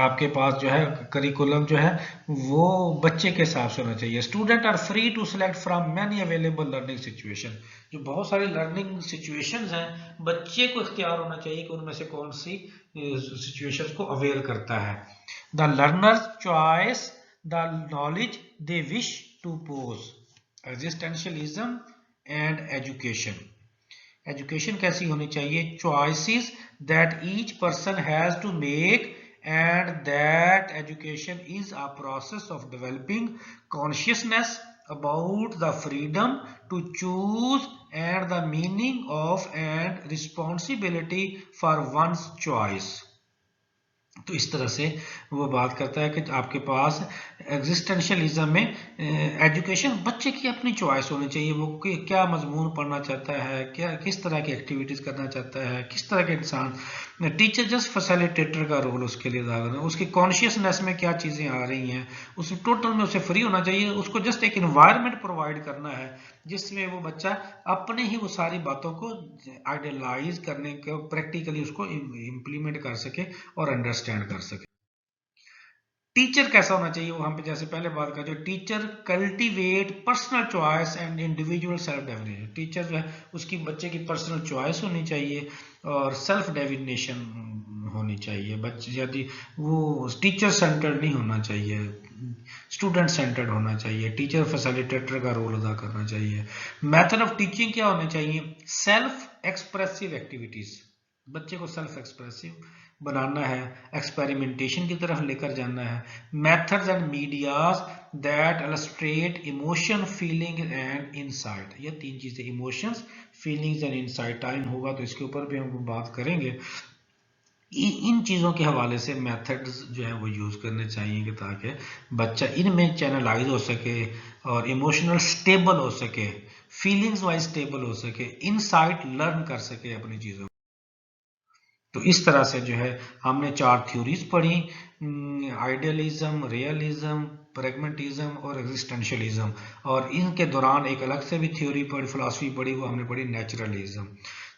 आपके पास जो है करिकुलम जो है वो बच्चे के हिसाब से होना चाहिए. Student are free to select from many available learning situation. जो बहुत सारी लर्निंग सिचुएशंस हैं, बच्चे को इख्तियार होना चाहिए कि उनमें से कौन सी सिचुएशंस को अवेल करता है. The learners choice the knowledge they wish to pose. Existentialism and education. Education कैसी होनी चाहिए? Choices that each person has to make and that education is a process of developing consciousness, about the freedom to choose and the meaning of and responsibility for one's choice। तो इस तरह से वो बात करता है कि आपके पास एग्जिस्टेंशियलिज्म में एजुकेशन बच्चे की अपनी चॉइस होनी चाहिए, वो क्या मजमून पढ़ना चाहता है, क्या किस तरह की एक्टिविटीज करना चाहता है, किस तरह के इंसान। टीचर जस्ट फैसिलिटेटर का रोल उसके लिए अदा करना, उसकी कॉन्शियसनेस में क्या चीज़ें आ रही हैं, उस टोटल में उसे फ्री होना चाहिए, उसको जस्ट एक इन्वायरमेंट प्रोवाइड करना है जिसमें वो बच्चा अपने ही वो सारी बातों को आइडियलाइज करने को प्रैक्टिकली उसको इम्प्लीमेंट कर सके और अंडरस्टैंड कर सके। टीचर कैसा होना चाहिए, वो हम पे जैसे पहले बात कर, जो teacher cultivate personal choice and individual self definition. Teacher जो है उसकी बच्चे की पर्सनल चॉइस होनी चाहिए और सेल्फ डेफिनेशन होनी चाहिए। बच्चे यदि वो टीचर सेंटर्ड नहीं होना चाहिए, स्टूडेंट सेंटर्ड होना चाहिए। टीचर फैसिलिटेटर का रोल अदा करना चाहिए। मेथड ऑफ टीचिंग क्या होने चाहिए, सेल्फ एक्सप्रेसिव एक्टिविटीज, बच्चे को सेल्फ एक्सप्रेसिव बनाना है, एक्सपेरिमेंटेशन की तरफ लेकर जाना है। Methods and medias that illustrate emotion, feeling and insight, ये तीन चीजें, emotions, feelings and insight. Time होगा तो इसके ऊपर भी हम बात करेंगे। इन चीज़ों के हवाले से मेथड्स जो है वो यूज़ करने चाहिए कि ताकि बच्चा इनमें चैनलाइज हो सके और इमोशनल स्टेबल हो सके, फीलिंग्स वाइज स्टेबल हो सके, इनसाइट लर्न कर सके अपनी चीज़ों। तो इस तरह से जो है हमने 4 थ्योरीज पढ़ी, आइडियलिज्म, रियलिज्म, प्रैग्मेटिज्म और एग्जिस्टेंशियलिज्म। और इनके दौरान एक अलग से भी थ्योरी पढ़ी, फिलॉसफी पढ़ी, वो हमने पढ़ी नेचुरलिज्म।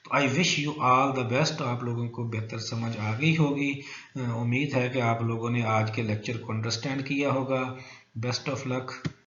तो I wish you all the best, आप लोगों को बेहतर समझ आ गई होगी। उम्मीद है कि आप लोगों ने आज के लेक्चर को अंडरस्टैंड किया होगा। Best of luck.